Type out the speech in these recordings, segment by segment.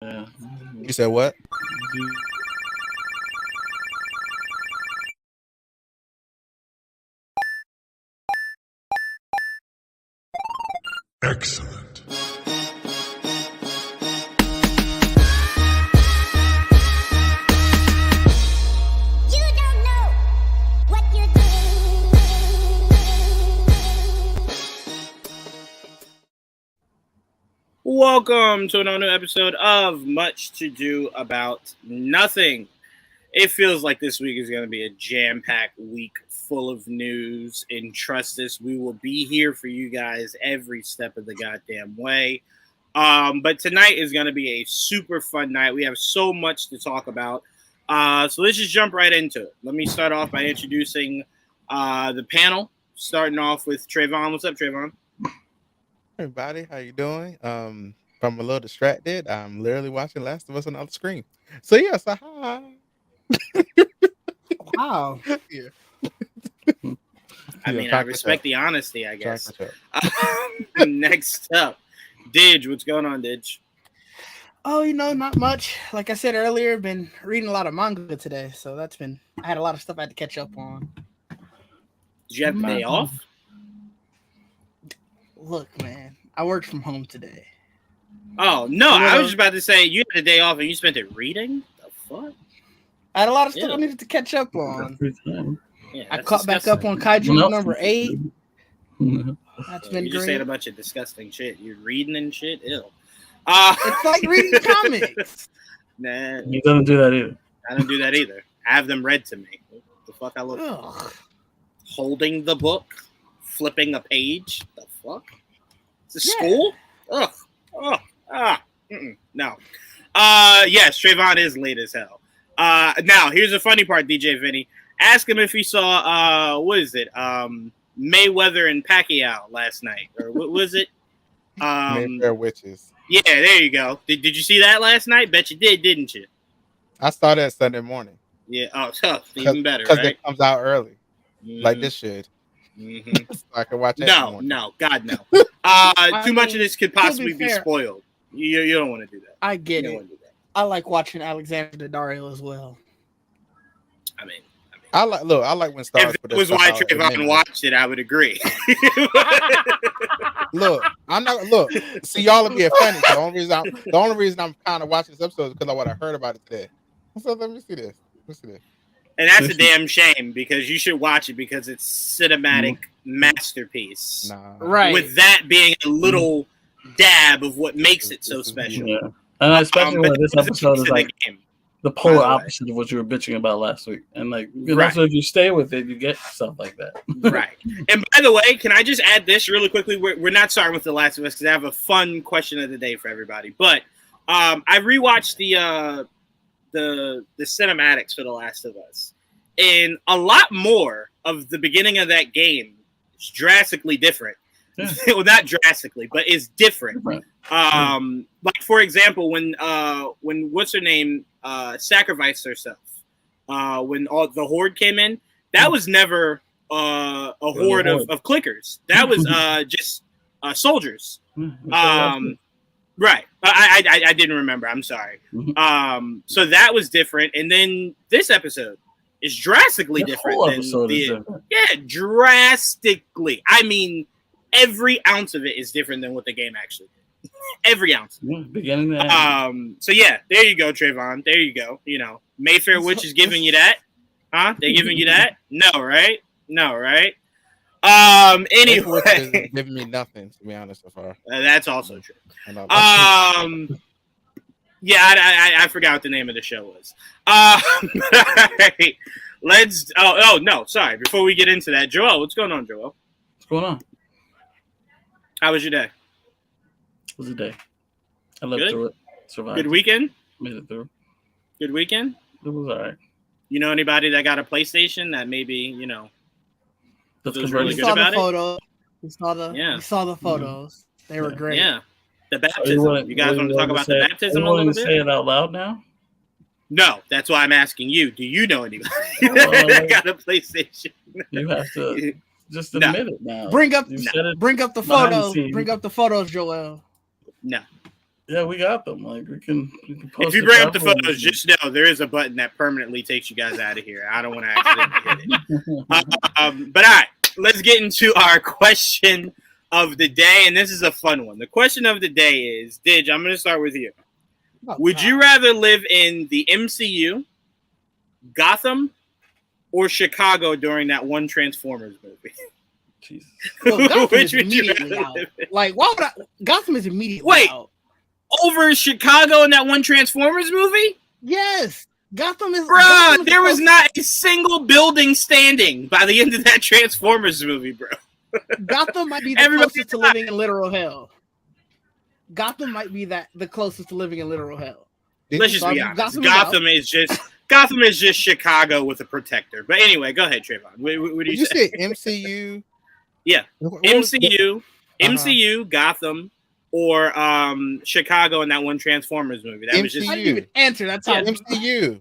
Yeah. You said what? Excellent. You don't know what you're doing. Welcome to another episode of Much to Do About Nothing. It feels like this week is going to be a jam-packed week full of news, and trust us, we will be here for you guys every step of the goddamn way. But tonight is going to be a super fun night. We have so much to talk about. So let's just jump right into it. Let me start off by introducing the panel, starting off with Trayvon. What's up, Trayvon? Everybody, how you doing? I'm a little distracted. I'm literally watching Last of Us on the other screen. So yes, hi. Wow. Yeah. I mean, I respect the honesty, I Try guess. to catch up. Next up, Didge. What's going on, Didge? Oh, not much. Like I said earlier, been reading a lot of manga today, so I had a lot of stuff I had to catch up on. Did you have the day off? Look, man, I worked from home today. Oh, no. I was just about to say you had the day off and you spent it reading? The fuck? I had a lot of stuff Yeah. I needed to catch up on. Yeah, I that's caught back up disgusting. on Kaiju No. number 8. That's been You just saying a great. bunch of disgusting shit. You're reading and shit? Ew. It's like reading comics. Nah, He doesn't do that either. I don't do that either. I have them read to me. What the fuck I look Ugh. holding the book, flipping a page. The fuck? Is this Yeah. school? Ugh. Oh. Ah. Mm-mm. No. Yes, Trayvon is late as hell. Now here's the funny part, DJ Vinny. Ask him if he saw what is it? Mayweather and Pacquiao last night, or what was it? Mayfair Witches. Yeah, there you go. Did you see that last night? Bet you did, didn't you? I started at Sunday morning. Yeah. Oh, tough. Even better, Because right? it comes out early, like Mhm. this should. Mhm. So I can watch it. in the No, morning. no, God, no. I Too much of mean, this could to be possibly be fair- spoiled. You don't want to do that. I You get don't it. want to do that. I like watching Alexander Daddario as well. I mean, I like when stars if put that their was stuff why out at Trayvon midnight. watched it, I would agree. Look, I'm not. Look, see, y'all are being funny. The only reason I'm kind of watching this episode is because I would have heard about it today. So let me see this. And that's a damn shame because you should watch it because it's cinematic masterpiece. Nah. Right. With that being a little dab of what makes it so This is special. Yeah. And especially But when this it's a episode piece is of the like game. the polar by the way. opposite of what you were bitching about last week. And like Right. also if you stay with it, you get stuff like that. Right. And by the way, can I just add this really quickly? We're not starting with The Last of Us because I have a fun question of the day for everybody. But I rewatched the cinematics for The Last of Us, and a lot more of the beginning of that game is drastically different. Yeah. Well, not drastically, but is different. Different. Like for example, when what's her name sacrificed herself, when all the horde came in, that was never a horde of clickers. That was just soldiers. Right. I didn't remember. I'm sorry. So that was different, and then this episode is drastically The different whole than episode is the different. yeah, drastically. I mean, every ounce of it is different than what the game actually did. Every ounce. Yeah, beginning to end. So yeah, there you go, Trayvon. There you go. Mayfair Witch is giving you that. Huh? They giving you that? No, right? No, right? Mayfair Witches Anyway, is giving me nothing, to be honest, so far. that's also true. I know. Yeah, I forgot what the name of the show was. All right. Let's. Oh no, sorry. Before we get into that, Joel, what's going on, Joel? What's going on? How was your day? It was a day. I lived Good? through it. Survived. Good weekend. Made it through. Good weekend. It was alright. You know anybody that got a PlayStation that maybe That's It was converted. really We good saw about the it? photos. We saw the photos. They were Yeah. great. Yeah, the You baptism. wanna- You guys want to talk about the say- baptism you a wanting little to bit? say it out loud now? No, that's why I'm asking you. Do you know anybody Well, that got a PlayStation? You have to just No. admit it now. Bring up You No. said it. Bring up the Behind the photos. scenes. Bring up the photos, Joel. No. Yeah, we got them. Like we can post If you a bring up the couple photos, and- just know there is a button that permanently takes you guys out of here. I don't want to accidentally hit it. But all right, let's get into our question of the day, and this is a fun one. The question of the day is, Didge, I'm going to start with you. Oh, Would you rather live in the MCU, Gotham, or Chicago during that one Transformers movie? Jesus. Well, Gotham is Which would you immediately rather out. live in? Like, why would I? Gotham is immediately Wait. out. Over Chicago in that one Transformers movie? Yes, Gotham is. Bruh, Gotham is there was close- not a single building standing by the end of that Transformers movie, bro. Gotham might be the Everybody closest to died. living in literal hell. Gotham might be the closest to living in literal hell. Let's just So be I'm- honest. Gotham is Gotham is just Chicago with a protector. But anyway, go ahead, Trayvon. What do Did you you say? say MCU? Yeah. What was the- MCU, Uh-huh. MCU, Gotham, or Chicago in that one Transformers movie. That was just I didn't even answer. That's how. MCU.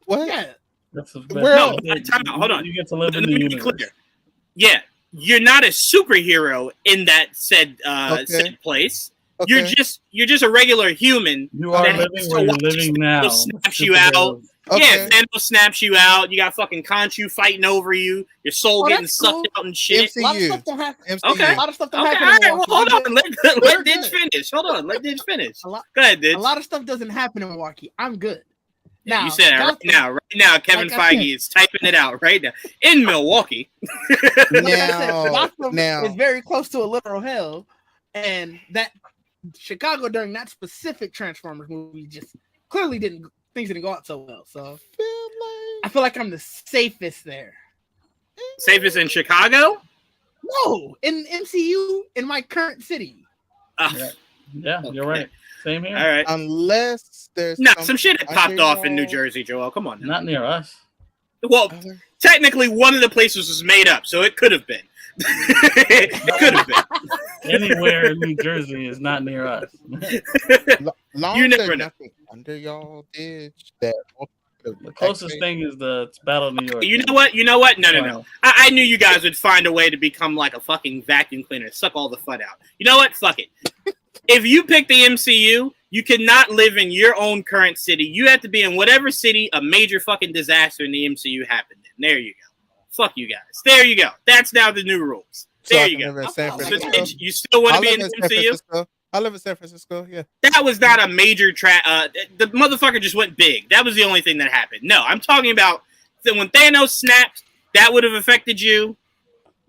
What? Yeah. That's a, Where else? that's- Time out, hold on. You get to live Let in me the be universe. clear. Yeah, you're not a superhero in that said Okay. said place. Okay. You're just a regular human. You are that living has where to you're watch living now. snaps you out. Okay. Yeah, Thanos snaps you out. You got fucking Khonshu fighting over you. Your soul Oh, getting that's sucked cool. out and shit. A lot of MCU. stuff don't happen. MCU. Okay. A lot of stuff don't Okay, happen. all in right. Well, Milwaukee. hold on. Let We're Didge good. finish. Hold on. Let Didge finish. A lot, Go ahead, Didge. a lot of stuff doesn't happen in Milwaukee. I'm good. Now, You said it right Gotham- now. Right now, Kevin like I Feige is typing it out right now in Milwaukee. Like I said, Now, Gotham now, is very close to a literal hell, and that Chicago during that specific Transformers movie just clearly things didn't go out so well. So I feel like I'm the safest there. Safest in Chicago? No, in MCU in my current city. Yeah. Yeah, you're right. Same here. All right. unless there's No, some shit had popped under off in New y'all- Jersey, Joel. Come on. Now. Not near us. Well, technically, one of the places was made up, so it could have been. It could have been. Anywhere in New Jersey is not near us. Long You as never there's know. nothing under y'all did that. The closest thing is the Battle of New York. You know what? You know what? No. Wow. I knew you guys would find a way to become like a fucking vacuum cleaner, suck all the fun out. You know what? Fuck it. If you pick the MCU, you cannot live in your own current city. You have to be in whatever city a major fucking disaster in the MCU happened in. There you go. Fuck you guys. There you go. That's now the new rules. So There I you can go. live in San So So, Francisco. Francisco. you still want I to be live in in the San MCU? Francisco. I live in San Francisco. Yeah. That was not a major the motherfucker just went big. That was the only thing that happened. No, I'm talking about when Thanos snapped, that would have affected you.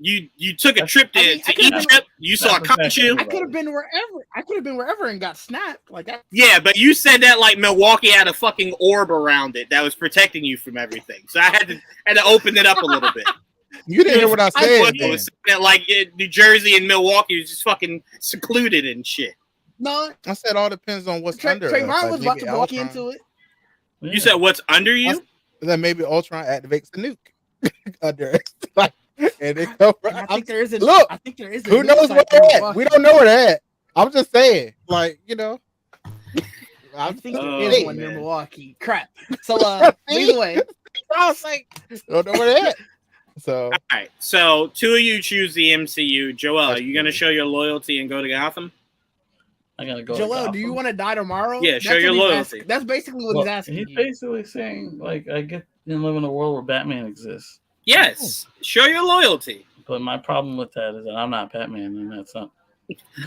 You took a trip to, I mean, I to could've been- Egypt. You saw That affected Khonshu. I could have been wherever. I could have been wherever and got snapped. Like that. Yeah, but you said that like Milwaukee had a fucking orb around it that was protecting you from everything. So I had to open it up a little bit. You didn't hear what I I said. would- It then. was that like New Jersey and Milwaukee was just fucking secluded and shit. No, I said all depends on what's under. us. Trayvon Like, was about to maybe walk Ultron- into it. Yeah. You said what's under you? Then maybe Ultron activates the nuke under it. Like, and it go. And I think there is a look, I think there is. A Who news knows site where in they're at? Milwaukee. We don't know where they're at. I'm just saying, like, you know. I think there Oh, is one near man. Milwaukee. Crap. So either way, I was like, don't know where they're at. So All right. So two of you choose the MCU. Joel, are That's you gonna cool. show your loyalty and go to Gotham? I gotta go. to Joel, do you Gotham. want to die tomorrow? Yeah, show your what he's loyalty. asking. That's basically what Well, he's asking. He's you. basically saying, like, I get to live in a world where Batman exists. Yes. Show your loyalty. But my problem with that is that I'm not Batman, and that's not.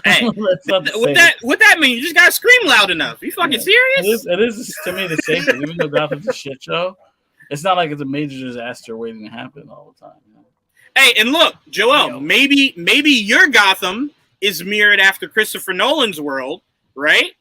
Hey, that's not the what same. that mean? You just gotta scream loud enough. You fucking Yeah. serious? It is to me the safest. Even though Gotham's a shit show, it's not like it's a major disaster waiting to happen all the time. You know? Hey, and look, Joel, Yo. maybe your Gotham is mirrored after Christopher Nolan's world, right?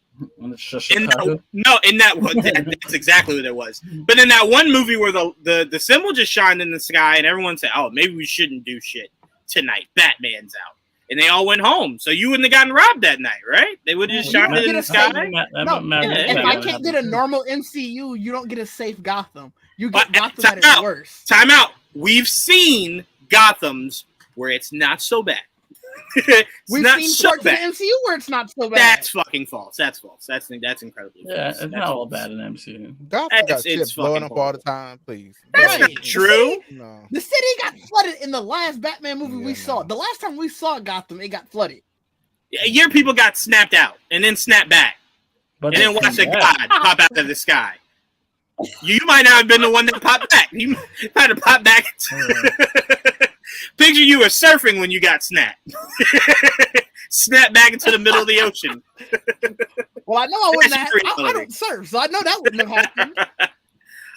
And it's just In Chicago. that's exactly what it was. But in that one movie where the symbol just shined in the sky and everyone said, "Oh, maybe we shouldn't do shit tonight. Batman's out," and they all went home. So you wouldn't have gotten robbed that night, right? They would have just You shined don't it in get the a sky. second- No, If I can't get a normal MCU, you don't get a safe Gotham. You get Gotham at time its out. worst. Time out. We've seen Gotham's where it's not so bad. It's We've not seen so parts of the bad. MCU where it's not so bad. That's fucking false. That's false. That's incredibly Yeah, false. it's That's not all false. bad in MCU. Gotham It's- got shit it's blowing fucking up all the horrible. time. Please. That's Right. not true. No. The city got flooded in the last Batman movie Yeah, we saw. no. The last time we saw Gotham, it got flooded. Your people got snapped out and then snapped back. But and then they watch a came back. god pop out of the sky. You might not have been the one that popped back. You might have popped back. Picture you were surfing when you got snapped. Snapped back into the middle of the ocean. Well, I know I wouldn't have. That's I pretty don't surf, so I know that wouldn't have happened.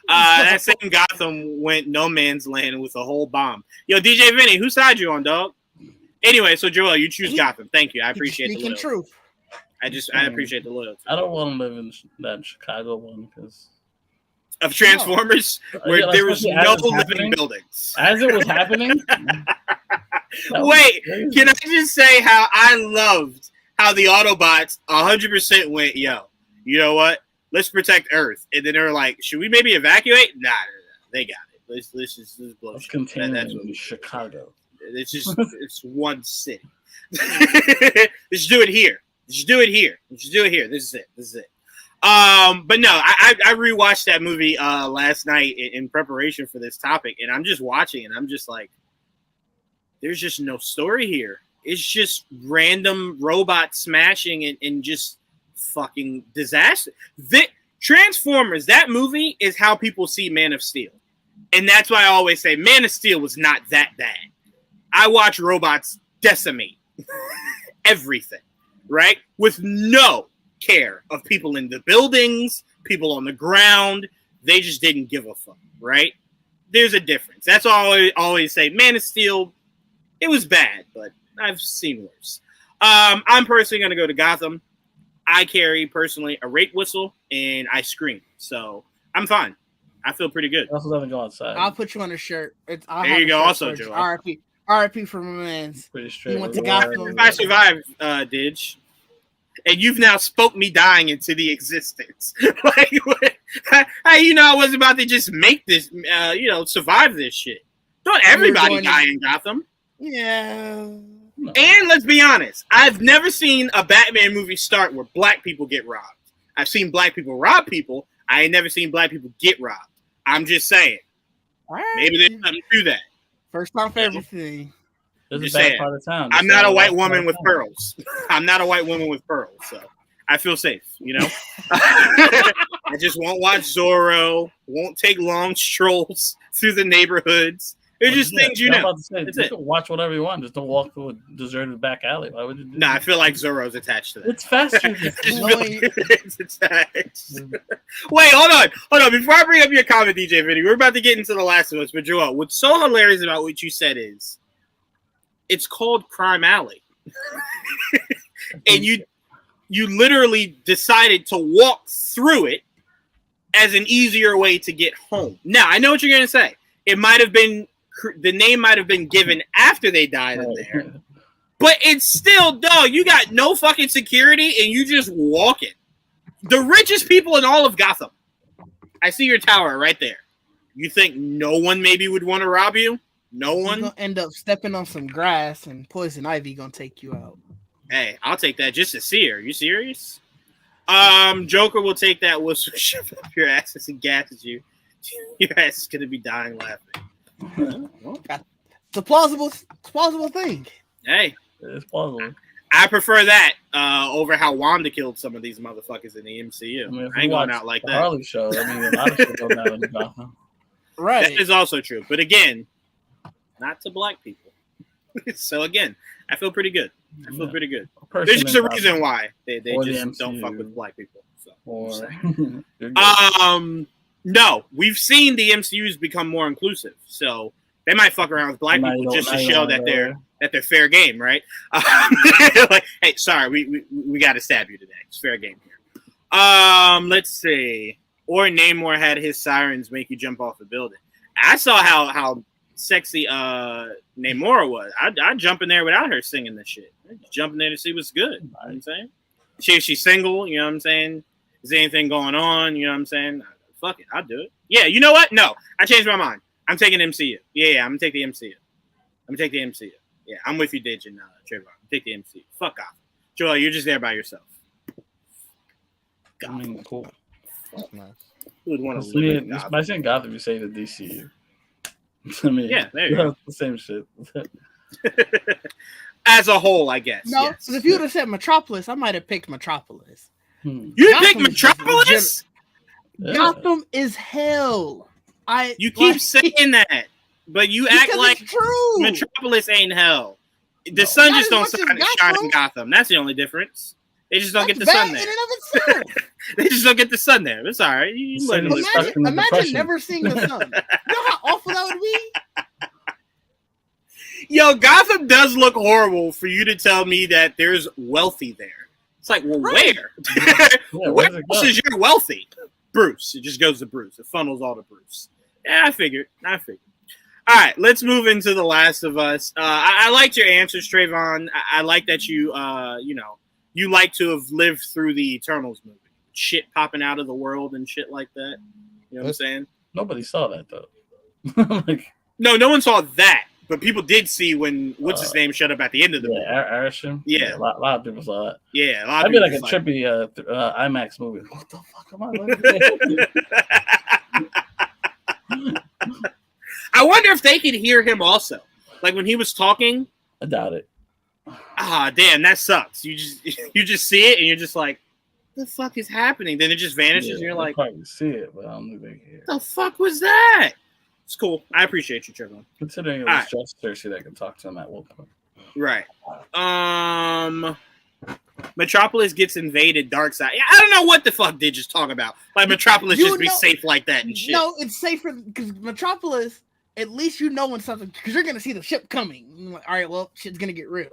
That same Gotham went no man's land with a whole bomb. Yo, DJ Vinny, whose side you on, dog? Anyway, so Joel, you choose Gotham. Thank you. I appreciate the Speaking loyalty. truth. I appreciate the loyalty. I don't want to live in that Chicago one because Of Transformers, where Yeah, there was especially as no it's living happening. buildings. as it was happening. Wait, can I just say how I loved how the Autobots 100% went, yo, you know what? Let's protect Earth. And then they're like, should we maybe evacuate? Nah, they got it. Let's just blow Let's shit. continue That's in what we Chicago. It's just it's one city. Let's do it here. Let's do it here. Let's do it here. This is it. This is it. But no, I rewatched that movie last night in preparation for this topic, and I'm just watching and I'm just like, there's just no story here. It's just random robots smashing and just fucking disaster. Transformers, that movie is how people see Man of Steel. And that's why I always say Man of Steel was not that bad. I watch robots decimate everything, right? With no care of people in the buildings, people on the ground. They just didn't give a fuck, right? There's a difference. That's all I always say. Man of Steel, it was bad, but I've seen worse. I'm personally going to go to Gotham. I carry, personally, a rape whistle, and I scream. So I'm fine. I feel pretty good. I also doesn't go outside. I'll put you on a shirt. There you go also, Joel. RIP for my man's. Pretty straight. You went to Gotham. Gotham. If I survive, Didge, and you've now spoke me dying into the existence. Like, how you know I wasn't about to just make this, survive this shit? Don't everybody die in Gotham. Yeah. No. And let's be honest, I've never seen a Batman movie start where black people get robbed. I've seen black people rob people. I ain't never seen black people get robbed. I'm just saying. All right. Maybe there's something to that. First time for everything. This is Just a bad saying. part of town. I'm not a white woman with pearls. I'm not a white woman with pearls, so I feel safe, you know? I just won't watch Zorro, won't take long strolls through the neighborhoods. There's just things you I'm know. about to say, That's you it. can watch whatever you want. Just don't walk through a deserted back alley. Why would you do Nah, I that? feel like Zorro's attached to that. It's faster. I just feel like it's attached. Wait, hold on. Before I bring up your comment, DJ Vinny, we're about to get into The Last of Us. But Joel, what's so hilarious about what you said is, it's called Crime Alley, and you literally decided to walk through it as an easier way to get home. Now, I know what you're gonna say. It might have been the name might have been given after they died in there. But it's still, dog, you got no fucking security and you just walking. The richest people in all of Gotham. I see your tower right there. You think no one maybe would want to rob you? No You're one? gonna end up stepping on some grass and poison ivy gonna take you out. Hey, I'll take that just to see her. You serious? Joker will take that whistle, shove up your asses and gasses you. Your ass is gonna be dying laughing. It's a plausible thing. Hey, It's plausible. I prefer that over how Wanda killed some of these motherfuckers in the MCU. I mean, if I you ain't going watch out like the that. Harley show. I mean, a lot of shit goes down in Gotham. Right. That is also true. But again, not to black people. So again, I feel pretty good. I feel Yeah. pretty good. Person There's just in a reason why they Or the just don't fuck MCU. with black people. So. Or You're good. No, we've seen the MCU's become more inclusive, so they might fuck around with black Now people you just to don't- now you show don't that they're fair game, right? Like, hey, sorry, we got to stab you today. It's fair game here. Let's see. Or Namor had his sirens make you jump off a building. I saw how sexy Namor was. I'd jump in there without her singing this shit. I'd just jump in there to see what's good. You know what I'm saying? She's single, you know what I'm saying? Is there anything going on? You know what I'm saying? Fuck it, I'll do it. Yeah, you know what? No, I changed my mind. I'm taking MCU. Yeah, I'm gonna take the MCU. Yeah, I'm with you, Didge and Trayvon. Take the MCU. Fuck off. Joel, you're just there by yourself. I mean, cool. That's nice. Who would want to I live in mean, Gotham? by saying Gotham, you say the DCU. I mean, Yeah, there you go. The same shit. As a whole, I guess. No, yes. 'cause if you would have said Metropolis, I might have picked Metropolis. Hmm. You Gotham pick is Metropolis? Yeah. Gotham is hell. You keep saying that, but you act because like it's true. Metropolis ain't hell. The No. sun Not just as don't much as shine in Gotham. Gotham. That's the only difference. They just don't That's get the bad sun in there. and of itself. They just don't get the sun there. It's all right. You The let it city's live. stuck Imagine, in the imagine depression. never seeing the sun. You know how awful that would be? Yo, Gotham does look horrible for you to tell me that there's wealthy there. It's like, well, Right. where? Yeah, Where where's it else going? is you're wealthy? Bruce. It just goes to Bruce. It funnels all to Bruce. Yeah, I figured. All right, let's move into The Last of Us. I liked your answers, Trayvon. I like that you you like to have lived through the Eternals movie. Shit popping out of the world and shit like that. You know what I'm saying? Nobody saw that though. Like, No one saw that, but people did see when what's his name showed up at the end of the movie. yeah, Arisham. Yeah. A lot of people saw that. Yeah, a lot of That'd be people like a was trippy IMAX movie. What the fuck am I looking at? I wonder if they could hear him also. Like when he was talking. I doubt it. Ah, damn, that sucks. You just see it and you're just like, the fuck is happening? Then it just vanishes and you're they like, probably see it, but I don't think they can hear. the fuck was that? It's cool. I appreciate you, Trevor. Considering it All was just Cersei that could talk to him at one point. Right. Metropolis gets invaded. Darkseid. Yeah, I don't know what the fuck they just talk about. Like Metropolis You just be know- safe like that and shit. No, it's safer because Metropolis. At least you know when something because you're gonna see the ship coming. You're like, all right, well, shit's gonna get real.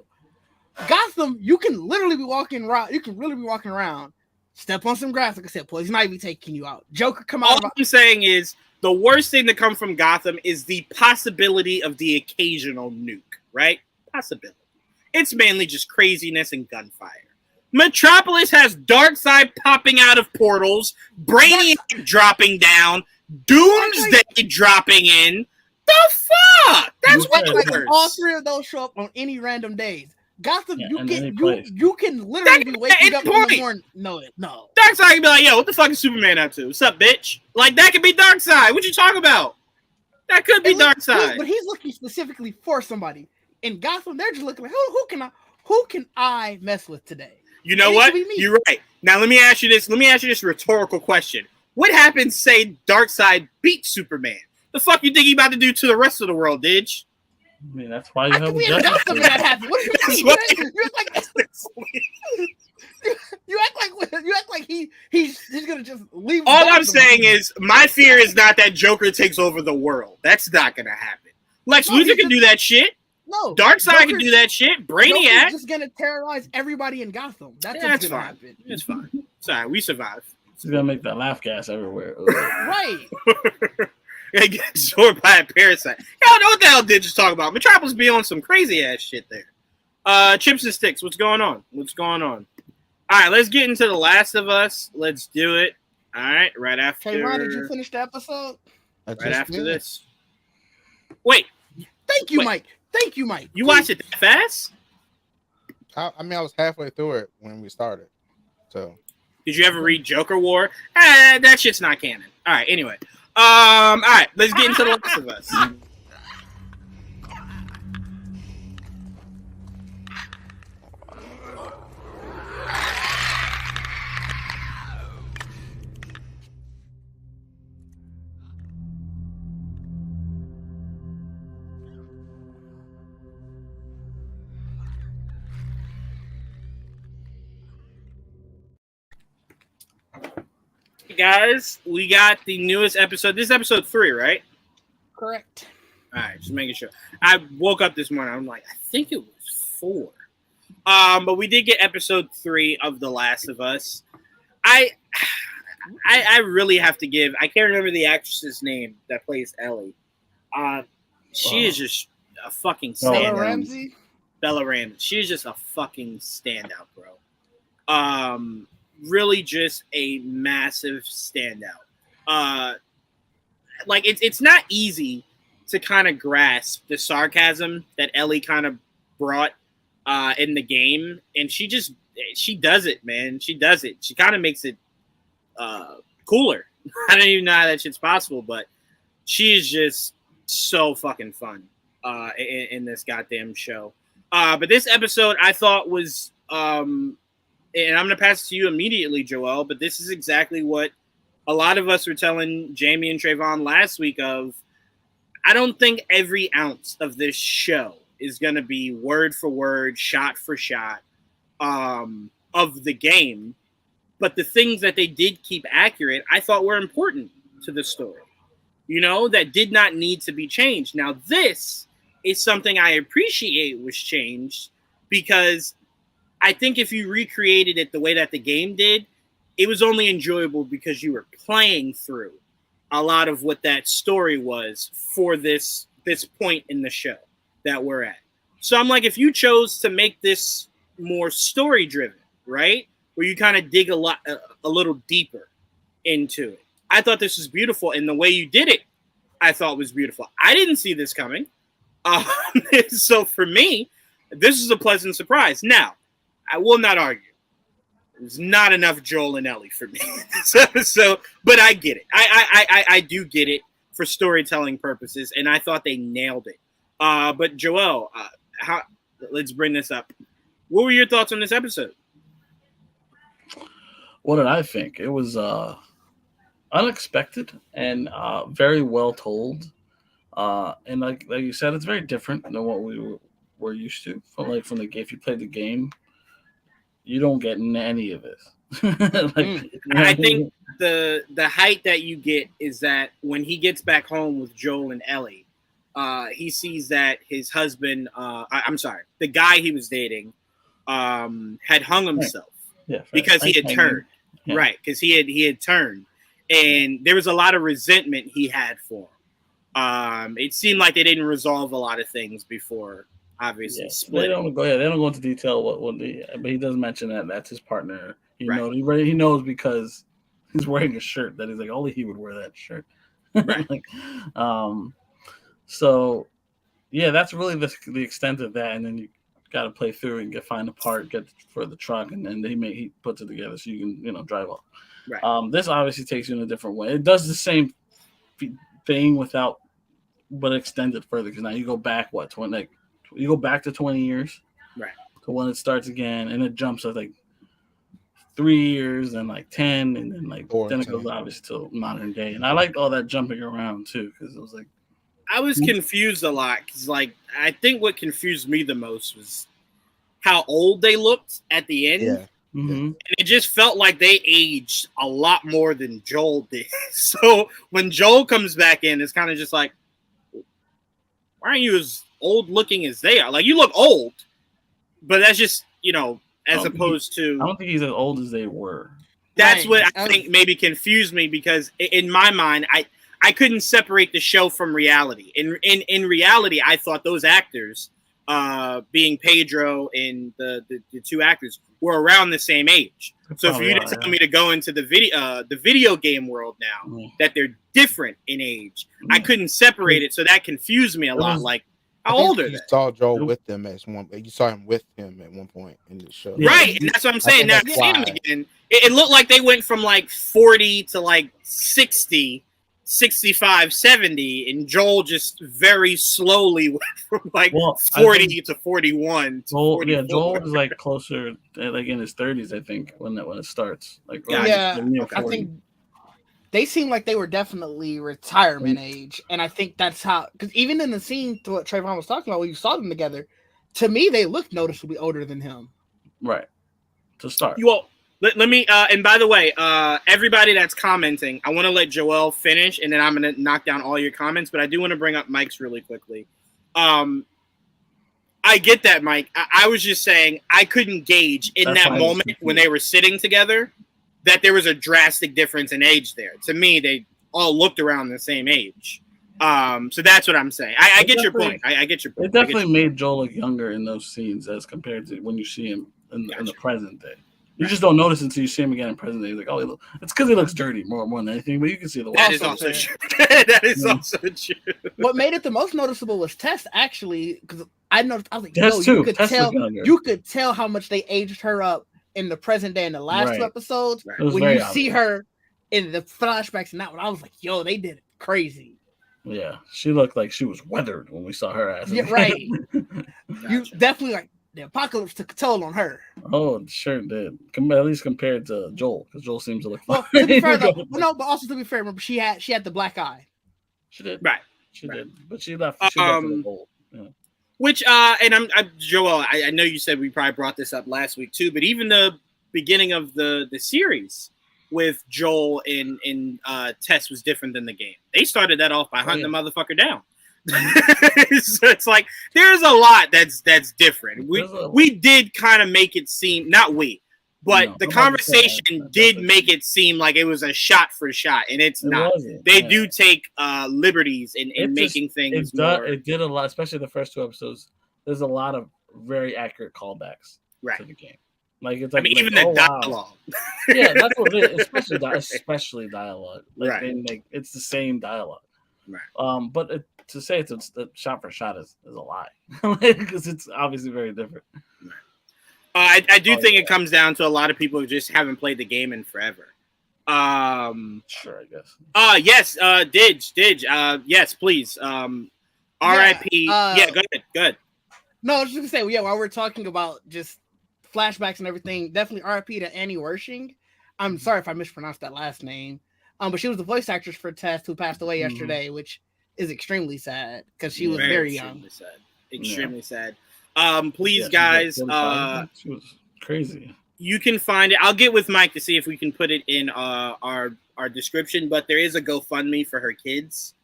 Gotham, you can literally be walking around. You can really be walking around, step on some grass, like I said, Poison Ivy taking you out. Joker come All out. I'm saying is the worst thing to come from Gotham is the possibility of the occasional nuke, right? Possibility. It's mainly just craziness and gunfire. Metropolis has Darkseid popping out of portals, Brainiac dropping down, Doomsday dropping in. The fuck? That's what Yeah, like works. all three of those show up on any random days. Gotham, Yeah, you in can any place. you can literally be That- waking at up in any the point. morning. No. Darkseid can be like, yo, what the fuck is Superman up to? What's up, bitch? Like, that could be Darkseid. What you talking about? That could be At least Darkseid. but he's looking specifically for somebody. In Gotham, they're just looking like who can I mess with today? You know It what? could be me. You're right. Now let me ask you this. Let me ask you this rhetorical question. What happens, say Darkseid beats Superman? The fuck you think he about to do to the rest of the world, Didge? I mean, that's why you I have think a we had justice Gotham League. that happened. What do you That's mean? what- You act like he's gonna just leave. All I'm Gotham. saying is my fear is not that Joker takes over the world. That's not gonna happen. Lex No, Luthor he's can do that shit. no. Darkseid can Joker's- do that shit. Joker's Brainiac. just gonna terrorize everybody in Gotham. That's Yeah, what's that's gonna fine. happen. It's fine. Sorry, we survived. He's gonna make that laugh gas everywhere. Right. They get absorbed by a parasite. Y'all know what the hell Didge is talking about. Metropolis be on some crazy ass shit there. Chips and Sticks, what's going on? All right, let's get into The Last of Us. Let's do it. All right, right after. Trayvon, did you finish the episode? Right after this. Wait, Thank you, Wait. Mike. Thank you, Mike. you watched it that fast? I mean, I was halfway through it when we started. So Did you ever read Joker War? That shit's not canon. All right, anyway. All right, let's get into The Last of Us. Guys, we got the newest episode. This is episode 3, right? Correct. All right, just making sure. I woke up this morning. I'm like, I think it was 4. But we did get episode 3 of The Last of Us. I really have to give. I can't remember the actress's name that plays Ellie. She is just a fucking Oh. Bella standout. Ramsey. Bella Ramsey. She's just a fucking standout, bro. Really just a massive standout. Like it's not easy to kind of grasp the sarcasm that Ellie kind of brought in the game, and she does it, man. She does it. She kind of makes it cooler. I don't even know how that shit's possible, but she is just so fucking fun in this goddamn show. But this episode I thought was and I'm going to pass it to you immediately, Joel, but this is exactly what a lot of us were telling Jamie and Trayvon last week of, I don't think every ounce of this show is going to be word for word, shot for shot of the game. But the things that they did keep accurate, I thought were important to the story, that did not need to be changed. Now, this is something I appreciate was changed because I think if you recreated it the way that the game did, it was only enjoyable because you were playing through a lot of what that story was for this point in the show that we're at. So I'm like, if you chose to make this more story driven, right, where you kind of dig a little deeper into it, I thought this was beautiful, and the way you did it, I thought was beautiful. I didn't see this coming, so for me, this is a pleasant surprise. Now, I will not argue. There's not enough Joel and Ellie for me this episode, but I get it. I do get it for storytelling purposes, and I thought they nailed it. But Joel, let's bring this up. What were your thoughts on this episode? What did I think? It was unexpected and very well told. And like you said, it's very different than what we were used to from the game. If you played the game, you don't get any of this. I think the height that you get is that when he gets back home with Joel and Ellie, he sees that his husband, the guy he was dating, had hung himself because he had turned. Yeah. Right, because he had turned, and there was a lot of resentment he had for him. It seemed like they didn't resolve a lot of things before, obviously. They don't go into detail but he does mention that that's his partner. He knows because he's wearing a shirt that he's like, only he would wear that shirt. Right. So yeah, that's really the extent of that, and then you got to play through and find a part, get for the truck, and then he puts it together so you can drive off. Right. This obviously takes you in a different way. It does the same thing but extended further, because now you go back you go back to 20 years, right, to when it starts again, and it jumps at 3 years and 10, and then then it goes obviously to modern day. And I liked all that jumping around too, because it was I was confused a lot, because I think what confused me the most was how old they looked at the end. Yeah. Mm-hmm. And it just felt like they aged a lot more than Joel did. So when Joel comes back in, it's kind of just like, why aren't you as old looking as they are? You look old, but that's just, as opposed to. I don't think he's as old as they were. That's what I think maybe confused me, because in my mind, I couldn't separate the show from reality. In reality, I thought those actors, being Pedro and the two actors, were around the same age. So for you to tell me to go into the video game world now, that they're different in age, I couldn't separate it. So that confused me a lot. How old are they? You saw Joel with them you saw him with him at one point in the show. Right, and that's what I'm saying. Now seeing them again, it looked like they went from 40 to 60, 65, 70, and Joel just very slowly went from 40 to 41 to 44. Joel was closer in his 30s, I think, when it starts. I think they seem like they were definitely retirement age, and I think that's how, because even in the scene to what Trayvon was talking about, when you saw them together, to me they looked noticeably older than him. Right. To start. Let me, and by the way, everybody that's commenting, I want to let Joel finish, and then I'm going to knock down all your comments, but I do want to bring up Mike's really quickly. I get that, Mike. I was just saying I couldn't gauge in that moment when they were sitting together that there was a drastic difference in age there. To me, they all looked around the same age. So that's what I'm saying. I get your point. I get your point. It definitely made Joel look younger in those scenes as compared to when you see him in the present day. You just don't notice until you see him again in present day. You're like, it's because he looks dirty more than anything, but you can see the That is also true. That is also true. What made it the most noticeable was Tess, actually, because I was like, you could tell how much they aged her up in the present day in the last two episodes. Right. When you see her in the flashbacks and that one, I was like, yo, they did it crazy. Yeah, she looked like she was weathered when we saw her ass. Yeah, right. You definitely the apocalypse took a toll on her. Oh, it sure did. At least compared to Joel, because Joel seems to look fine. Well, to be fair though, no, but also to be fair, remember she had the black eye. She did. Right. She did. But she left. She left it old. Yeah. Which and I'm Joel, I know you said we probably brought this up last week too, but even the beginning of the series with Joel in Tess was different than the game. They started that off by hunting the motherfucker down. So it's like there's a lot that's different. We did kind of make it seem but the conversation did make it seem like it was a shot for shot, and it's not. They do take liberties in making things. It did a lot, especially the first 2 episodes. There's a lot of very accurate callbacks to the game. Like it's like, even the dialogue. Wow. Yeah, that's what it is. Especially dialogue. Like it's the same dialogue. Right. But to say it's a shot for shot is a lie because it's obviously very different. I do think it comes down to a lot of people who just haven't played the game in forever. Sure, I guess. Yes, Didge. Yes, please. R.I.P. Yeah, go ahead. No, I was just gonna say, while we're talking about just flashbacks and everything, definitely R.I.P. to Annie Wershing. I'm sorry if I mispronounced that last name. But she was the voice actress for Tess, who passed away yesterday, which is extremely sad because she was very young. Extremely sad. Please, guys. She was crazy. You can find it. I'll get with Mike to see if we can put it in our description. But there is a GoFundMe for her kids.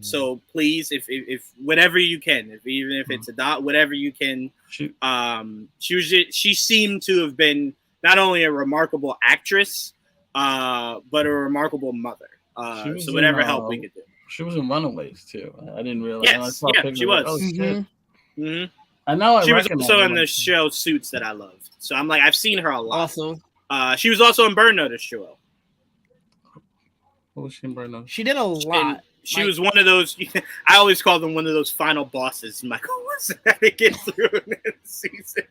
So please, if whatever you can, even if it's whatever you can. She seemed to have been not only a remarkable actress, but a remarkable mother. So whatever help we could do. She was in Runaways too. I didn't realize. Yes, she was. Oh, shit. Mm-hmm. I know. She was also in the show Suits that I loved. So I'm like, I've seen her a lot. Also, she was also in Burn Notice, Joel. What was she in Burn Notice? She did a lot. She was one of those. I always call them one of those final bosses Michael was had to get through in the season.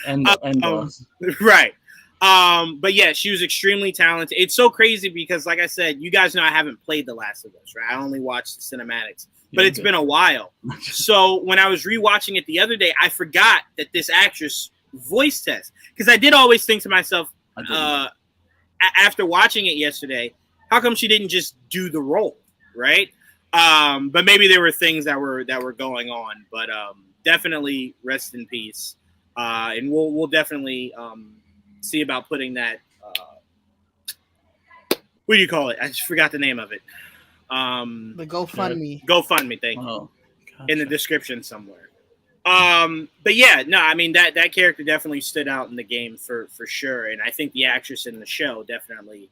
And boss. Right. But yeah, she was extremely talented. It's so crazy because, like I said, you guys know I haven't played The Last of Us, right? I only watched the cinematics. But it's been a while. So when I was rewatching it the other day, I forgot that this actress voiced Tess. Because I did always think to myself, after watching it yesterday, how come she didn't just do the role, right? But maybe there were things that were going on. But definitely rest in peace. And we'll definitely see about putting that. What do you call it? I just forgot the name of it. The GoFundMe. GoFundMe, thank you. In the description somewhere. But yeah, no, I mean that character definitely stood out in the game for sure, and I think the actress in the show definitely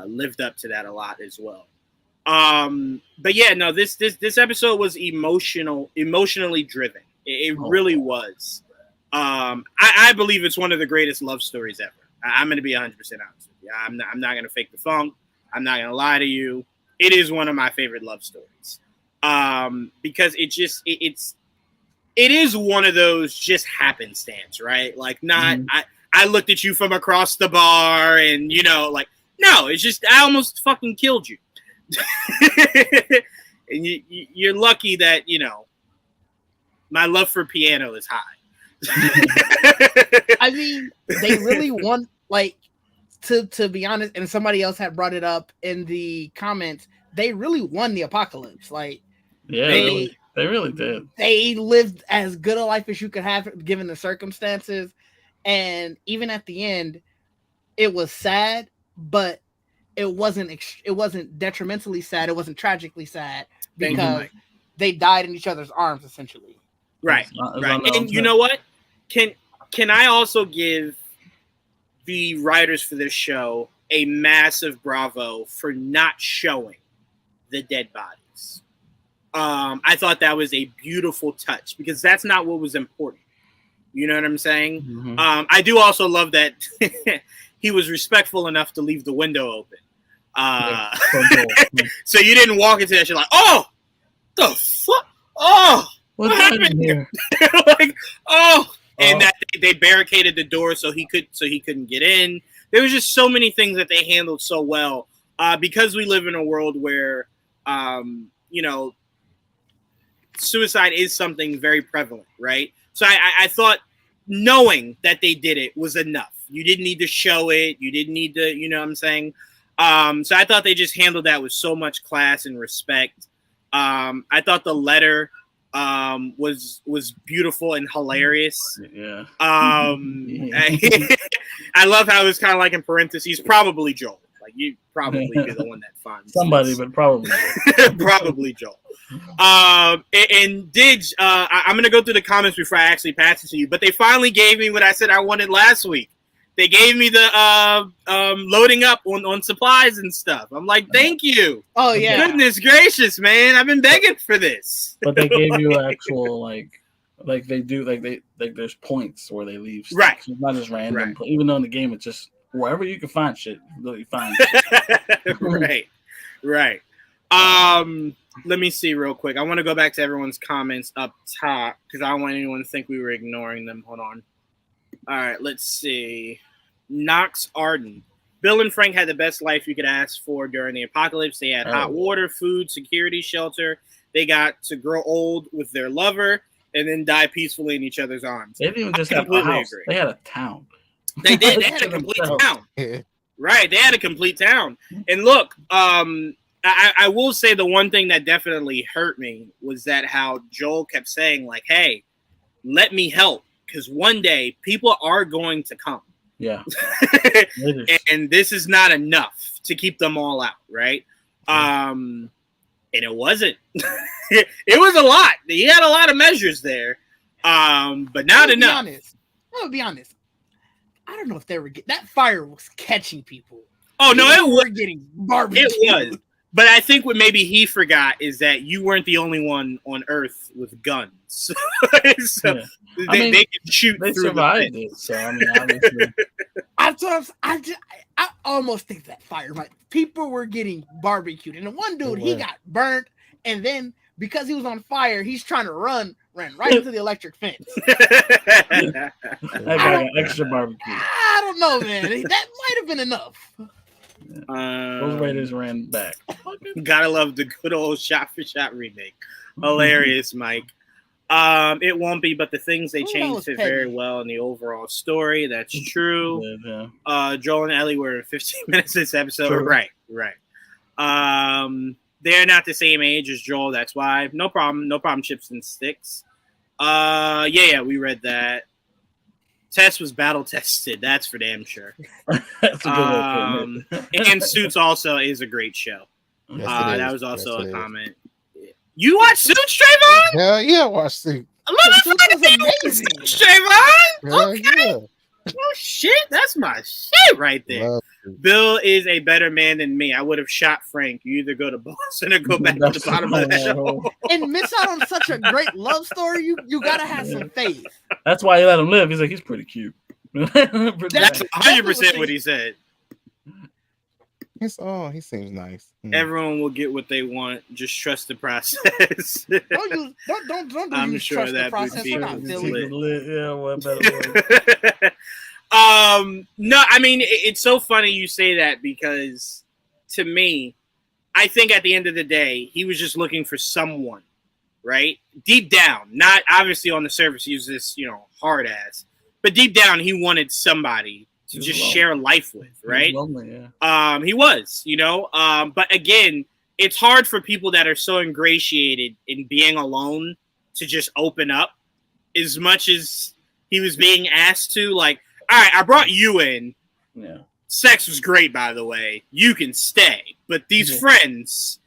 lived up to that a lot as well. But yeah, no, this episode was emotionally driven. It really was. I believe it's one of the greatest love stories ever. I'm going to be 100% honest with you. I'm not going to fake the funk. I'm not going to lie to you. It is one of my favorite love stories because it is one of those just happenstance, right? Like I looked at you from across the bar and, like, no, it's just I almost fucking killed you. And you're lucky that, my love for piano is high. I mean, they really want, like, to be honest, and somebody else had brought it up in the comments, they really won the apocalypse. Like, yeah, they really did. They lived as good a life as you could have given the circumstances. And even at the end, it was sad, but it wasn't detrimentally sad. It wasn't tragically sad because they died in each other's arms, essentially. Right. And you know what? Can I also give the writers for this show a massive bravo for not showing the dead bodies? I thought that was a beautiful touch because that's not what was important. You know what I'm saying? Mm-hmm. I do also love that he was respectful enough to leave the window open. So you didn't walk into that. You're like, oh, the fuck? Oh, what happened here? Like, and that they barricaded the door so he couldn't get in. There was just so many things that they handled so well because we live in a world where, suicide is something very prevalent, right? So I thought knowing that they did it was enough. You didn't need to show it. You didn't need to, you know what I'm saying? So I thought they just handled that with so much class and respect. I thought the letter was beautiful and hilarious. Yeah. I love how it was kind of like in parentheses, probably Joel. Like you probably be the one that finds somebody, this. but probably probably Joel. And Diggs, I'm gonna go through the comments before I actually pass it to you. But they finally gave me what I said I wanted last week. They gave me the loading up on supplies and stuff. I'm like, thank you. Oh yeah. Goodness gracious, man! I've been begging for this. But they gave you actual like they do they there's points where they leave stuff. Right. So it's not just random. Right. Even though in the game it's just wherever you can find shit, you literally find. Right. Let me see real quick. I want to go back to everyone's comments up top because I don't want anyone to think we were ignoring them. Hold on. All right, let's see. Knox Arden. Bill and Frank had the best life you could ask for during the apocalypse. They had hot water, food, security, shelter. They got to grow old with their lover and then die peacefully in each other's arms. They didn't even just have a house. They had a town. They did. They had a complete town. Right. They had a complete town. And look, I will say the one thing that definitely hurt me was that how Joel kept saying, like, hey, let me help. Because one day people are going to come. Yeah. And this is not enough to keep them all out, right? And it wasn't. It was a lot. He had a lot of measures there, but not enough. I'm gonna be honest. I don't know if they were that fire was catching people. Oh no, it was getting barbecued. It was. But I think what maybe he forgot is that you weren't the only one on Earth with guns. So yeah. they can shoot they through survived it. So I mean, obviously. I almost think that fire, like people were getting barbecued, and the one dude he got burnt, and then because he was on fire, he's trying to ran right into the electric fence. That guy got extra barbecue. I don't know, man. That might have been enough. Those Raiders ran back. Gotta love the good old shot for shot remake. Hilarious, Mike. It won't be, but the things they changed fit very well in the overall story. That's true. Yeah. Joel and Ellie were 15 minutes this episode. True. Right. They're not the same age as Joel. That's why. No problem. Chips and sticks. Yeah, we read that. Tess was battle tested. That's for damn sure. That's a good one. And Suits also is a great show. Yes, that was also a comment. You watch Suits, Trayvon? Hell yeah, I watched Suits. Suits, Trayvon? Okay. Yeah. Oh shit, that's my shit right there. Bill is a better man than me. I would have shot Frank. You either go to Boston or go back to the bottom of the show. And miss out on such a great love story. You gotta have some faith. That's why he let him live. He's like, he's pretty cute. That's 100% what he said. He seems nice. Everyone will get what they want. Just trust the process. Don't I'm sure trust that the process. would be Not Philly. Yeah, what better No, I mean it's so funny you say that because to me, I think at the end of the day, he was just looking for someone, right? Deep down, not obviously on the surface, he was this, hard ass, but deep down, he wanted somebody to just share life with, right? He was lonely, yeah. He was, but again, it's hard for people that are so ingratiated in being alone to just open up as much as he was being asked to. Like, all right, I brought you in. Yeah. Sex was great, by the way. You can stay, but these friends,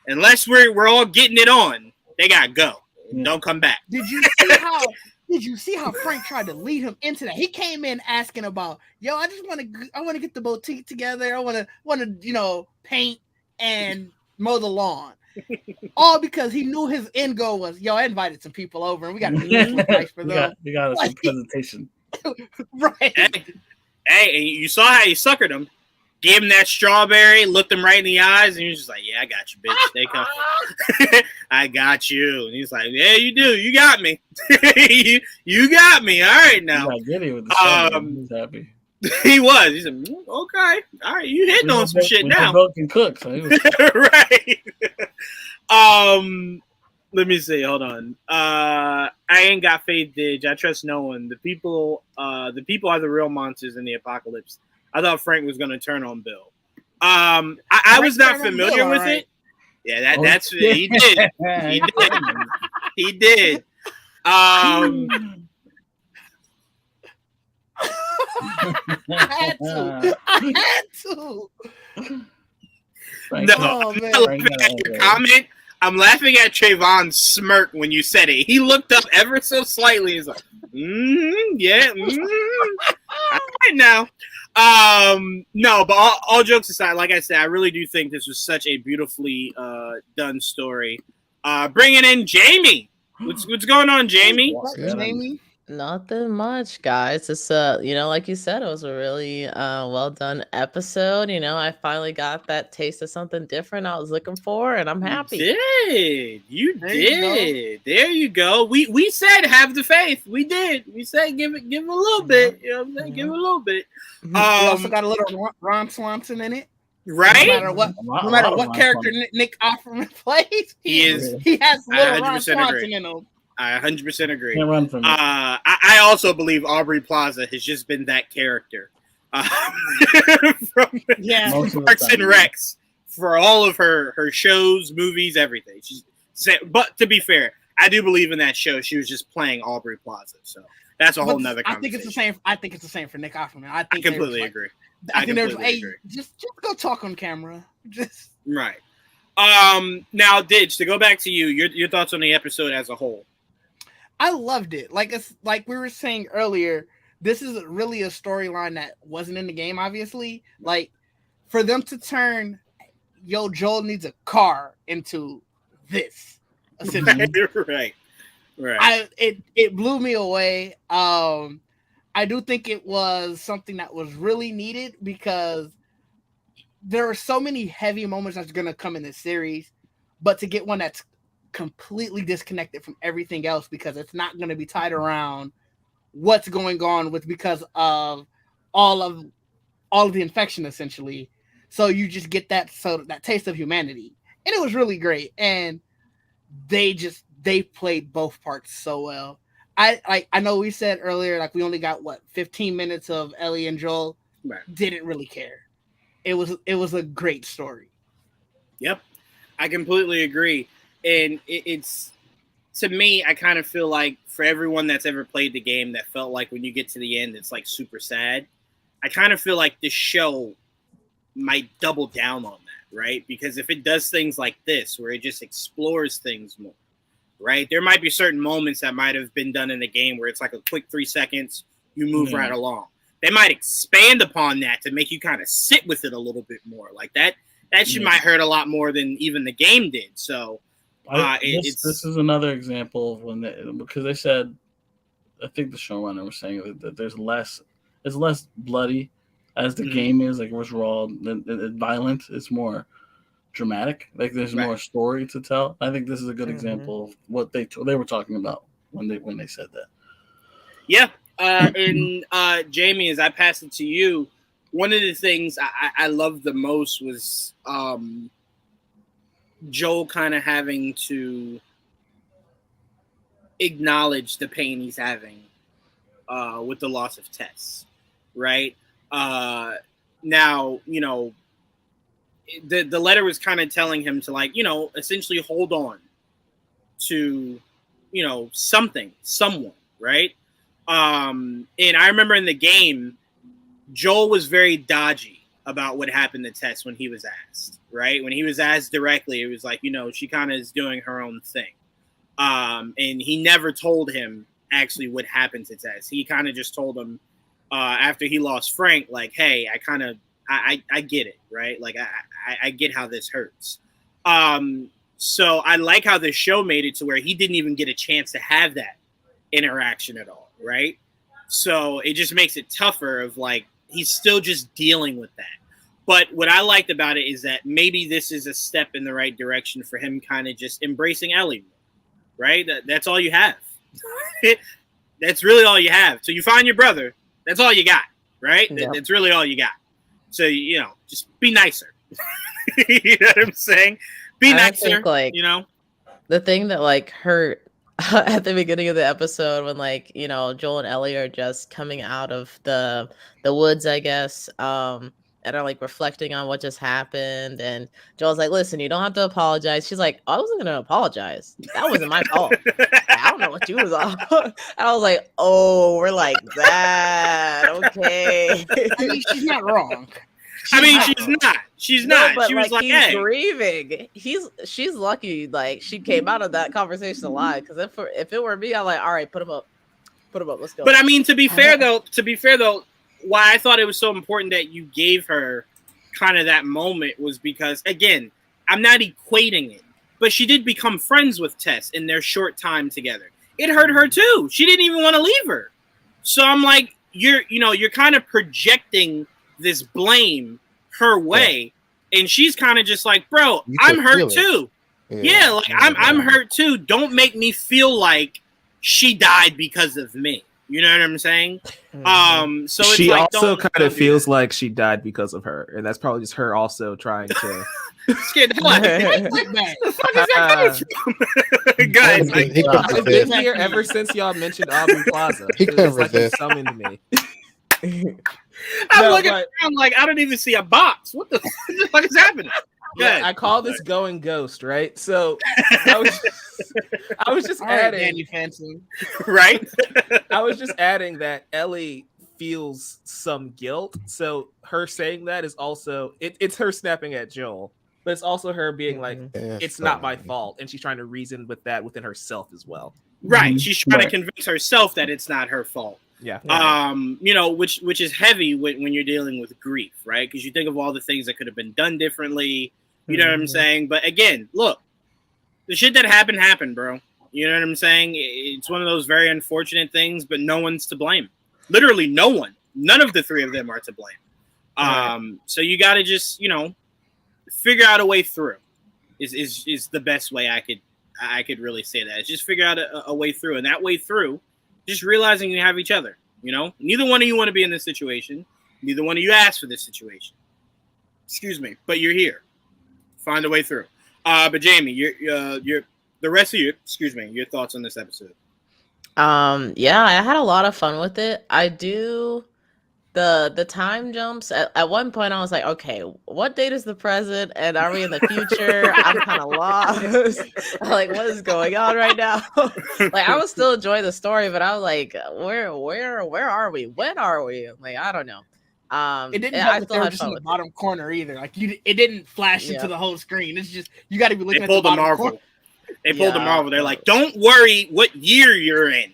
unless we're all getting it on, they gotta go. Yeah. Don't come back. Did you see how Frank tried to lead him into that? He came in asking about, I want to get the boutique together. I want to paint and mow the lawn. All because he knew his end goal was, I invited some people over and we got to do this price for them. We got a presentation. Right. Hey, and you saw how he suckered him. Gave him that strawberry, looked him right in the eyes, and he was just like, yeah, I got you, bitch. They come. I got you. And he's like, yeah, you do. You got me. you got me. All right, now. He was happy. He was. He said, okay. All right, you hitting on some shit now. Can cook. So he was right. Let me see. Hold on. I ain't got faith, Didge. I trust no one. The people are the real monsters in the apocalypse. I thought Frank was gonna turn on Bill. I was not familiar with it. Yeah, that's he did. He did. I had to. Frank, No, Oh, I'm man. not laughing at your comment. I'm laughing at Trayvon's smirk when you said it. He looked up ever so slightly. He's like, yeah, all right now. No, but all jokes aside, like I said, I really do think this was such a beautifully done story. Bringing in Jamie. What's going on, Jamie? Jamie? Nothing much, guys. It's like you said, it was a really well done episode. I finally got that taste of something different I was looking for, and I'm happy. You did. There you go. We said have the faith. We did. We said give it a little bit. You know what I'm saying? Give it a little bit. We also got a little Ron Swanson in it. Right? No matter what character Nick Offerman plays, he has little Ron Swanson in him. I 100% agree. Can't run from it. I also believe Aubrey Plaza has just been that character from Parks and Recs for all of her shows, movies, everything. But to be fair, I do believe in that show. She was just playing Aubrey Plaza, so that's a whole nother conversation. I think it's the same for Nick Offerman. I completely agree. I think there's just go talk on camera. Just right. Now, Didge, to go back to you, your thoughts on the episode as a whole. I loved it. Like we were saying earlier, this is really a storyline that wasn't in the game, obviously. Like, for them to turn Joel needs a car into this, essentially. Right. It blew me away. I do think it was something that was really needed because there are so many heavy moments that's going to come in this series, but to get one that's completely disconnected from everything else because it's not going to be tied around what's going on with because of all of the infection, essentially. So you just get that taste of humanity, and it was really great. And they played both parts so well. I know we said earlier, like, we only got 15 minutes of Ellie and Joel. Right. Didn't really care. It was a great story. Yep, I completely agree. And it's, to me, I kind of feel like for everyone that's ever played the game that felt like when you get to the end, it's like super sad. I kind of feel like this show might double down on that, right? Because if it does things like this, where it just explores things more, right? There might be certain moments that might have been done in the game where it's like a quick 3 seconds, you move right along. They might expand upon that to make you kind of sit with it a little bit more. Like that shit might hurt a lot more than even the game did. So this is another example of when because they said, I think the showrunner was saying that it's less bloody as the game is, like it was raw and violent. It's more dramatic. Like there's more story to tell. I think this is a good example of what they were talking about when they said that. Yeah. And Jamie, as I pass it to you, one of the things I loved the most was Joel kind of having to acknowledge the pain he's having with the loss of Tess, right? Now, the letter was kind of telling him to essentially hold on to, someone, right? And I remember in the game, Joel was very dodgy about what happened to Tess when he was asked, right? When he was asked directly, it was like, she kind of is doing her own thing. And he never told him actually what happened to Tess. He kind of just told him after he lost Frank, like, hey, I get it, right? Like, I get how this hurts. So I like how the show made it to where he didn't even get a chance to have that interaction at all, right? So it just makes it tougher of like, he's still just dealing with that. But what I liked about it is that maybe this is a step in the right direction for him kind of just embracing Ellie, right? That's all you have. That's really all you have. So you find your brother. That's all you got, right? Yep. That's really all you got. So, just be nicer. You know what I'm saying? Be nicer, the thing that like hurt at the beginning of the episode when like Joel and Ellie are just coming out of the woods, I guess, and are like reflecting on what just happened, and Joel's like, listen, you don't have to apologize. She's like, I wasn't gonna apologize, that wasn't my fault. I don't know what you was on. And I was like, oh, we're like that, okay. I mean, she's not wrong. She's not. But She was like, he's hey. grieving. She's lucky. Like she came out of that conversation alive. Because if it were me, I'm like, all right, put him up, let's go. But I mean, to be fair though, why I thought it was so important that you gave her kind of that moment was because, again, I'm not equating it, but she did become friends with Tess in their short time together. It hurt her too. She didn't even want to leave her. So I'm like, you're kind of projecting this blame her way, and she's kind of just like, bro, I'm hurt too. Yeah, like I'm hurt too. Don't make me feel like she died because of me. You know what I'm saying? Mm-hmm. So it's she like, also kind of feels like she died because of her, and that's probably just her also trying to. Scared the hell out of me. The fuck is that coming from? Guys, I've been here ever since y'all mentioned Aubrey Plaza. He couldn't It's like he resist. summoned me. I'm looking around like I don't even see a box. What the fuck is happening? Yeah, I call this going ghost, right? So I was just adding, Danny Fancy. Right? I was just adding that Ellie feels some guilt. So her saying that is also it's her snapping at Joel, but it's also her being like, it's not my fault, and she's trying to reason with that within herself as well. Right. She's trying to convince herself that it's not her fault. Yeah. Which is heavy when you're dealing with grief, right? Because you think of all the things that could have been done differently. You know what I'm saying? But again, look, the shit that happened, bro. You know what I'm saying? It's one of those very unfortunate things, but no one's to blame. Literally no one. None of the three of them are to blame. So you got to just, figure out a way through. Is the best way I could really say that. It's just figure out a way through, and that way through, just realizing you have each other. Neither one of you want to be in this situation. Neither one of you asked for this situation. Excuse me, but you're here. Find a way through. But Jamie, you're the rest of you. Excuse me, your thoughts on this episode? Yeah, I had a lot of fun with it. I do the time jumps. At one point, I was like, okay, what date is the present, and are we in the future? I'm kind of lost. Like, what is going on right now? Like, I was still enjoying the story, but I was like, where are we? When are we? Like, I don't know. It didn't help that they were just in the bottom corner either. Like it didn't flash into the whole screen. It's just you got to be looking at the bottom corner. They pulled a Marvel. They're like, don't worry what year you're in.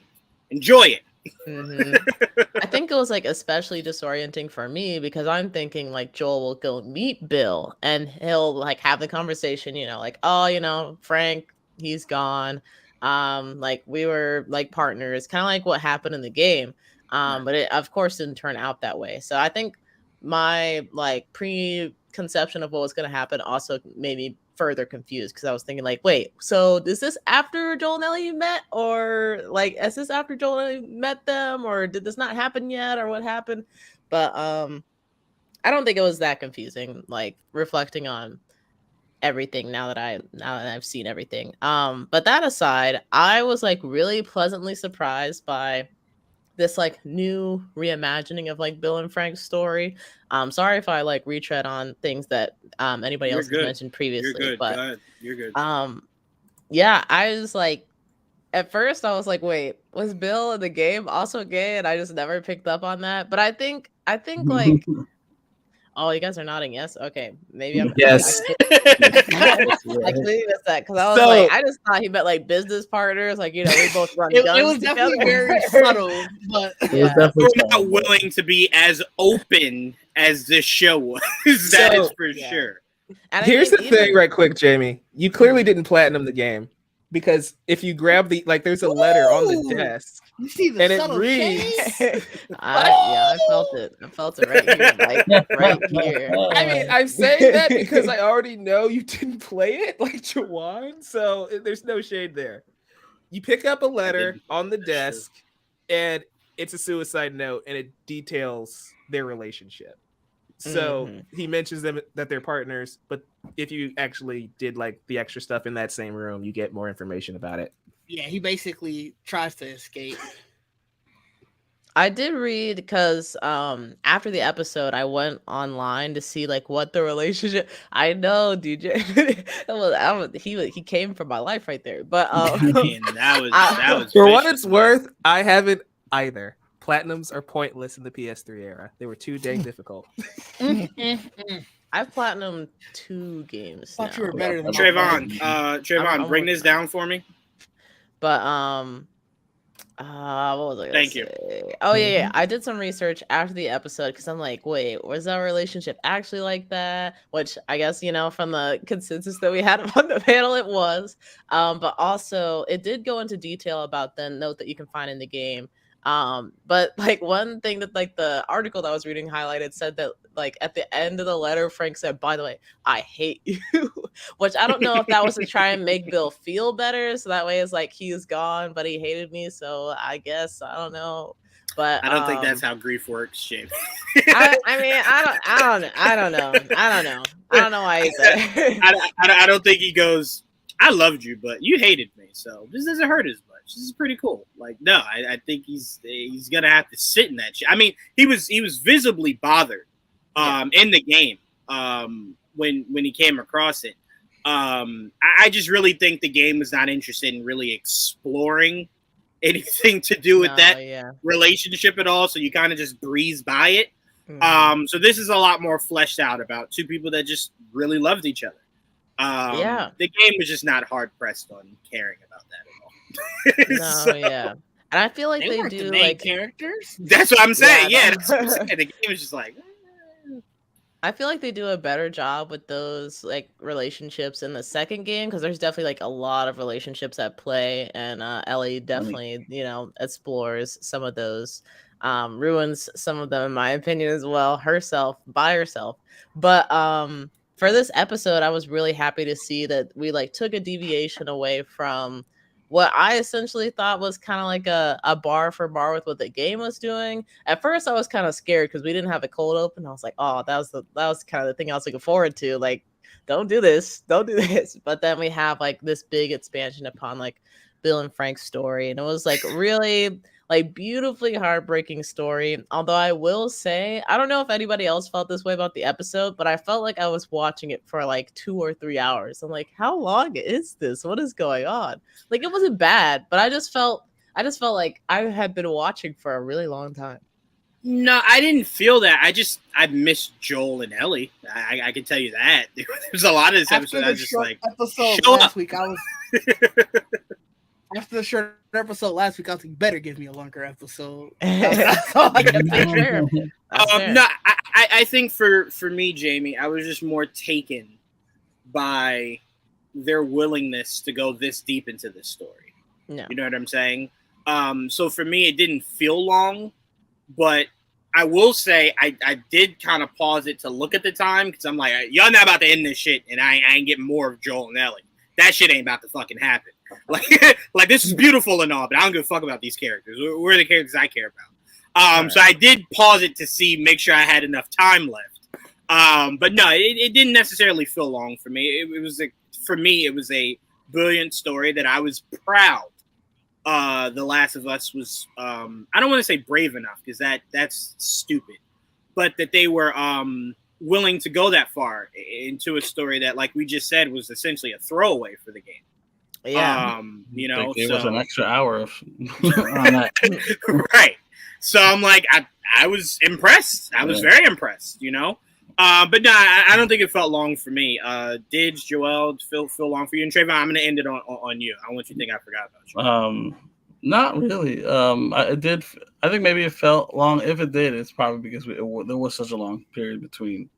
Enjoy it. I think it was like especially disorienting for me because I'm thinking like Joel will go meet Bill and he'll like have the conversation, like, oh, Frank, he's gone. Like we were like partners, kind of like what happened in the game. But it of course didn't turn out that way. So I think my like preconception of what was going to happen also made me further confused because I was thinking like, wait, so is this after Joel and Ellie met, or like is this after Joel and Ellie met them, or did this not happen yet, or what happened? But I don't think it was that confusing, like reflecting on everything now that I've seen everything. But that aside, I was like really pleasantly surprised by this like new reimagining of like Bill and Frank's story. Sorry if I like retread on things that anybody else has mentioned previously. You're good. But you're good. Yeah, I was like, at first I was like, wait, was Bill in the game also gay? And I just never picked up on that. But I think like oh, you guys are nodding yes. Okay, maybe I'm yes. I clearly missed that because I was like, I just thought he meant like business partners, like we both run guns. It was definitely very subtle, but we're not willing to be as open as this show was. That is for sure. And here's the thing, right quick, Jamie. You clearly didn't platinum the game because if you grab there's a letter on the desk. You see the and it reads. I felt it. I felt it right here, right here. I mean, I'm saying that because I already know you didn't play it like Jawan, so there's no shade there. You pick up a letter on the desk, and it's a suicide note, and it details their relationship. So he mentions them that they're partners, but if you actually did like the extra stuff in that same room, you get more information about it. Yeah, he basically tries to escape. I did read because after the episode, I went online to see like what the relationship. I know DJ. He came from my life right there. But I mean, that was for vicious, what it's man. worth. I haven't either. Platinums are pointless in the PS3 era. They were too dang difficult. I've platinumed 2 games. Thought you now. were better than Trayvon, I'm bring this down for me. But what was I gonna Thank you. say? Oh yeah. I did some research after the episode because I'm like, wait, was our relationship actually like that? Which I guess from the consensus that we had on the panel, it was. But also it did go into detail about the note that you can find in the game. But like one thing that like the article that I was reading highlighted said that like at the end of the letter, Frank said, "By the way, I hate you," which I don't know if that was to try and make Bill feel better, so that way it's like he's gone, but he hated me. So I guess I don't know, but I don't think that's how grief works, Jamie. I mean, I don't know why he said. I don't think he goes, "I loved you, but you hated me, so this doesn't hurt as much. This is pretty cool." Like, no, I think he's gonna have to sit in that shit. I mean, he was visibly bothered in the game when he came across it. I just really think the game was not interested in really exploring anything to do with that relationship at all. So you kind of just breeze by it. Mm-hmm. So this is a lot more fleshed out about 2 people that just really loved each other. The game was just not hard pressed on caring about that at all. And I feel like they do the main like characters. That's what I'm saying. That's what I'm saying. The game is just like. I feel like they do a better job with those like relationships in the second game because there's definitely like a lot of relationships at play, and Ellie definitely explores some of those, ruins some of them in my opinion as well by herself. But for this episode, I was really happy to see that we like took a deviation away from what I essentially thought was kind of like a bar for bar with what the game was doing. At first, I was kind of scared because we didn't have a cold open. I was like, oh, that was kind of the thing I was looking forward to. Like, don't do this. But then we have like this big expansion upon like Bill and Frank's story, and it was like really like beautifully heartbreaking story. Although I will say, I don't know if anybody else felt this way about the episode, but I felt like I was watching it for like 2 or 3 hours. I'm like, how long is this? What is going on? Like, it wasn't bad, but I just felt like I had been watching for a really long time. No, I didn't feel that. I missed Joel and Ellie. I can tell you that. There was a lot of this episode. I was just like, show last week, I was after the short episode last week, I was like, better give me a longer episode. That's all I can think. No, I think for me, Jamie, I was just more taken by their willingness to go this deep into this story. No. You know what I'm saying? So for me, it didn't feel long, but I will say I did kind of pause it to look at the time because I'm like, y'all not about to end this shit, and I ain't getting more of Joel and Ellie. That shit ain't about to fucking happen. Like this is beautiful and all, but I don't give a fuck about these characters. We're the characters I care about. So I did pause it to make sure I had enough time left. But no, it didn't necessarily feel long for me. It was a brilliant story that I was proud. The Last of Us was I don't want to say brave enough because that's stupid, but that they were willing to go that far into a story that, like we just said, was essentially a throwaway for the game. Yeah. It was an extra hour of on that. Right. So I'm like, I was impressed. I was very impressed, But no, I don't think it felt long for me. Did Joel feel long for you? And Trayvon, I'm going to end it on you. I want you to think I forgot about you. Not really. I did. I think maybe it felt long. If it did, it's probably because there was such a long period between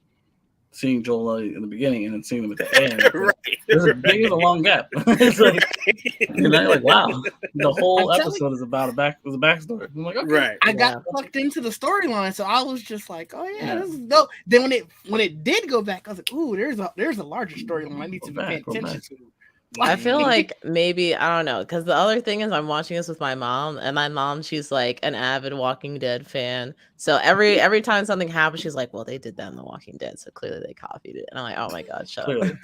seeing Joel in the beginning and then seeing them at the end. Right. There's a long gap. It's like, like, wow, the whole episode is about a backstory. I'm like, okay. Right. I got plucked into the storyline, so I was just like, oh yeah, this is dope. Then when it did go back, I was like, ooh, there's a larger storyline I need to pay attention to. I feel like maybe I don't know, because the other thing is I'm watching this with my mom, and my mom, she's like an avid Walking Dead fan. So every time something happens, she's like, "Well, they did that in The Walking Dead, so clearly they copied it." And I'm like, "Oh my god, shut up!"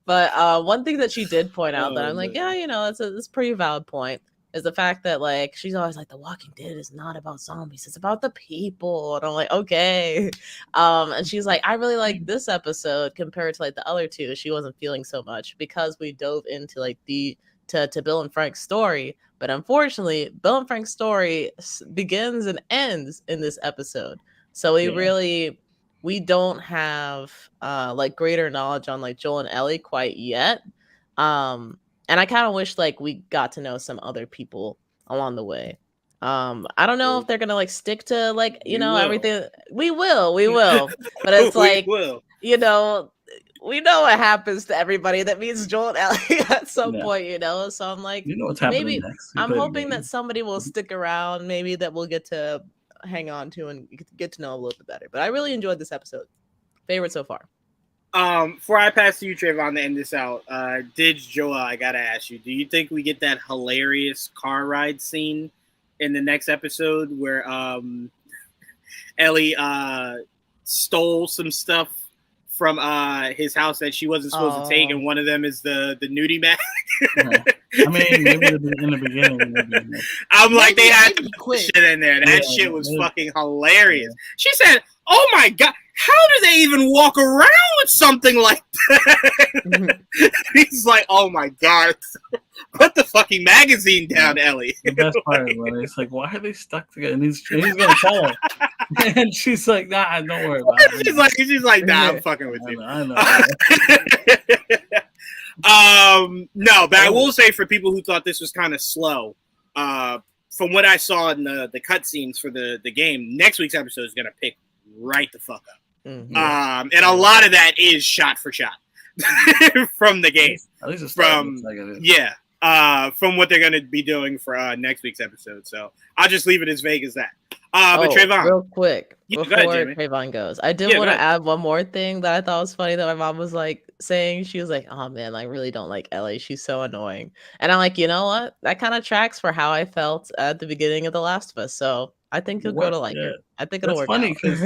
But one thing that she did point out that I'm like, yeah, it's a pretty valid point, is the fact that like she's always like, The Walking Dead is not about zombies, it's about the people. And I'm like, okay. And she's like, I really like this episode compared to like the other two. She wasn't feeling so much because we dove into like to Bill and Frank's story. But unfortunately, Bill and Frank's story begins and ends in this episode. So we don't have like greater knowledge on like Joel and Ellie quite yet. And I kind of wish like we got to know some other people along the way. I don't know if they're gonna like stick to like everything. We will, but it's like we know what happens to everybody that meets Joel and Ellie at some point, So I'm like, what's happening maybe next. I'm hoping that somebody will stick around, maybe that we'll get to hang on to and get to know a little bit better. But I really enjoyed this episode. Favorite so far. Before I pass to you, Trayvon, to end this out, Didge Joel, I gotta ask you, do you think we get that hilarious car ride scene in the next episode where Ellie stole some stuff from his house that she wasn't supposed to take, and one of them is the nudie bag? I mean, maybe in the beginning. Maybe. I'm like, they had to put shit in there. That shit was fucking hilarious. She said, "Oh my god, how do they even walk around with something like that?" He's like, "Oh my god, put the fucking magazine down, Ellie." The best part, man, it's like, why are they stuck together? And he's gonna tell her, and she's like, "Nah, don't worry about it." She's like, "Nah, I'm fucking with you." I know. No, but I will say, for people who thought this was kind of slow, from what I saw in the cutscenes for the game, next week's episode is gonna pick right the fuck up. Mm-hmm. And a lot of that is shot for shot from the game. At least from what they're gonna be doing for next week's episode. So I'll just leave it as vague as that. But Trayvon, real quick, before Trayvon goes, I did want to add one more thing that I thought was funny that my mom was like saying. She was like, "Oh man, I really don't like Ellie. She's so annoying." And I'm like, you know what? That kind of tracks for how I felt at the beginning of The Last of Us. So I think you'll grow to like it. I think it'll work. Funny because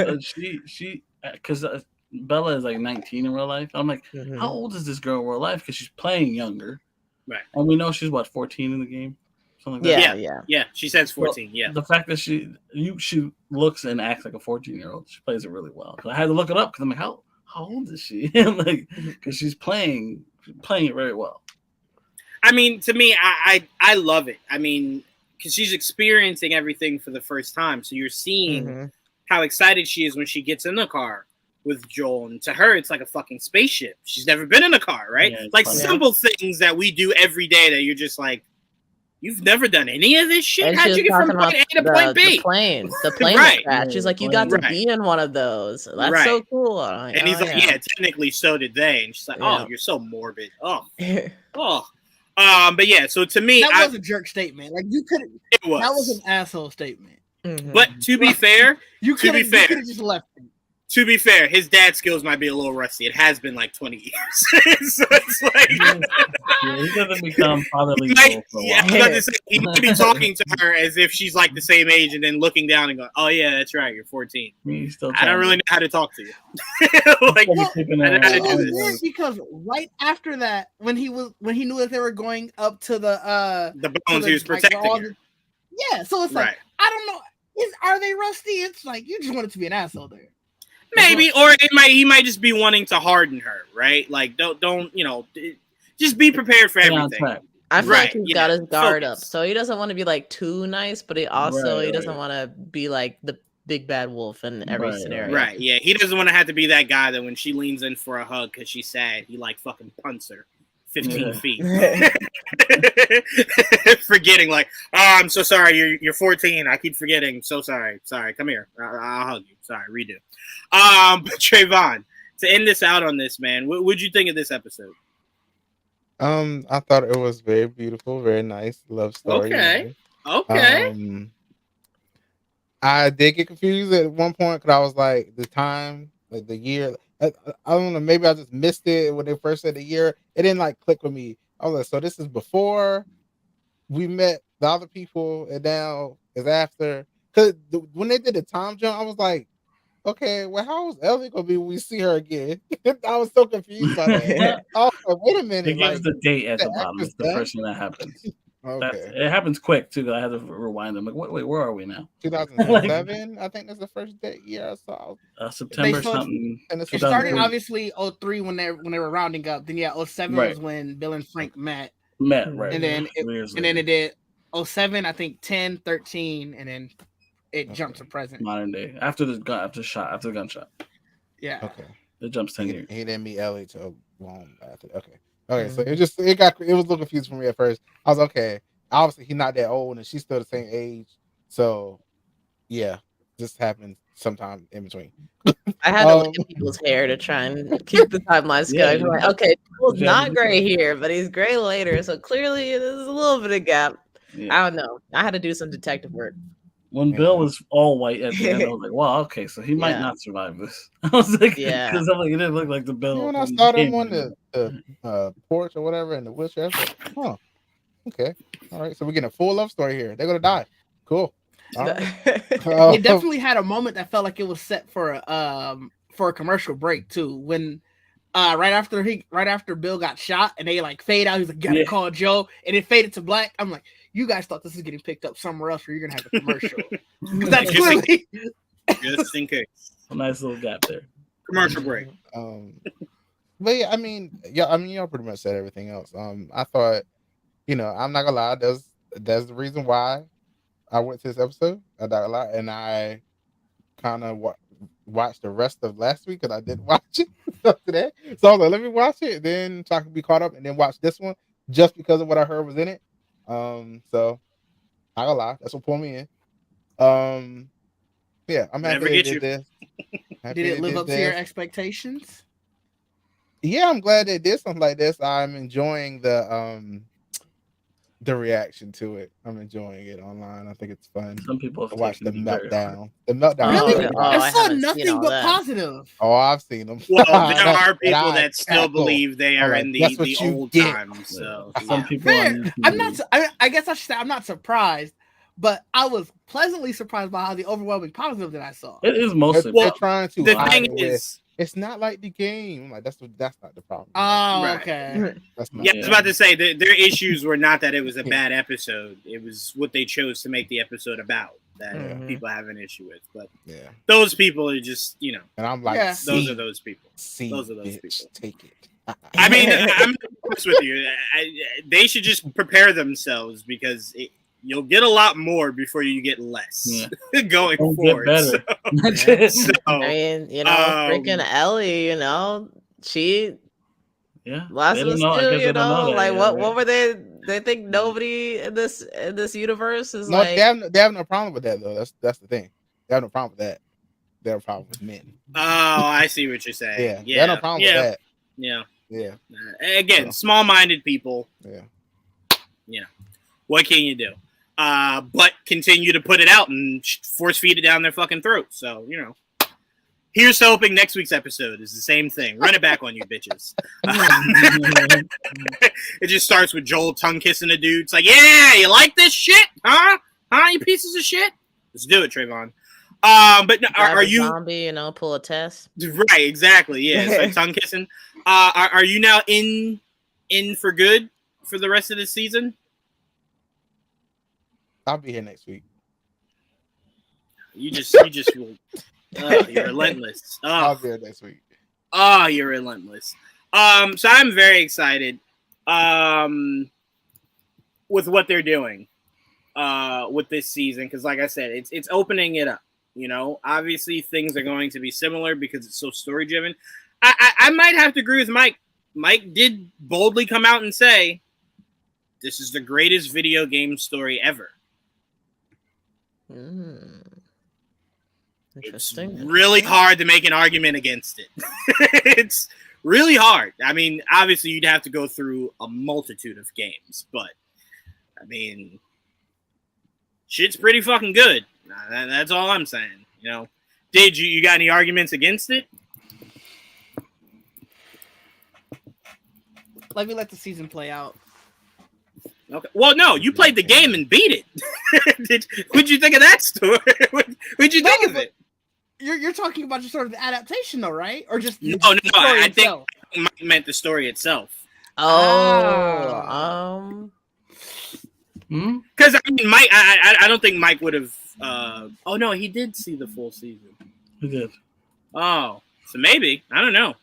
because Bella is like 19 in real life. I'm like, how old is this girl in real life? Because she's playing younger, right? And we know she's 14 in the game. Something like that. Yeah. She says 14. Well, the fact that she looks and acts like a 14-year-old, she plays it really well. I had to look it up because I'm like, how old is she? Like, because she's playing it very well. I mean, to me, I love it. I mean, because she's experiencing everything for the first time, so you're seeing how excited she is when she gets in the car with Joel, and to her, it's like a fucking spaceship. She's never been in a car, right? Yeah, like simple things that we do every day that you're just like, you've never done any of this shit? How'd you get from point A to point B? The plane right. She's like, you got to be in one of those. That's so cool. Like, and he's like, yeah, technically so did they. And she's like, oh, you're so morbid. Oh. But yeah, so to me, that was a jerk statement. Like you could, it was. That was an asshole statement. But to be fair, you could have just left it. To be fair, his dad skills might be a little rusty. It has been like 20 years. So it's like he doesn't become fatherly. He might be talking to her as if she's like the same age and then looking down and going, oh yeah, that's right, you're 14. I don't really know how to talk to you. Because right after that, when he knew that they were going up to the bones, he was protecting her. Yeah, so it's like, I don't know. Are they rusty? It's like you just wanted to be an asshole there. Maybe, or he might just be wanting to harden her, right? Like, don't just be prepared for everything. I feel like he's got his guard up, so he doesn't want to be like too nice, but he doesn't want to be like the big bad wolf in every scenario. Right? Yeah, he doesn't want to have to be that guy that when she leans in for a hug because she's sad, he like fucking punts her 15 feet, forgetting like, oh, I'm so sorry, you're 14. I keep forgetting. So sorry, come here. I'll hug you. Sorry, redo. But Trayvon, to end this out on this, man, what would you think of this episode? I thought it was very beautiful, very nice love story. Okay. I did get confused at one point because I was like, the time, like the year, I don't know. Maybe I just missed it when they first said the year. It didn't like click with me. I was like, so this is before we met the other people, and now is after. Because when they did the time jump, I was like, okay, well, how is Ellie gonna be when we see her again? I was so confused by that. I was like, wait a minute. It gives like, the date at the the bottom. actress It's the done? first thing that happens. Okay. It happens quick too. 'Cause I had to rewind them. Like, wait, where are we now? 2007, I think that's the first year I saw. September They started- something. And it's It started 2003. obviously 03 when they were rounding up. Then 07 Right. was when Bill and Frank met. Met right, And then 3 years and then later. it did 07, I think 10, 13, and then it jumped to present. Modern day after the gunshot. Yeah. Okay. It jumps 10 years. He didn't meet Ellie till long after. Okay. So it was a little confusing for me at first. I was okay. Obviously, he's not that old, and she's still the same age. So, yeah, this happened sometime in between. I had to look at people's hair to try and keep the timelines Yeah, going. Like, okay, Bill's yeah. not gray here, but he's gray later. So clearly, there's a little bit of gap. Yeah. I don't know. I had to do some detective work. When Bill was all white at the end, I was like, "Wow, okay, so he might Yeah. not survive this." I was like, Yeah. because I'm like, it didn't look like the Bill. When I from saw them Game on Over. the porch or whatever in the wheelchair, I was like, huh, okay, all right. So we're getting a full love story here. They're gonna die. Cool. All right. It definitely had a moment that felt like it was set for a commercial break too. When right after Bill got shot and they like fade out, he's like, "Gotta call Joe," and it faded to black. I'm like, you guys thought this was getting picked up somewhere else, where you're gonna have a commercial. Because that's clearly Just in case. A nice little gap there. Commercial break. But yeah, I mean, y'all pretty much said everything else. I thought, I'm not gonna lie, that's the reason why I went to this episode. I'm not gonna lie, and I kind of watched the rest of last week because I didn't watch it today. So I was like, let me watch it, then so I can be caught up, and then watch this one just because of what I heard was in it. So not gonna lie, that's what pulled me in. Yeah, I'm happy they did this. Did it live up to your expectations? Yeah, I'm glad they did something like this. I'm enjoying the reaction to it. I'm enjoying it online. I think it's fun. Some people have watch the taken it very meltdown. The meltdown. Really? I I saw haven't seen nothing all but that. positive. Oh, I've seen them. Well, there are And people I that still cackle. believe they are Alright, in that's what the you old get. times. So Some people. Fair. on YouTube- I'm not. I guess I should say I'm not surprised, but I was pleasantly surprised by how the overwhelming positive that I saw. It is mostly. They're trying to the hide thing it with, is, it's not like the game. Like that's not the problem. Oh, Right. okay. That's not. yeah, I was about to say their issues were not that it was a bad episode. It was what they chose to make the episode about that Mhm. people have an issue with. But Yeah, those people are just, and I'm like, Yeah. those are those people. See, those are those bitch, people. take it. I mean, I'm honest with you. They should just prepare themselves because you'll get a lot more before you get less going Don't forward. get better. So, I mean, freaking Ellie, she Yeah. last They was don't know. I still, guess they don't know that like yet, what right? were they? They think nobody in this universe is No, like. they have no problem with that though. That's the thing. They have no problem with that. They have a problem with men. oh, I see what you're saying. Yeah, Yeah, they have no problem with that. Yeah. Yeah, Again, small-minded people. yeah. What can you do? But continue to put it out and force feed it down their fucking throat. So, here's hoping next week's episode is the same thing. Run it back on you, bitches. It just starts with Joel tongue kissing a dude. It's like, yeah, you like this shit? Huh? You pieces of shit? Let's do it, Trayvon. But no, grab are a you zombie? Pull a test. right? Exactly. Yeah. So tongue kissing. Are you now in for good for the rest of the season? I'll be here next week. You just will. You're relentless. I'll be here next week. Oh, you're relentless. So I'm very excited with what they're doing with this season because, like I said, it's opening it up. Obviously things are going to be similar because it's so story driven. I might have to agree with Mike. Mike did boldly come out and say, "This is the greatest video game story ever." Interesting. It's really hard to make an argument against it. It's really hard. I mean, obviously, you'd have to go through a multitude of games, but I mean, shit's pretty fucking good. That's all I'm saying. Did you got any arguments against it? let me let the season play out. Okay. Well, no, you played the game and beat it. What'd you think of that story? What'd you think of it? You're talking about just sort of the adaptation, though, right? Or just No. story I itself? think Mike meant the story itself. Oh, Because I mean, Mike, I don't think Mike would have. Oh no, he did see the full season. He did. Oh, so maybe I don't know.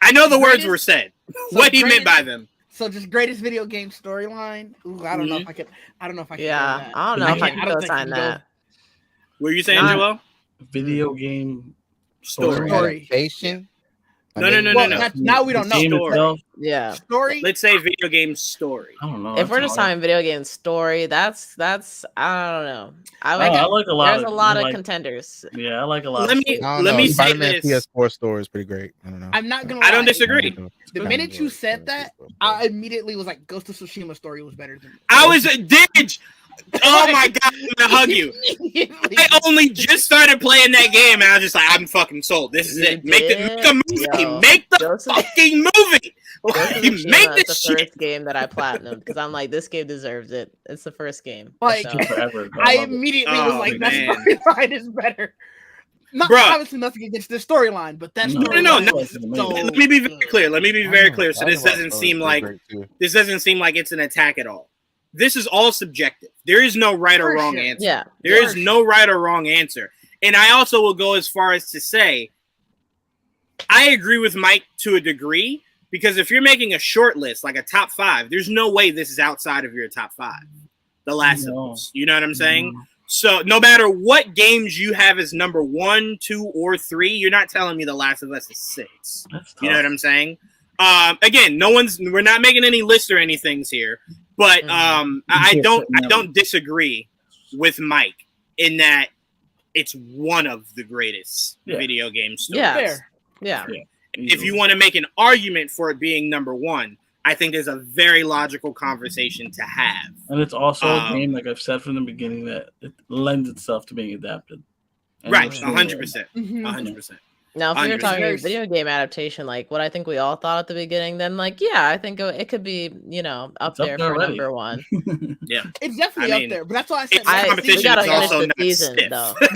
I know the words were said. So What he meant by them. So just greatest video game storyline. Ooh, I don't know if I could. I don't know if I can. yeah. I don't know if I can co-sign that. What were you saying, Not- Joel? Video game Story. Adaptation. No. Now we don't The game know. itself, Yeah. Story. Let's say video game story. I don't know. If we're That's just hard. talking video game story, that's I don't know. I like a lot. There's a lot of like, contenders. Yeah, I like a lot. Let of me stuff. let me say Spider-Man this. PS4 store is pretty great. I don't know. I'm not gonna. I don't lie. disagree. The minute you said that, I immediately was like, Ghost of Tsushima story was better than. I was a Didge. Oh my god, I'm gonna hug you. I only just started playing that game, and I was just like, I'm fucking sold. This is it. Make the movie. Yo. Make the Ghost of- fucking movie. Ghost of Like, Tsushima make is this the shit. first game that I platinumed because I'm like, this game deserves it. It's the first game. Like, So, Took forever. but I love it. immediately was Oh, like, man. that storyline is better. Not Bruh. obviously nothing against the storyline, but that No, storyline no. is so Let me be very good. clear. Let me be very clear. So Dragon this Ball doesn't story seem is like great, too. this doesn't seem like it's an attack at all. This is all subjective. There is no right or For wrong sure. answer. yeah. There For is no right or wrong answer. And I also will go as far as to say, I agree with Mike to a degree, because if you're making a short list, like a top 5, there's no way this is outside of your top 5. The Last of Us. You know what I'm saying? So no matter what games you have as number 1, 2, or 3, you're not telling me The Last of Us is 6. That's tough. You know what I'm saying? Again, we're not making any list or anythings here, but I don't disagree with Mike in that it's one of the greatest video game stories. Yeah. Fair. Yeah. If you want to make an argument for it being number 1, I think there's a very logical conversation to have. And it's also a game, like I've said from the beginning, that it lends itself to being adapted. And Right, it's 100%. Mhm. 100%. Now, if you're 100%. talking video game adaptation, like what I think we all thought at the beginning, then like, yeah, I think it could be, up It's up there there for already. number 1. It's definitely I mean, up there, but that's why I said Its we competition gotta is finish also the not season, stiff. though. what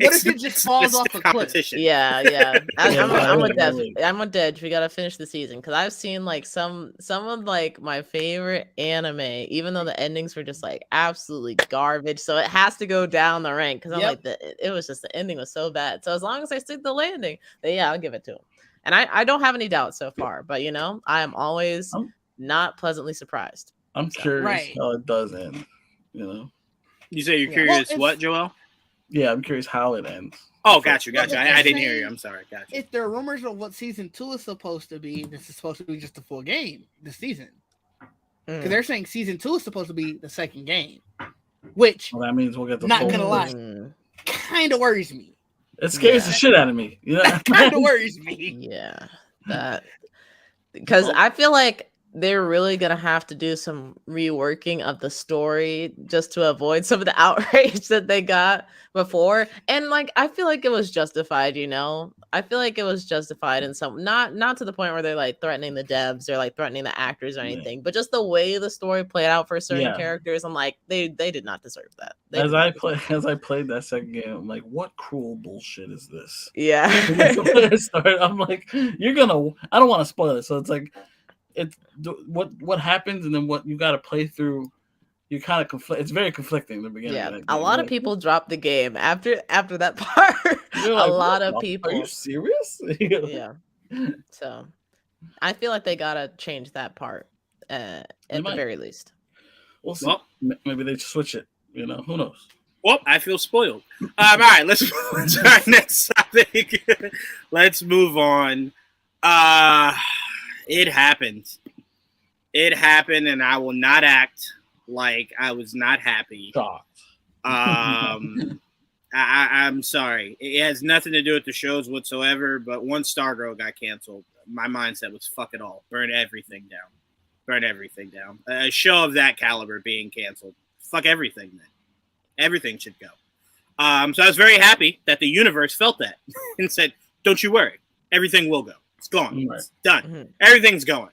It's if it just falls off a stiff cliff? competition. Yeah. I'm with Dev. Really. I'm with Dev. We gotta finish the season because I've seen like some of like my favorite anime, even though the endings were just like absolutely garbage. So it has to go down the rank because I'm Yep. like it was just the ending was so bad. So as long as I stick the landing, then yeah, I'll give it to him. And I don't have any doubts so far, but I am always not pleasantly surprised. I'm curious Right. how it does end. You say you're Yeah. curious, Well, what, Joel? Yeah, I'm curious how it ends. Oh, got you. Well, if I they're didn't hear you. saying- I'm sorry. Got you. If there are rumors of what season 2 is supposed to be, this is supposed to be just a full game this season. Because they're saying season 2 is supposed to be the second game, which Well, that means we'll get the Not full gonna lie. version. kind of worries me. It scares the shit out of me. Kind of worries me. Yeah, that because I feel like they're really gonna have to do some reworking of the story just to avoid some of the outrage that they got before. And like I feel like it was justified, I feel like it was justified in some not to the point where they're like threatening the devs or like threatening the actors or anything, but just the way the story played out for certain characters. I'm like, they did not deserve that. As I played that second game, I'm like, what cruel bullshit is this? Yeah. I'm like, I don't want to spoil it. So it's like, what happens and then what you got to play through. You kind of conflict. It's very conflicting in the beginning. Yeah, of that a game. lot of people dropped the game after that part. You're A like, lot what of the- people. Are you serious? Yeah. So, I feel like they gotta change that part at the might. very least. We'll see. Well- Maybe they switch it. Who knows? Well, I feel spoiled. All right, let's move on to our next topic. Let's move on. It happened. It happened, and I will not act like I was not happy. Shocked. I'm sorry. It has nothing to do with the shows whatsoever, but once Stargirl got canceled, my mindset was fuck it all. Burn everything down. Burn everything down. A show of that caliber being canceled. Fuck everything then. Everything should go. So I was very happy that the universe felt that and said, don't you worry. Everything will go. It's gone. Right. It's done. Mhm. Everything's going.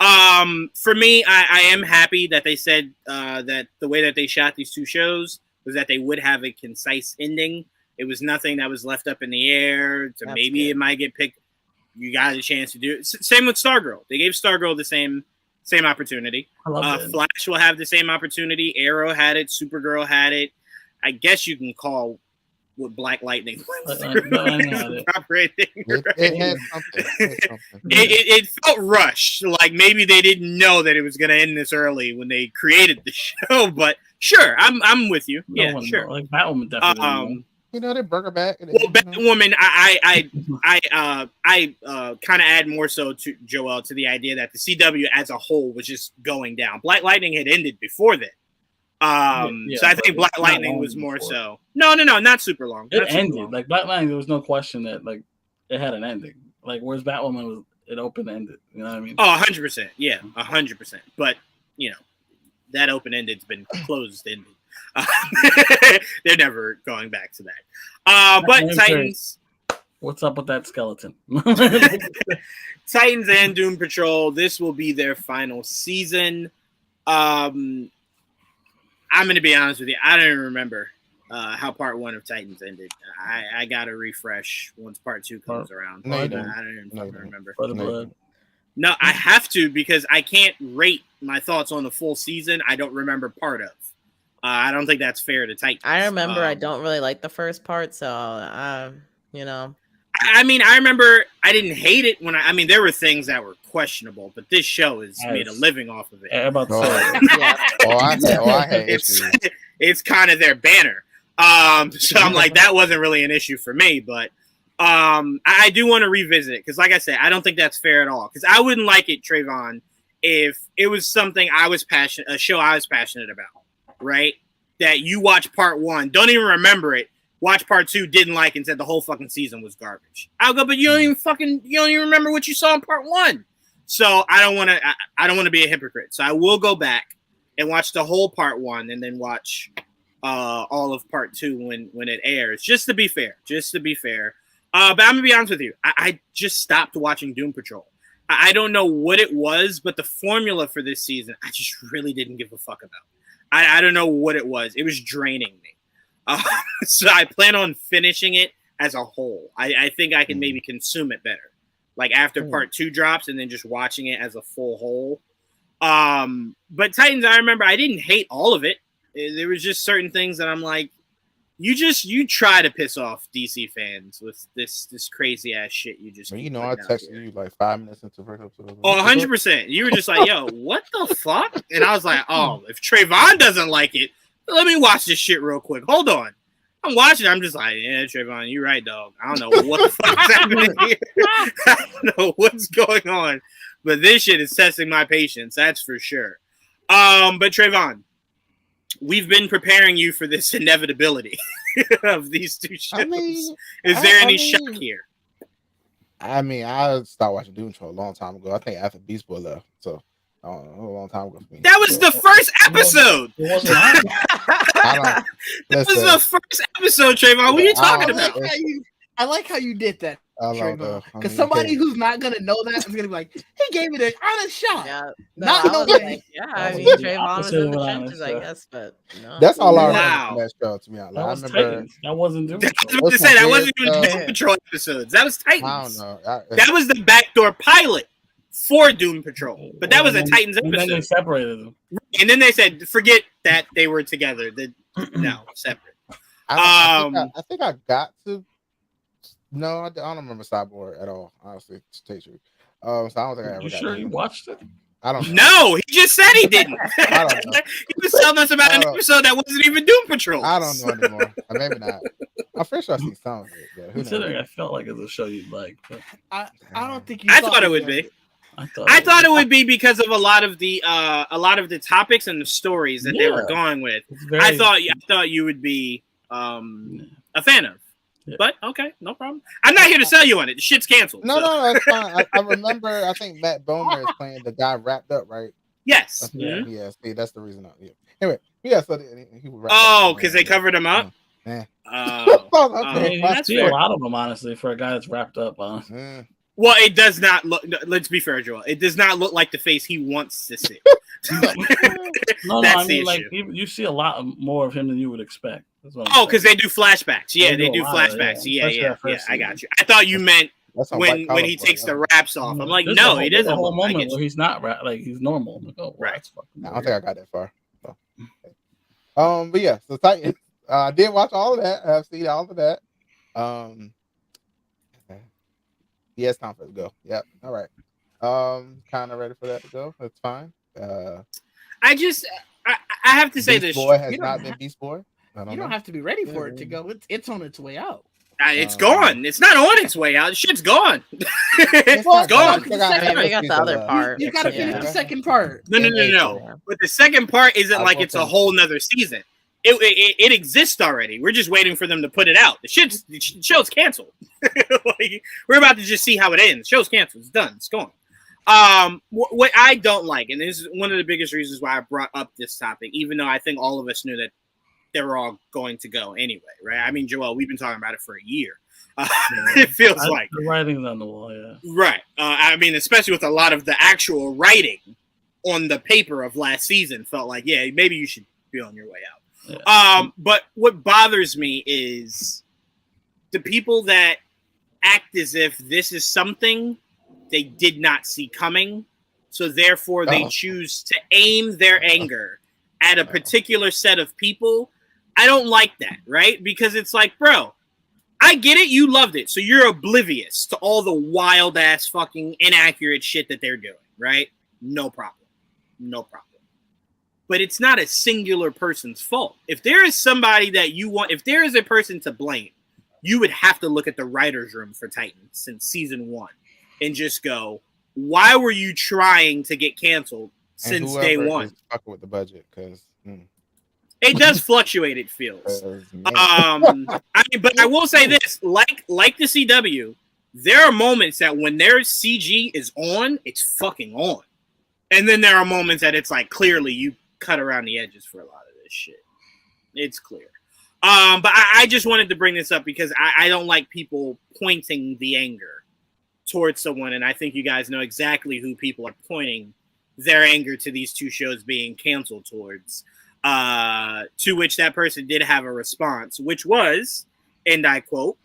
For me, I am happy that they said that the way that they shot these two shows was that they would have a concise ending. It was nothing that was left up in the air. To maybe it might get picked. You got a chance to do it. Same with Stargirl. They gave Stargirl the same opportunity. Flash will have the same opportunity. Arrow had it. Supergirl had it. I guess you can call what Black Lightning went through. It felt rushed. Like maybe they didn't know that it was going to end this early when they created the show. But sure, I'm with you. Yeah, sure. Like Batwoman definitely. They brought her back. Well, Batwoman, I kind of add more so to Joel to the idea that the CW as a whole was just going down. Black Lightning had ended before that. So I think Black Lightning was more so. No, not super long. It ended. Like Black Lightning, there was no question that like it had an ending. Like whereas Batwoman was it open ended. You know what I mean? Oh, 100%. Yeah, 100%. But that open ended's been closed ended. They're never going back to that. But Titans. What's up with that skeleton? Titans and Doom Patrol. This will be their final season. I'm going to be honest with you. I don't even remember how part 1 of Titans ended. I got to refresh once part 2 comes around. I don't even remember. For the blood. No, I have to because I can't rate my thoughts on the full season. I don't remember part of. I don't think that's fair to Titans. I remember I don't really like the first part, so I mean, I remember I didn't hate it when there were things that were questionable, but this show has made a living off of it. It's kind of their banner. So I'm like, that wasn't really an issue for me, but I do want to revisit it because, like I said, I don't think that's fair at all. Because I wouldn't like it, Trayvon, if it was something a show I was passionate about, right? That you watch part 1, don't even remember it. Watch part 2, didn't like, and said the whole fucking season was garbage. I'll go, but you don't even remember what you saw in part 1. So I don't want to be a hypocrite. So I will go back and watch the whole part 1 and then watch all of part 2 when it airs, just to be fair. But I'm gonna be honest with you. I just stopped watching Doom Patrol. I don't know what it was, but the formula for this season, I just really didn't give a fuck about. I don't know what it was. It was draining me. So I plan on finishing it as a whole. I think I can maybe consume it better. Like after part 2 drops and then just watching it as a full whole. But Titans, I remember I didn't hate all of it. There was just certain things that I'm like, you try to piss off DC fans with this crazy ass shit you just. I texted you like 5 minutes into the first episode. Oh, 100%. You were just like, yo, what the fuck? And I was like, oh, if Trayvon doesn't like it, let me watch this shit real quick. Hold on. I'm watching. I'm just like, yeah, Trayvon, you're right, dog. I don't know what the fuck is happening here. I don't know what's going on, but this shit is testing my patience. That's for sure. But Trayvon, we've been preparing you for this inevitability of these two shows. Is there any shock here? I started watching Doom Patrol a long time ago. I think after Beast Boy left, so a long time ago for me. That was the first episode. That was the first episode, Trayvon. What are you talking about? I like how you did that. Because somebody who's not gonna know that is gonna be like, he gave it an honest shot. Yeah, Trayvon was in the trenches, I guess, but no. That's all I remember from that show. To me, I remember that wasn't Doom Patrol. I was about to say that wasn't even Doom Patrol episodes. That was Titans. I don't know. That was the backdoor pilot for Doom Patrol, but that was a Titans episode. And then they separated them, and then they said, "Forget that they were together. No, separate." I think I got to. No, I don't remember Cyborg at all. Honestly, to tell you the truth. So I don't think I ever. You sure you watched it? I don't know. No, he just said he didn't. I don't know. He was telling us about an episode that wasn't even Doom Patrol. I don't know anymore. Maybe not. I'm pretty sure I seen some of it. Considering I felt like it's a show you'd like. But... I don't think I thought it would be. I thought it would be because of a lot of the topics and the stories that they were going with. I thought you would be a fan of. Yeah. But okay, no problem. I'm not here to sell you on it. The shit's canceled. No, it's fine. I remember. I think Matt Bomer is playing the guy wrapped up, right? Yes. Yeah. See, that's the reason. Anyway, yeah. So he was. Because they covered him up. Yeah. I see a lot of them, honestly, for a guy that's wrapped up. Well, Well, it does not look. Let's be fair, Joel. It does not look like the face he wants to see. No, I mean, like you see a lot more of him than you would expect. Oh, because they do flashbacks. Yeah, they do flashbacks. Yeah. I got you. I thought you meant when he takes the wraps off. I'm like, no, he doesn't. A whole moment where he's not like he's normal. Like, oh, right. I don't think I got that far. So. But yeah, so Titans. I did watch all of that. I've seen all of that. Yeah, it's time for it to go. Yep. All right. Kind of ready for that to go. That's fine. I have to say Beast this. Boy has not been Beast Boy. You don't have to be ready for it to go. It's on its way out. It's gone. It's not on its way out. Shit's gone. It's gone. We got the other part. You got to finish the second part. No. But the second part isn't like it's a whole nother season. It exists already. We're just waiting for them to put it out. The show's canceled. Like, we're about to just see how it ends. The show's canceled. It's done. It's gone. What I don't like, and this is one of the biggest reasons why I brought up this topic, even though I think all of us knew that they were all going to go anyway, right? I mean, Joel, we've been talking about it for a year. It feels like the writing's on the wall, yeah. Right. I mean, especially with a lot of the actual writing on the paper of last season, felt like, yeah, maybe you should be on your way out. Yeah. But what bothers me is the people that act as if this is something they did not see coming, so therefore they choose to aim their anger at a particular set of people. I don't like that, right? Because it's like, bro, I get it. You loved it. So you're oblivious to all the wild ass fucking inaccurate shit that they're doing, right? No problem. But it's not a singular person's fault. If there is somebody that you want, if there is a person to blame, you would have to look at the writer's room for Titans since season 1 and just go, why were you trying to get canceled since day one? Fucking with the budget, because it does fluctuate. It feels. I mean, but I will say this: like the CW, there are moments that when their CG is on, it's fucking on, and then there are moments that it's like clearly you cut around the edges for a lot of this shit. It's clear. But I just wanted to bring this up because I don't like people pointing the anger towards someone, and I think you guys know exactly who people are pointing their anger to these two shows being canceled towards. To which that person did have a response, which was, and I quote,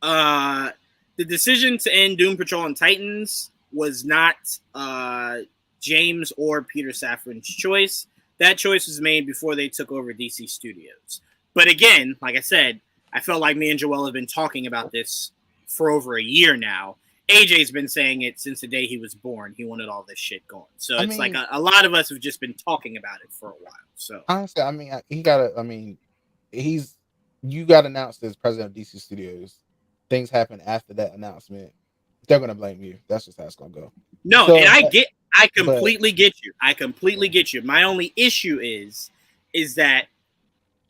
the decision to end Doom Patrol and Titans was not James or Peter Safran's choice. That choice was made before they took over DC Studios. But again, like I said, I felt like me and Joel have been talking about this for over a year now. AJ's been saying it since the day he was born. He wanted all this shit going. So it's like a lot of us have just been talking about it for a while. So honestly, I mean, you got announced as president of DC Studios. Things happen after that announcement. They're gonna blame you. That's just how it's gonna go. No, so, and I completely get you. I completely get you. My only issue is that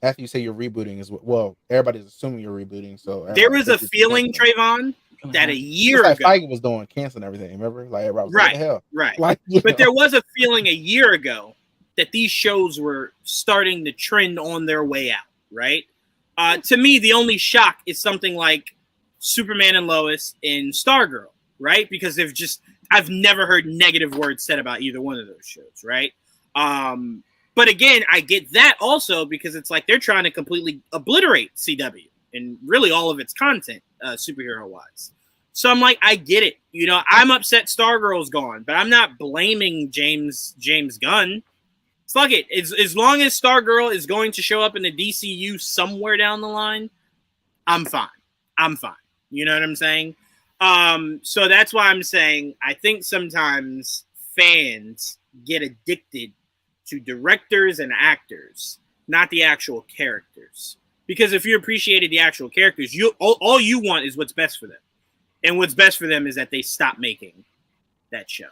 after you say you're rebooting is well, everybody's assuming you're rebooting. So there was a feeling, Trayvon, that a year ago Feige was doing canceling everything. Remember, like everybody was like, hell, right. Like, but there was a feeling a year ago that these shows were starting to trend on their way out. Right. To me, the only shock is something like Superman and Lois and Stargirl. Right, because I've never heard negative words said about either one of those shows. Right. But again, I get that also because it's like they're trying to completely obliterate CW and really all of its content, superhero wise. So I'm like, I get it. You know, I'm upset Stargirl's gone, but I'm not blaming James Gunn. Fuck it. As long as Stargirl is going to show up in the DCU somewhere down the line, I'm fine. You know what I'm saying? So that's why I'm saying I think sometimes fans get addicted to directors and actors, not the actual characters. Because if you appreciated the actual characters, all you want is what's best for them. And what's best for them is that they stop making that show.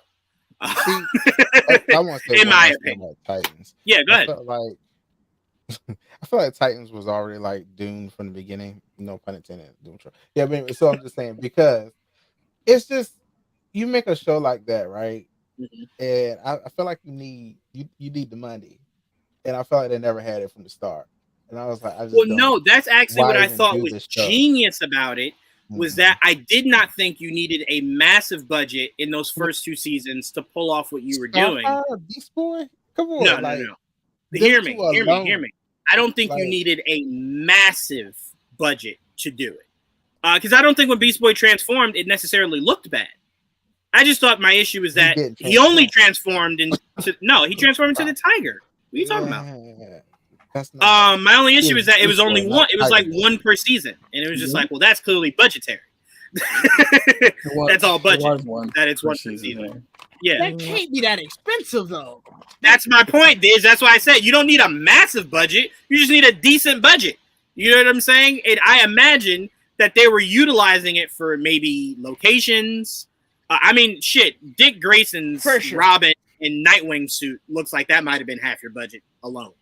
I want to say in my opinion. Titans. Yeah, go ahead. I feel like Titans was already like doomed from the beginning. No pun intended. Yeah, but so I'm just saying because it's just you make a show like that, right? Mm-hmm. And I feel like you need the money, and I felt like they never had it from the start. And I was like, that's actually what I thought was genius about it was that I did not think you needed a massive budget in those first 2 seasons to pull off what you were doing. Beast Boy? Come on. No. Hear me. I don't think you needed a massive budget to do it. Because I don't think when Beast Boy transformed, it necessarily looked bad. I just thought my issue was that he only transformed into he transformed into the tiger. What are you talking about? That's not, my only issue is that it was only one. It was like one per season, and it was just like, well, that's clearly budgetary. That's all budget. That it's one per season. Yeah, that can't be that expensive though. That's my point, Diz. That's why I said you don't need a massive budget. You just need a decent budget. You know what I'm saying? And I imagine that they were utilizing it for maybe locations. I mean, shit, Dick Grayson's Robin and Nightwing suit looks like that might have been half your budget alone.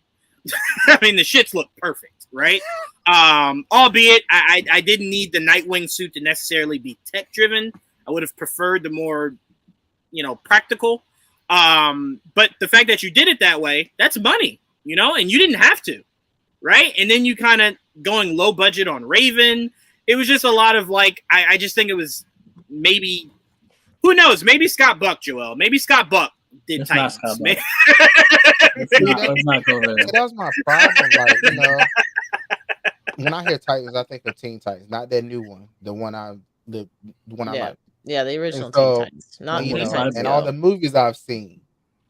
I mean, the shits look perfect, right? Albeit, I didn't need the Nightwing suit to necessarily be tech-driven. I would have preferred the more, practical. But the fact that you did it that way, that's money, and you didn't have to, right? And then you kind of going low budget on Raven. It was just a lot of I just think it was maybe... Who knows? Maybe Scott Buck, Joel. Maybe Scott Buck did Titans. Let's not go there. That was my problem. When I hear Titans, I think of Teen Titans, not that new one. The one I like. Yeah, the original Teen Titans. Not Teen Titans. And all the movies I've seen,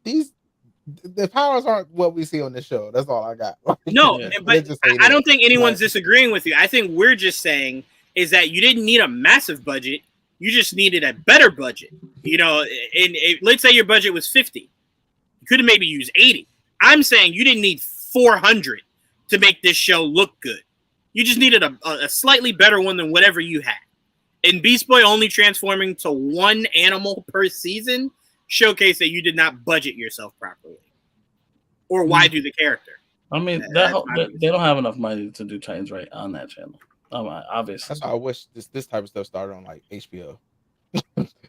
the powers aren't what we see on the show. That's all I got. No, but I don't think anyone's disagreeing with you. I think we're just saying is that you didn't need a massive budget. You just needed a better budget. Let's say your budget was 50. You could have maybe used 80. I'm saying you didn't need 400 to make this show look good. You just needed a slightly better one than whatever you had. And Beast Boy only transforming to one animal per season showcased that you did not budget yourself properly. Or why do the character? I mean, they don't have enough money to do Titans right on that channel. Obviously. That's why I wish this type of stuff started on HBO.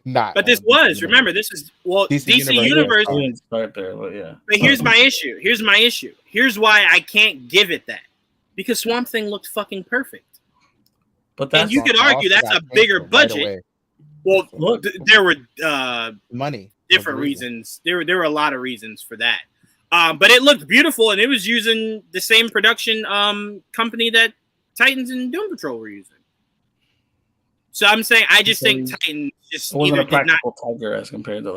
But this was, remember, this is DC Universe. I didn't start there, but yeah. But here's my issue. Here's why I can't give it that. Because Swamp Thing looked fucking perfect. But and you could argue that's a bigger budget. Well, there were money, different reasons. There were a lot of reasons for that. But it looked beautiful, and it was using the same production company that Titans and Doom Patrol were using. So I'm saying I just think Titans just wasn't a practical tiger as compared to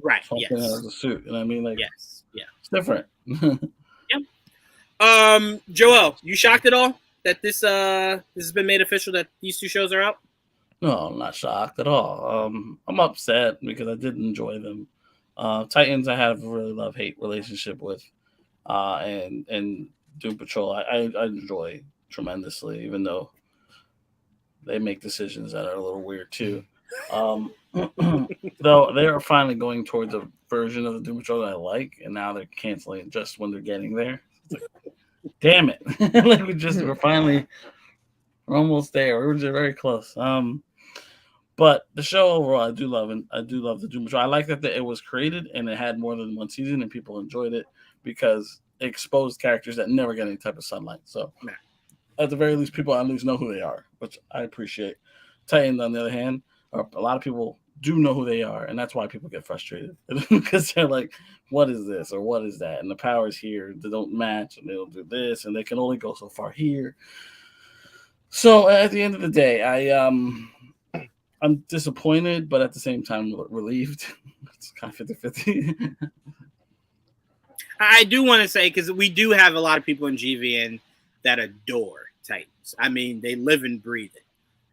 right. Yes. As a suit. And I mean yes. Yeah. It's different. Yeah. Joel, you shocked at all that this has been made official that these 2 shows are out? No, I'm not shocked at all. I'm upset because I did enjoy them. Titans I have a really love-hate relationship with. And Doom Patrol I enjoy tremendously, even though they make decisions that are a little weird too. Though they're finally going towards a version of the Doom Patrol that I like, and now they're canceling just when they're getting there. It's damn it! we're almost there. We're just very close. But the show overall, I do love, and I do love the Doom Patrol. I like that it was created and it had more than one season, and people enjoyed it because it exposed characters that never get any type of sunlight. So. Nah. At the very least, people at least know who they are, which I appreciate. Titans, on the other hand, a lot of people do know who they are, and that's why people get frustrated because they're like, "What is this or what is that?" And the powers here they don't match, and they don't do this, and they can only go so far here. So at the end of the day, I'm disappointed, but at the same time relieved. It's kind of 50-50. I do want to say because we do have a lot of people in GVN that adore Titans. I mean, they live and breathe it.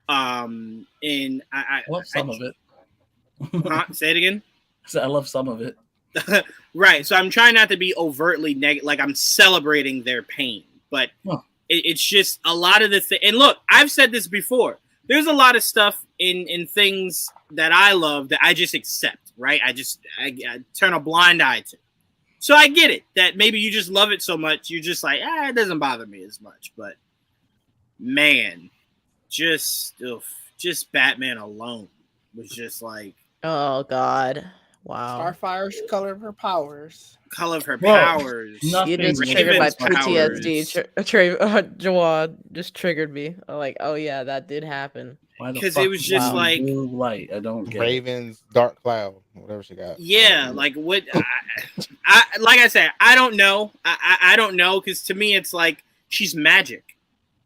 And I love some of it. Say it again. I love some of it. Right. So I'm trying not to be overtly negative. Like I'm celebrating their pain, but it's just a lot of the thing. And look, I've said this before. There's a lot of stuff in things that I love that I just accept. Right. I turn a blind eye to. So I get it that maybe you just love it so much. You're just like, it doesn't bother me as much. But man, just Batman alone was just like, oh God, wow. Starfire's color of her powers. Color of her powers. You just triggered my PTSD. Jawad just triggered me. I'm like, oh yeah, that did happen. because it was just like blue light. I don't get Ravens dark cloud, whatever she got. Yeah, like what? I like I said, I don't know. I don't know because to me it's like she's magic.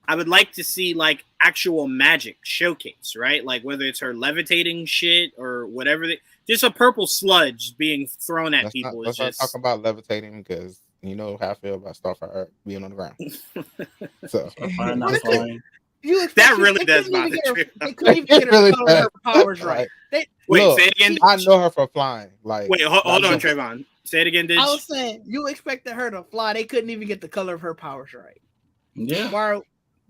I would like to see like actual magic showcase, right? Like whether it's her levitating shit or whatever. Just a purple sludge being thrown at people. Let's not talk about levitating because you know how I feel about Starfire being on the ground. So that really does bother you. They couldn't even get her color of her powers right. Wait, say it again. I know her for flying. Like, wait, hold on, Trayvon. Say it again, Didge. I was saying you expected her to fly. They couldn't even get the color of her powers right. Yeah. Bro,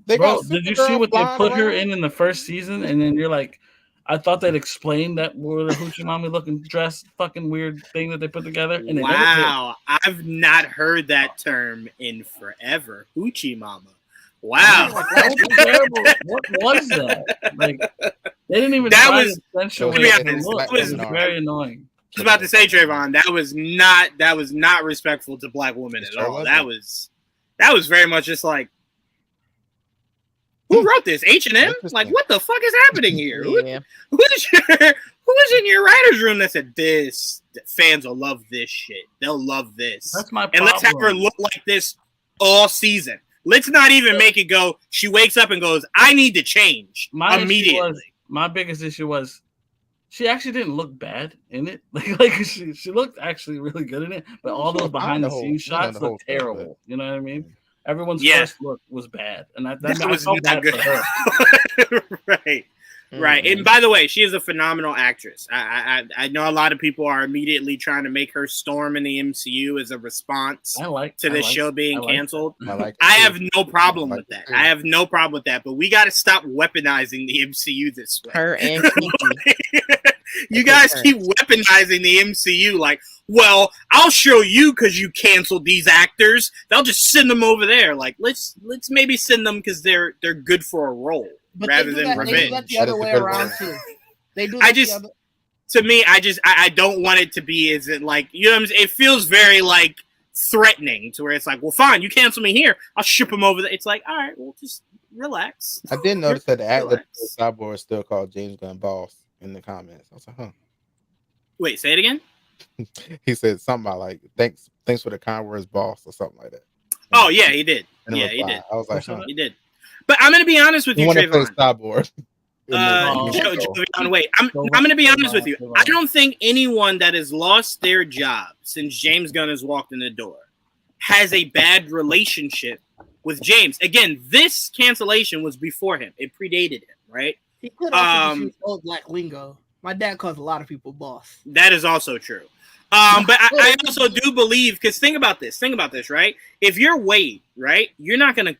did you see what they put her in the first season? And then you're like, I thought they'd explain that were the Hoochie Mommy looking dress fucking weird thing that they put together. And wow, I've not heard that term in forever. Hoochie Mama. Wow. That was terrible. What was that? Like they didn't even that try was to accentuate it. It was very annoying. I was about to say, Trayvon, that was not respectful to black women at all. That was very much just like, who wrote this? H&M? Like, what the fuck is happening here? Yeah. Who was in your writer's room that said this? Fans will love this shit. They'll love this. That's my And problem. let's have her look like this all season. Let's not even make it go. She wakes up and goes, I need to change immediately. My biggest issue was she actually didn't look bad in it. Like she looked actually really good in it, but all those behind the scenes shots look terrible. You know what I mean? Everyone's first look was bad, and that was not good for her. Right. Right. And by the way, she is a phenomenal actress. I know a lot of people are immediately trying to make her storm in the MCU as a response to this show being canceled. I have no problem with that. I have no problem with that. But we got to stop weaponizing the MCU this way. Her and you guys keep weaponizing the MCU like, well, I'll show you because you canceled these actors. They'll just send them over there. Like, let's maybe send them because they're good for a role. But rather than revenge. They do that the other way around too. They do. To me, I don't want it to be. Is it like, you know what I'm saying? It feels very like threatening to where it's like, well, fine, you cancel me here, I'll ship them over there. It's like, all right, well, just relax. I did notice that the actor Cyborg is still called James Gunn Boss in the comments. I was like, huh. Wait, say it again. He said something about like, thanks for the kind words, boss, or something like that. Oh yeah, he did. Yeah, he did. I was like, huh. He did. But I'm going to be honest with you, Trayvon. Wait, I'm going to be honest with you. I don't think anyone that has lost their job since James Gunn has walked in the door has a bad relationship with James. Again, this cancellation was before him. It predated him, right? He could also use old black lingo. My dad calls a lot of people boss. That is also true. But I also do believe, because think about this, right? If you're Wade, right, you're not gonna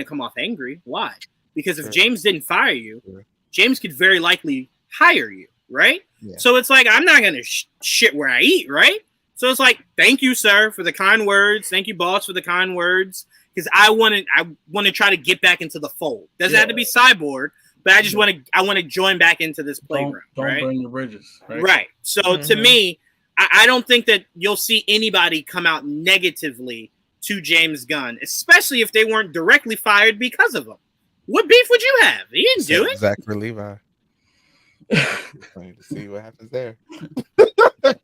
come off angry. Why? Because if James didn't fire you, James could very likely hire you, right? Yeah. So it's like, I'm not gonna shit where I eat, right? So it's like, thank you, sir, for the kind words. Thank you, boss, for the kind words. Because I want to try to get back into the fold. Doesn't have to be Cyborg, but I just want to join back into this playground. Don't burn your bridges. Right. So to me, I don't think that you'll see anybody come out negatively to James Gunn, especially if they weren't directly fired because of him. What beef would you have? He didn't do it. Zachary Levi. Waiting to see what happens there.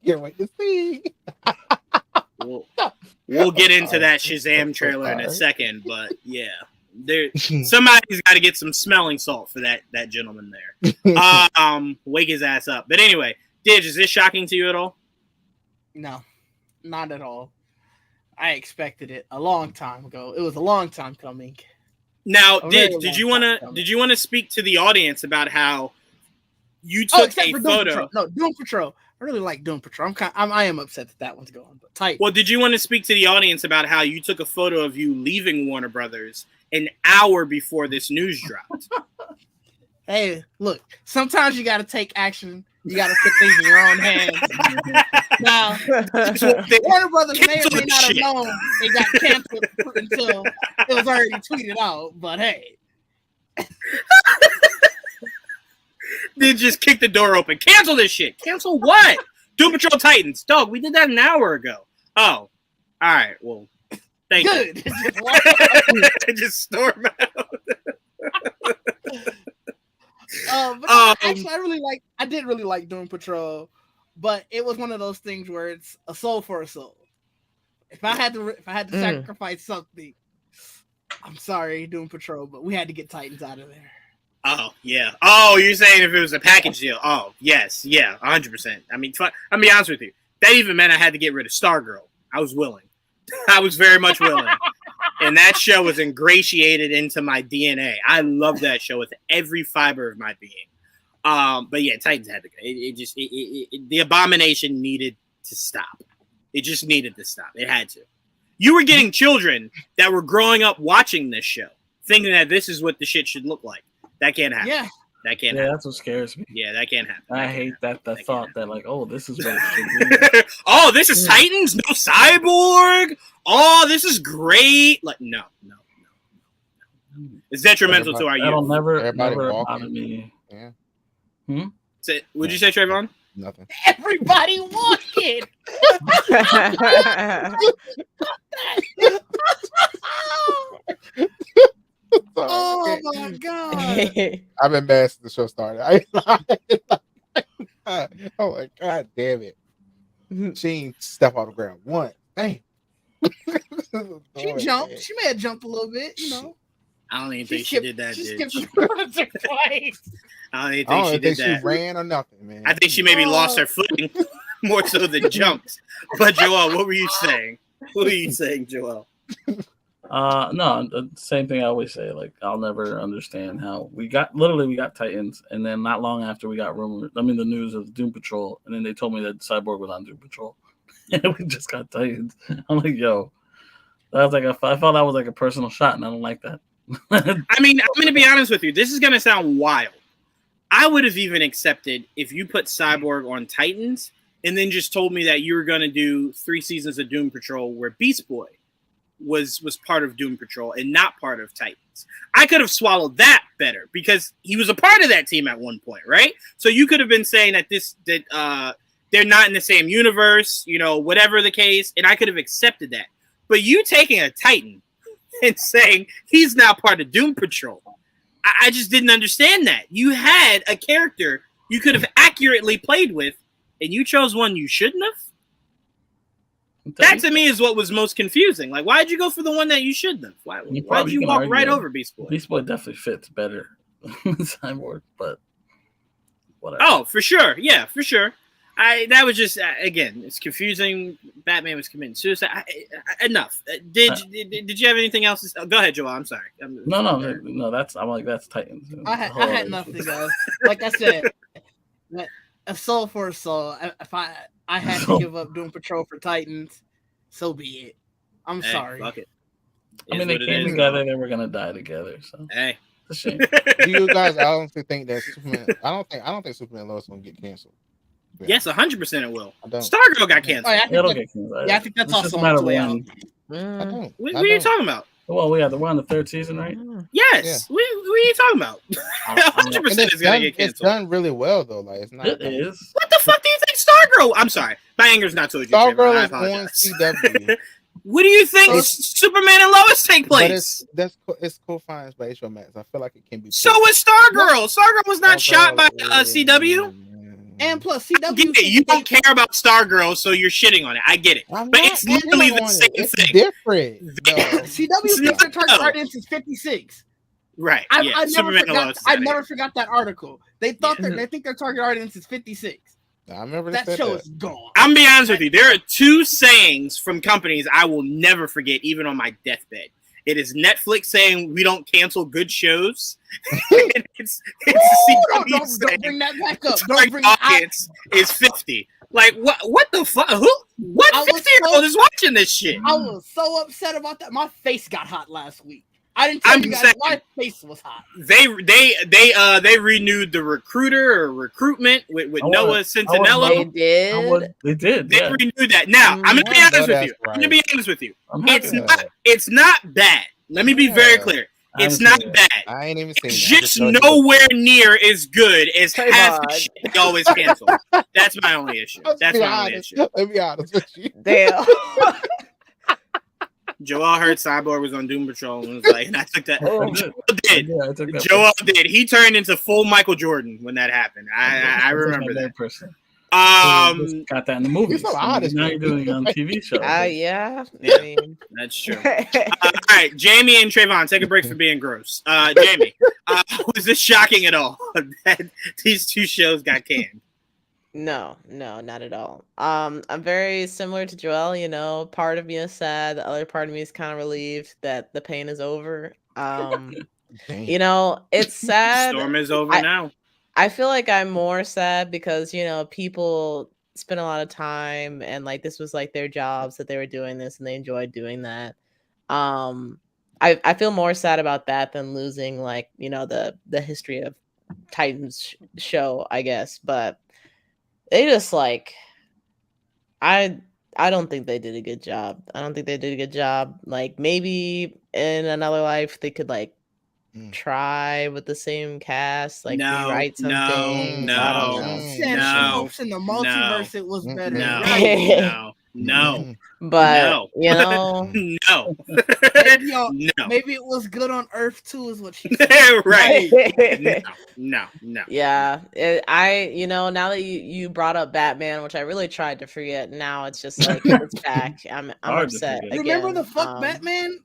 Can't wait to see. We'll get into that Shazam trailer in a second, but yeah, somebody's got to get some smelling salt for that gentleman there. Wake his ass up. But anyway, Didge, is this shocking to you at all? No, not at all. I expected it a long time ago. It was a long time coming. Now, did you want to speak to the audience about how you took a photo? No, Doom Patrol. I really like Doom Patrol. I am upset that one's going, but tight. Well, did you want to speak to the audience about how you took a photo of you leaving Warner Brothers an hour before this news dropped? Hey, look, sometimes you got to take action. You got to put things in your own hands. Now, Warner Brothers may or may not have known it got canceled until it was already tweeted out. But hey, they just kick the door open. Cancel this shit. Cancel what? Doom Patrol Titans. Dog, we did that an hour ago. Oh, all right. Well, thank you. Good. Just storm out. Actually, I did really like Doom Patrol, but it was one of those things where it's a soul for a soul. If I had to sacrifice something, I'm sorry, Doom Patrol, but we had to get Titans out of there. Oh yeah. Oh, you're saying if it was a package deal? Oh yes, yeah, 100%. I mean, I'll be honest with you. That even meant I had to get rid of Stargirl. I was willing. I was very much willing. And that show was ingratiated into my DNA. I love that show with every fiber of my being. But yeah, Titans had to go. The abomination needed to stop. It just needed to stop. It had to. You were getting children that were growing up watching this show, thinking that this is what the shit should look like. That can't happen. Yeah. That can't happen. That's what scares me. Yeah, that can't happen. I hate the thought that like, oh, this is what it should be. Oh, this is Titans, no Cyborg. Oh, this is great. Like, no. It's detrimental to our youth. That'll never bother me. Yeah. Would you say, Trayvon? Nothing. Everybody walking. Oh my god! I've been bad since the show started. Oh my god, damn it! She ain't step off the ground once. Damn. She jumped. She may have jumped a little bit, you know. I don't even think she did that. She skipped twice. I don't even think she did that. She ran or nothing, man. I think she maybe lost her footing more so than jumped. But Joel, what were you saying? What were you saying, Joel? No, the same thing I always say. Like, I'll never understand how we got Titans, and then not long after we got the news of Doom Patrol, and then they told me that Cyborg was on Doom Patrol, and we just got Titans. I'm like, yo, that was like I felt that was like a personal shot, and I don't like that. I mean, I'm going to be honest with you. This is going to sound wild. I would have even accepted if you put Cyborg on Titans and then just told me that you were going to do 3 seasons of Doom Patrol where Beast Boy was part of Doom Patrol and not part of Titans. I could have swallowed that better because he was a part of that team at one point, right? So you could have been saying that they're not in the same universe, you know, whatever the case, and I could have accepted that. But you taking a Titan and saying he's now part of Doom Patrol, I just didn't understand that. You had a character you could have accurately played with, and you chose one you shouldn't have? That to me is what was most confusing. Like, why did you go for the one that you shouldn't have? Why did you walk right over Beast Boy? Beast Boy definitely fits better than Cyborg, but whatever. Oh, for sure. Yeah, for sure. That was just again, it's confusing. Batman was committing suicide. Enough. Did you have anything else? Go ahead, Joel. I'm sorry. No. That's Titans. I had nothing, guys. Like I said, a soul for a soul. If I had to give up Doom Patrol for Titans, so be it. I'm sorry. Fuck it. I mean, they came together. They were gonna die together. So hey, it's a shame. Do you guys honestly think that Superman? I don't think Superman Lois gonna get canceled. Yeah. Yes, 100% it will. Stargirl got canceled. I think that's also on its way out. What are you talking about? Well, we're on the 3rd season, right? Yes. Yeah. What are you talking about? 100% is gonna get canceled. It's done really well though. Like, it's not. It is. What the fuck do you think Stargirl? I'm sorry, my anger's not towards you. Stargirl is on CW. What do you think Superman and Lois take place? It's co-financed by HBO Max. I feel like it can be. So is Stargirl. Stargirl was not shot by CW. And plus, CW. You don't care about Stargirl, so you're shitting on it. I get it, but it's literally the same thing. It's different. CW thinks their target audience is 56. Right. I never forgot that article. They think their target audience is 56. I remember that show is gone. I'm gonna be honest with you. There are 2 sayings from companies I will never forget, even on my deathbed. It is Netflix saying we don't cancel good shows. it's don't bring that back up. Don't bring audience is 50. Like what the fuck? What 50-year-old is watching this shit? I was so upset about that. My face got hot last week. I didn't tell you guys my face was hot. They renewed the recruitment with Noah Centineo. They did. They renewed that. Now I'm gonna be honest with you. It's not bad. Let me be very clear. It's not bad. I ain't even saying it's just nowhere near as good as half the shit they always cancel. That's my only issue. Let me be honest with you. Damn. Joel heard Cyborg was on Doom Patrol and was like, and I took that. Oh, Joel did. Yeah, I took that Joel did. He turned into full Michael Jordan when that happened. I remember that. Person. Just got that in the movies. so honest, now you're doing it on TV shows. Yeah. I mean, that's true. All right, Jamie and Trayvon, take a break for being gross. Jamie, was this shocking at all that these two shows got canned? No, not at all. I'm very similar to Joel. You know, part of me is sad. The other part of me is kind of relieved that the pain is over. You know, it's sad. Storm is over now. I feel like I'm more sad because, you know, people spend a lot of time and like this was like their jobs that they were doing this and they enjoyed doing that. I feel more sad about that than losing like, you know, the history of Titans show, I guess. But they just like I don't think they did a good job. I don't think they did a good job. Like maybe in another life they could like try with the same cast, like rewrite some things. No. Hopes in the multiverse it was better. No. But you know, no. Maybe it was good on Earth too, is what she said. Right. No. Yeah. You know, now that you brought up Batman, which I really tried to forget, now it's just like it's back. I'm upset. Remember the fuck Batman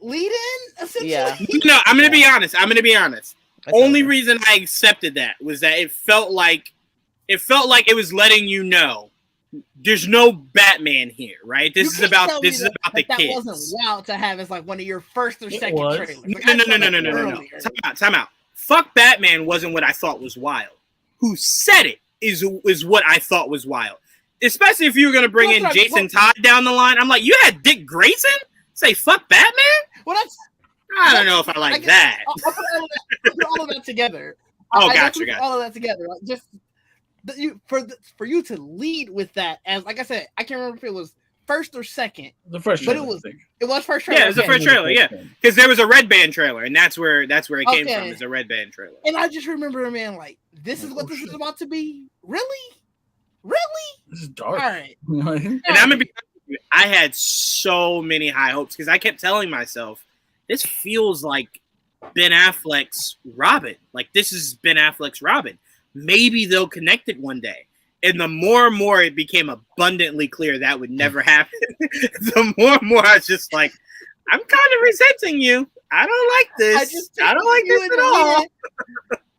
lead in, essentially? Yeah. No, I'm gonna be honest. Only reason I accepted that was that it felt like it was letting you know there's no Batman here, right? This is about the kids. That wasn't wild to have as like one of your first or second trailers. No. Time out. Fuck Batman wasn't what I thought was wild. Who said it is what I thought was wild. Especially if you were gonna bring in Jason Todd down the line. I'm like, you had Dick Grayson say fuck Batman? Well, I don't know if I like that. I'll put all of that together. Gotcha. All of that together. Like, just for you to lead with that, as like I said, I can't remember if it was first or second. The first, but trailer, it was first trailer. Yeah, it was the first trailer. Yeah, because there was a Red Band trailer, and that's where it came from. It's a Red Band trailer. And I just remember, man, like this is what this is about to be. Really? This is dark. All right. And I'm gonna be. I had so many high hopes because I kept telling myself, this feels like Ben Affleck's Robin. Like, this is Ben Affleck's Robin. Maybe they'll connect it one day. And the more and more it became abundantly clear that would never happen, the more and more I was just like, I'm kind of resenting you. I don't like this. I don't like this at all.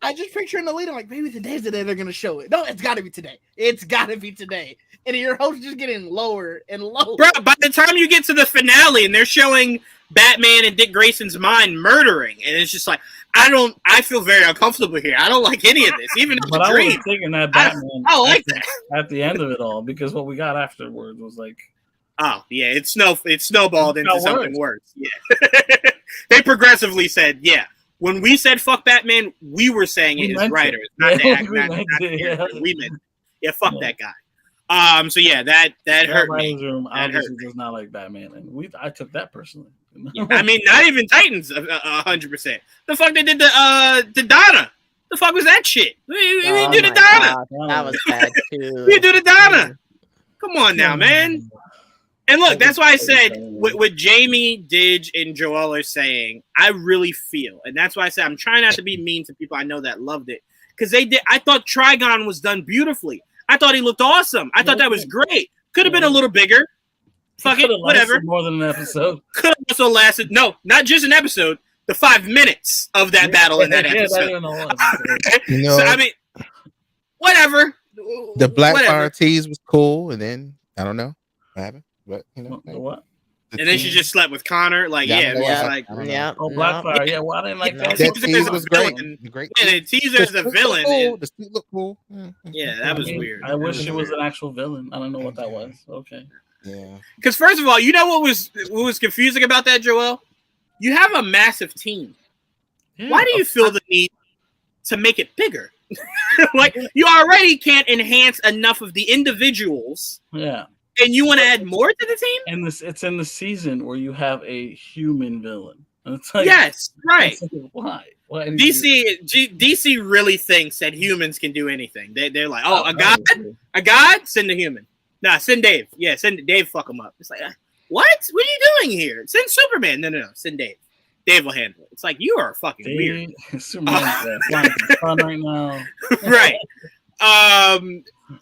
I just picture in the lead, I'm like, maybe today's the day they're going to show it. No, it's got to be today. It's got to be today. And your hopes just getting lower and lower. Bro, by the time you get to the finale and they're showing Batman and Dick Grayson's mind murdering, and it's just like, I feel very uncomfortable here. I don't like any of this, even if but it's I dream. was thinking that Batman I like that at the end of it all, because what we got afterwards was like, oh yeah, it snowballed into something worse. Yeah. They progressively said, yeah. When we said fuck Batman, we were saying it as writers, not the actor. We meant fuck that guy. So yeah, that hurt me. Room obviously does not like Batman, and I took that personally. I mean, not even Titans 100%. The fuck they did the Donna. The fuck was that shit? We do the Donna. God, that was bad too. We do the Donna. Come on now, man. And look, that's why I said what Jamie, Didge, and Joel are saying, I really feel. And that's why I said I'm trying not to be mean to people I know that loved it. Because they did. I thought Trigon was done beautifully. I thought he looked awesome. I thought that was great. Could have been a little bigger. Fuck it, whatever. More than an episode. Could have also lasted, no, not just an episode, the 5 minutes of that battle in that episode. So, I mean, whatever. The Blackfire tease was cool, and then, I don't know what happened. But what? And then she just slept with Connor. Like, yeah. Oh, Blackfire. Yeah, well, I didn't like that. That tease was great. Yeah, the teaser is a villain. Cool. The suit looked cool. Yeah, that was weird. I wish it was an actual villain. I don't know what that was. Okay. Yeah. Because first of all, you know what was confusing about that, Joel? You have a massive team. Yeah. Why do you feel the need to make it bigger? Like, you already can't enhance enough of the individuals. Yeah. And you want to add more to the team? And it's in the season where you have a human villain. And it's like, yes, right. Why? DC really thinks that humans can do anything. They're like, oh, a god, send a human. Nah, send Dave. Yeah, send Dave. Fuck him up. It's like, What are you doing here? Send Superman. No. Send Dave. Dave will handle it. It's like, you are fucking weird. Superman's flying from the sun right now. Right.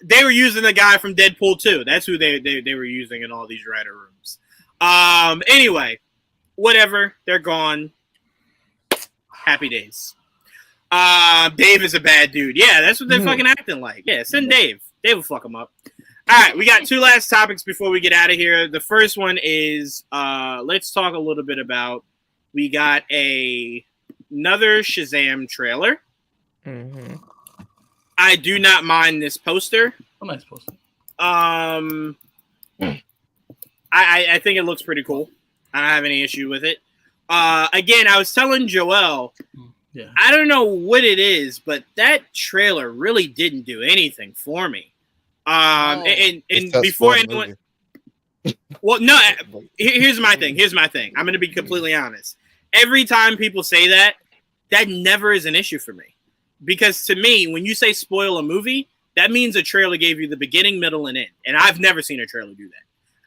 They were using the guy from Deadpool 2. That's who they were using in all these writer rooms. Anyway, whatever. They're gone. Happy days. Dave is a bad dude. Yeah, that's what they're fucking acting like. Yeah, send Dave. Dave will fuck him up. All right, we got 2 last topics before we get out of here. The first one is let's talk a little bit about, we got another Shazam trailer. Mm-hmm. I do not mind this poster. A nice poster. I think it looks pretty cool. I don't have any issue with it. Again, I was telling Joel, I don't know what it is, but that trailer really didn't do anything for me. And before anyone, well, no. Here's my thing. I'm going to be completely honest. Every time people say that never is an issue for me, because to me, when you say spoil a movie, that means a trailer gave you the beginning, middle, and end. And I've never seen a trailer do that.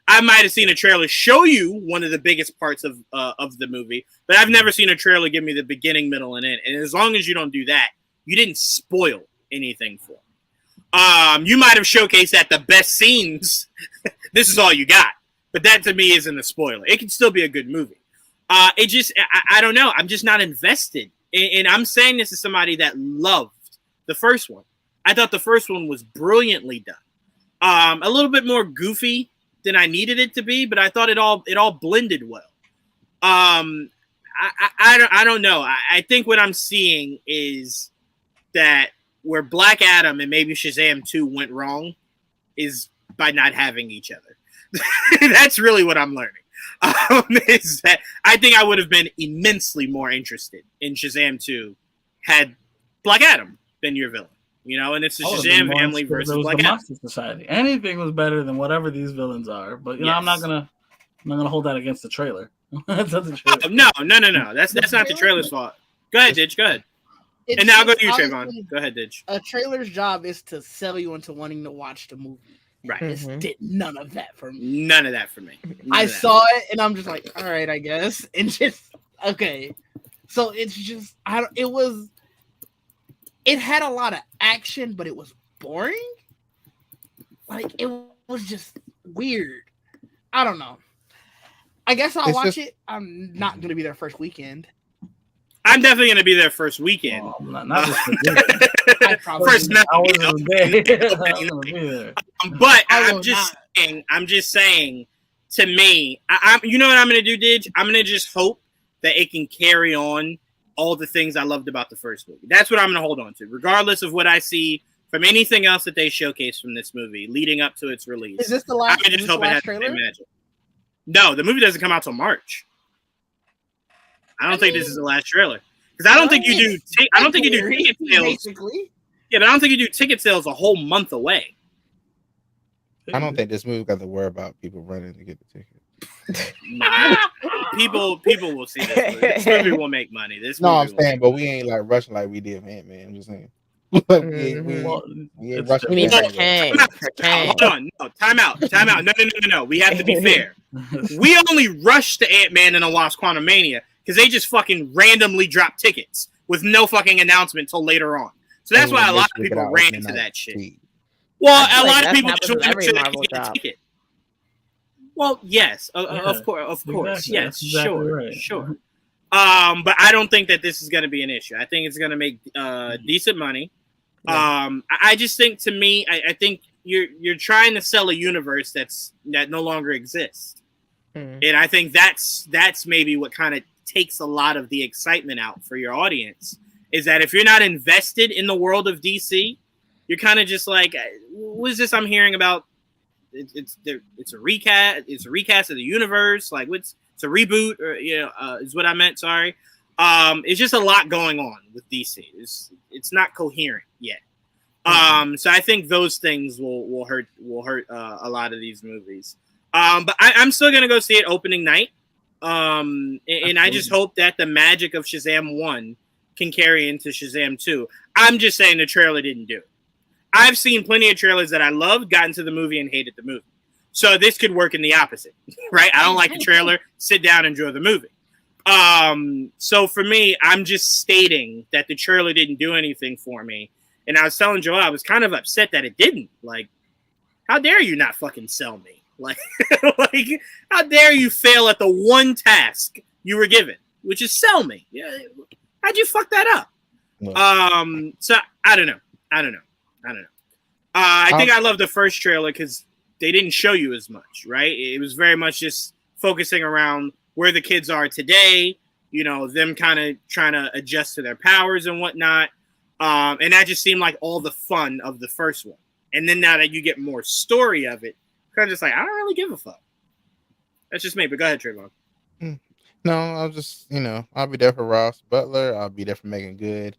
I might have seen a trailer show you one of the biggest parts of the movie, but I've never seen a trailer give me the beginning, middle, and end. And as long as you don't do that, you didn't spoil anything for me. You might have showcased that the best scenes, this is all you got. But that to me isn't a spoiler. It can still be a good movie. I don't know. I'm just not invested. And I'm saying this as somebody that loved the first one. I thought the first one was brilliantly done. A little bit more goofy than I needed it to be, but I thought it all blended well. I don't know. I think what I'm seeing is that where Black Adam and maybe Shazam 2 went wrong is by not having each other. That's really what I'm learning. Is that I think I would have been immensely more interested in Shazam 2 had Black Adam been your villain. You know, and it's the Shazam family versus Black Adam. Society. Anything was better than whatever these villains are. But you know, I'm not gonna hold that against the trailer. That's not the trailer. No. That's not the trailer's fault. Go ahead, Ditch. Go ahead. And now I'll go to you, Trayvon. Go ahead, Ditch. A trailer's job is to sell you into wanting to watch the movie. Right. This did none of that for me. None of that for me. I saw it and I'm just like, all right, I guess. And just okay. So it's just it had a lot of action, but it was boring. Like it was just weird. I don't know. I guess I'll watch it. I'm not gonna be there first weekend. I'm definitely gonna be there first weekend. Oh, not just first night. But I'm just saying. To me, you know what I'm gonna do, Didge? I'm gonna just hope that it can carry on all the things I loved about the first movie. That's what I'm gonna hold on to, regardless of what I see from anything else that they showcase from this movie leading up to its release. Is this the last? I just hope it has the same magic. No, the movie doesn't come out till March. I don't think this is the last trailer, because I don't think you do. I don't think you do ticket sales. Basically. Yeah, but I don't think you do ticket sales a whole month away. I don't think this movie got to worry about people running to get the ticket. People will see this movie. This movie will make money. I'm saying, but we ain't like rushing like we did for Ant-Man. I'm just saying. We ain't rushing. We need for Kang. Hold on. No, time out. No. We have to be fair. We only rushed to Ant-Man and the Wasp: Quantumania because they just fucking randomly dropped tickets with no fucking announcement till later on. So that's why a lot of people ran to that shit. Well, a lot of people just went to the ticket. Well, yes, of course, exactly. Yes, exactly right. sure. But I don't think that this is going to be an issue. I think it's going to make decent money. I just think, to me, I think you're trying to sell a universe that no longer exists, and I think that's maybe what kind of takes a lot of the excitement out for your audience. Is that if you're not invested in the world of DC, you're kind of just like, what is this I'm hearing about? It's a recast. It's a recast of the universe. Like, it's a reboot, or is what I meant. Sorry. It's just a lot going on with DC. It's not coherent yet. So I think those things will hurt a lot of these movies. But I'm still gonna go see it opening night. And I just hope that the magic of Shazam 1 can carry into Shazam 2. I'm just saying the trailer didn't do it. I've seen plenty of trailers that I loved, got into the movie, and hated the movie. So this could work in the opposite, right? I don't like the trailer. Sit down, enjoy the movie. So for me, I'm just stating that the trailer didn't do anything for me. And I was telling Joel, I was kind of upset that it didn't. Like, how dare you not fucking sell me? Like, like, how dare you fail at the one task you were given, which is sell me? Yeah, how'd you fuck that up? No. So I don't know. I think I love the first trailer because they didn't show you as much, right? It was very much just focusing around where the kids are today, you know, them kind of trying to adjust to their powers and whatnot. And that just seemed like all the fun of the first one. And then now that you get more story of it, kind of just like, I don't really give a fuck. That's just me, but go ahead, Trayvon. No, I'll just, you know, I'll be there for Ross Butler. I'll be there for Megan Good.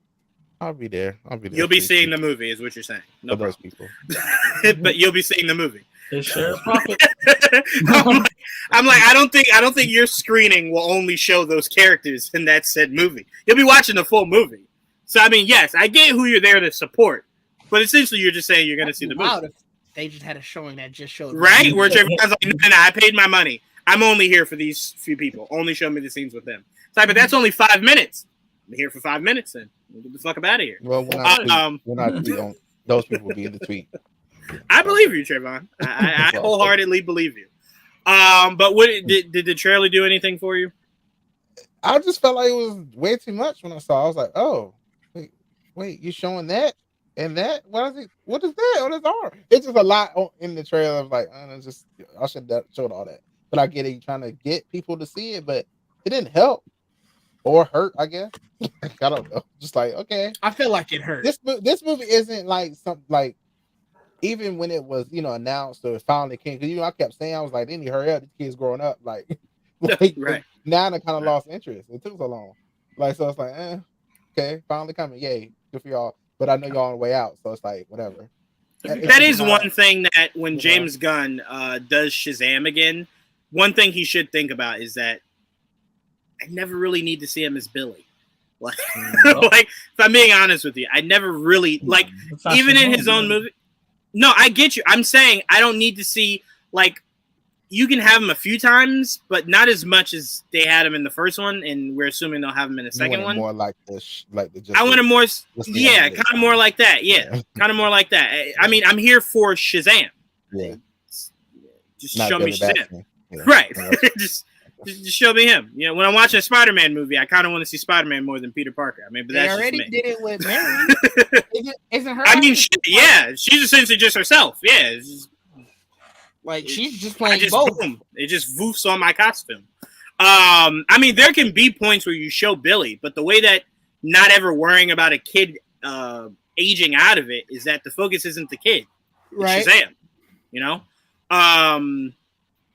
I'll be there. You'll be seeing the movie, is what you're saying. No for those people. But you'll be seeing the movie. Profit. I'm like, I don't think your screening will only show those characters in that said movie. You'll be watching the full movie. So I mean, yes, I get who you're there to support, but essentially you're just saying you're going to see the movie. If they just had a showing that just showed, right? Where everyone's like, no, I paid my money. I'm only here for these few people. Only show me the scenes with them. It's like, but that's only 5 minutes. I'm here for 5 minutes, then get the fuck up out of here. Well, when I tweet, those people will be in the tweet. I believe you, Trayvon. I wholeheartedly believe you. But what did the trailer do anything for you? I just felt like it was way too much when I saw it. I was like, oh, wait, you showing that and that? What is it? What is that? What is R? It's just a lot in the trailer. Of like, I should have showed all that. But I get it, you're trying to get people to see it, but it didn't help or hurt, I guess. I don't know. Just like, okay. I feel like it hurt. This movie isn't like something like, even when it was, you know, announced or it finally came, because, you know, I kept saying, I was like, they need to hurry up. These kids growing up. Like right. Now they kind of lost interest. It took so long. Like, so it's like, okay, finally coming. Yay. Good for y'all. But I know y'all on the way out. So it's like, whatever. That is one thing that when James Gunn does Shazam again, one thing he should think about is that I never really need to see him as Billy. Like, like, if I'm being honest with you, I never really, like, even in his own movie. No, I get you. I'm saying I don't need to see, like, you can have him a few times, but not as much as they had him in the first one, and we're assuming they'll have him in the second one. More like this, I want him more, kind of more like that. Yeah, kind of more like that. I mean, I'm here for Shazam. Yeah, just show me Shazam. Yeah. Right, just show me him. You know, when I'm watching a Spider-Man movie, I kind of want to see Spider-Man more than Peter Parker. I mean, but that's already just me. did it with Mary. Isn't her? I mean, she's essentially just herself. Yeah. Like, she's just playing both. Boom. It just voofs on my costume. I mean, there can be points where you show Billy, but the way that not ever worrying about a kid aging out of it is that the focus isn't the kid. It's right. Shazam. You know?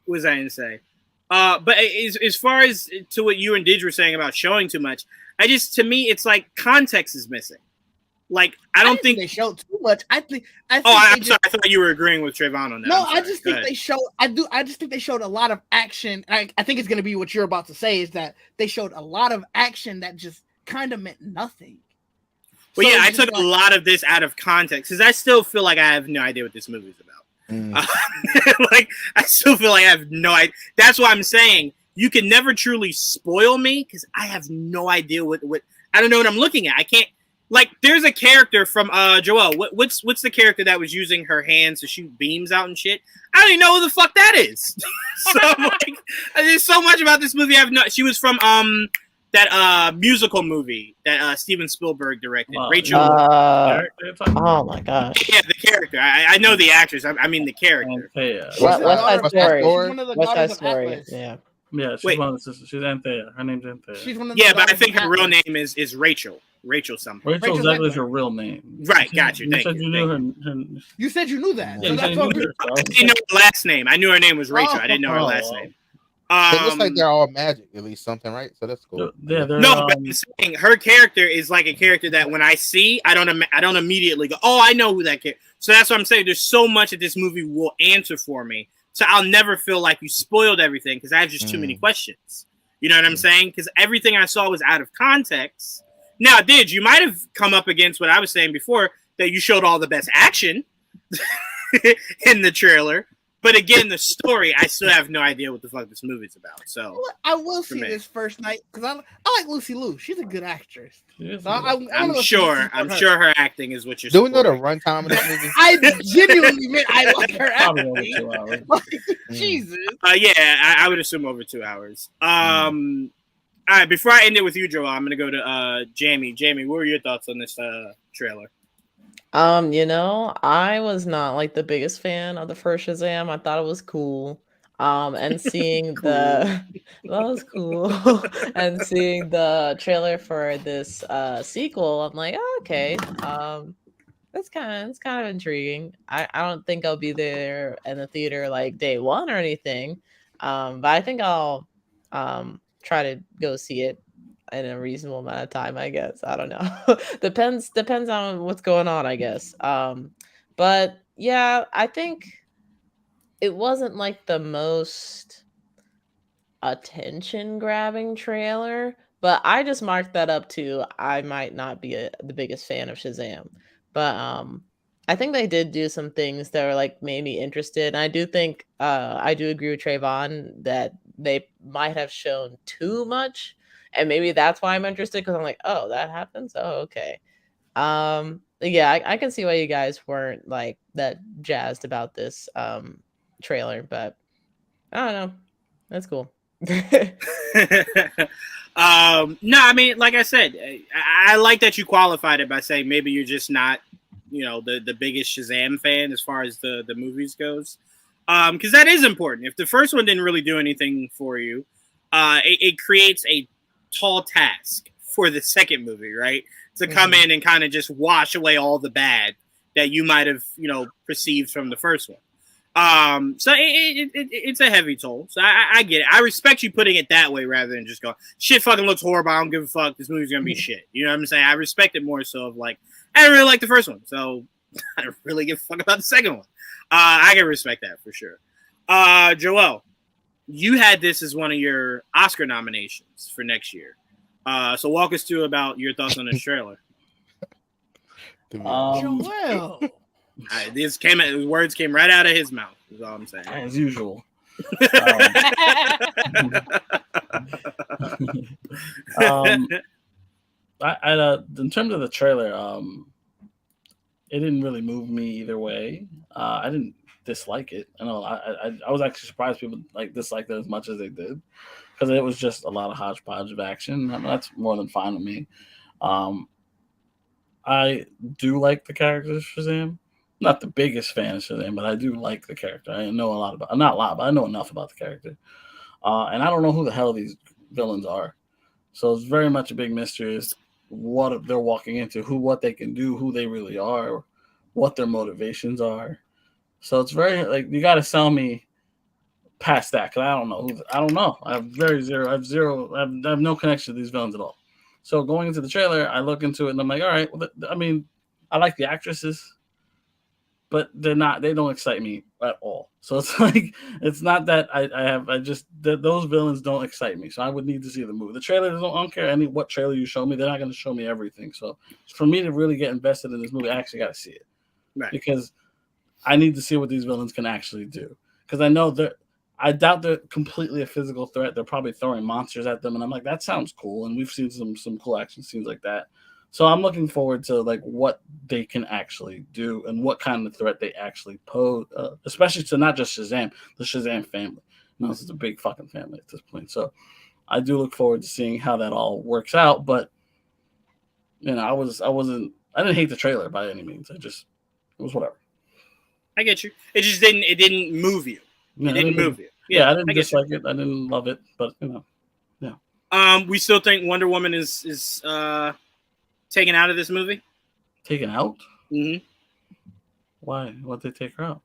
What was I going to say? But as far as to what you and Didge were saying about showing too much, to me, it's like context is missing. Like, I don't think they showed too much. I'm sorry. I thought you were agreeing with Trayvon on that. No, I just think they showed. I just think they showed a lot of action. I think it's going to be what you're about to say, is that they showed a lot of action that just kind of meant nothing. Well, yeah, I took a lot of this out of context because I still feel like I have no idea what this movie is about. Like, I still feel like I have no idea. That's why I'm saying you can never truly spoil me because I have no idea what I don't know what I'm looking at. I can't. Like, there's a character from Joelle. What's the character that was using her hands to shoot beams out and shit? I don't even know who the fuck that is. So like, there's so much about this movie. She was from that musical movie that Steven Spielberg directed. Rachel. Oh my gosh. Yeah, the character. I know the actress. I mean the character. What's that story? Yeah. Yeah, she's one of the sisters. She's Anthea. Her name's Anthea. She's one of but I think her real name is Rachel. Rachel something. Rachel Zegler is her real name. Right, got you. Thank you. You knew her. You said you knew that. Yeah, so that's what I didn't know her last name. I knew her name was Rachel. I didn't know her last name. It looks like they're all magic, at least something, right? So that's cool. Yeah, no, but I'm saying her character is like a character that when I see, I don't immediately go, oh, I know who that character. So that's what I'm saying. There's so much that this movie will answer for me. So I'll never feel like you spoiled everything because I have just too many questions. You know what I'm saying? Because everything I saw was out of context. Now, you might have come up against what I was saying before, that you showed all the best action in the trailer. But again, the story, I still have no idea what the fuck this movie's about. So I will see this first night because I like Lucy Liu. She's a good actress. So I'm sure her acting is what you're. Do we know the runtime of this movie? I genuinely meant I like her Probably over acting. 2 hours. Jesus. Yeah, I would assume over 2 hours. All right, before I end it with you, Joel, I'm gonna go to Jamie. Jamie, what were your thoughts on this trailer? I was not like the biggest fan of the first Shazam. I thought it was cool. And seeing that was cool. And seeing the trailer for this sequel, I'm like, oh, okay. It's kind of intriguing. I don't think I'll be there in the theater like day one or anything. But I think I'll try to go see it in a reasonable amount of time, I guess. I don't know. depends on what's going on, I guess. But yeah, I think it wasn't like the most attention grabbing trailer, but I just marked that up too. I might not be the biggest fan of Shazam, but I think they did do some things that were like made me interested. And I do think I do agree with Trayvon that they might have shown too much. And maybe that's why I'm interested, because I'm like, oh, that happens? Oh, okay. Yeah, I can see why you guys weren't like that jazzed about this trailer, but I don't know. That's cool. No, I mean, like I said, I like that you qualified it by saying maybe you're just not, the biggest Shazam fan as far as the movies goes. Because that is important. If the first one didn't really do anything for you, it creates a tall task for the second movie, right? To come in and kind of just wash away all the bad that you might have, perceived from the first one. So it's a heavy toll. So I get it. I respect you putting it that way rather than just go, shit fucking looks horrible. I don't give a fuck. This movie's gonna be shit. You know what I'm saying? I respect it more so of like, I didn't really like the first one, so I don't really give a fuck about the second one. I can respect that for sure. Joel, you had this as one of your Oscar nominations for next year. So walk us through about your thoughts on this trailer. Joel. Words came right out of his mouth, is all I'm saying. As usual. In terms of the trailer, it didn't really move me either way. I didn't dislike it. I know I was actually surprised people disliked it as much as they did, because it was just a lot of hodgepodge of action. I mean, that's more than fine with me. I do like the character of Shazam. Not the biggest fan of Shazam, but I do like the character. I know a lot about, not a lot, but I know enough about the character. And I don't know who the hell these villains are. So it's very much a big mystery as what they're walking into, what they can do, who they really are, what their motivations are. So it's very you got to sell me past that, because I don't know. I don't know. I have no connection to these villains at all. So going into the trailer, I look into it and I'm like, all right. Well, I mean, I like the actresses, but they don't excite me at all. So it's it's not that those villains don't excite me. So I would need to see the movie. The trailer, I don't care what trailer you show me. They're not going to show me everything. So for me to really get invested in this movie, I actually got to see it. Right. Because I need to see what these villains can actually do. Because I doubt they're completely a physical threat. They're probably throwing monsters at them. And I'm like, that sounds cool. And we've seen some cool action scenes like that. So I'm looking forward to what they can actually do and what kind of threat they actually pose, especially to not just Shazam, the Shazam family. This is a big fucking family at this point. So I do look forward to seeing how that all works out. But I didn't hate the trailer by any means. It was whatever. I get you. It just didn't move you. It didn't move you. Yeah, I didn't dislike it. I didn't love it, but yeah. We still think Wonder Woman is taken out of this movie. Taken out? Mm-hmm. Why? Why'd they take her out?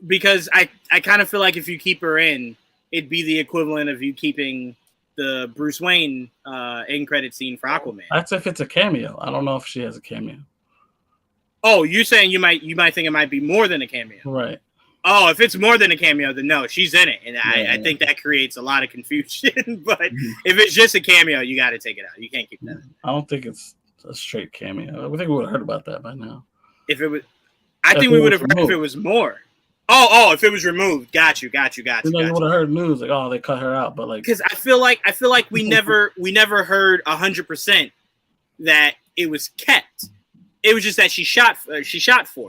Because I kind of feel like if you keep her in, it'd be the equivalent of you keeping the Bruce Wayne end credit scene for Aquaman. That's if it's a cameo. I don't know if she has a cameo. Oh, you're saying you might think it might be more than a cameo, right? Oh, if it's more than a cameo, then no, she's in it, and I think that creates a lot of confusion. But if it's just a cameo, you got to take it out. You can't keep that in. I don't think it's a straight cameo. I think we would have heard about that by now. If it was, I think we would have heard if it was more. Oh, if it was removed, got you. You know, you would have heard news like, oh, they cut her out, but like, because I feel like we never heard 100% that it was kept. It was just that she shot for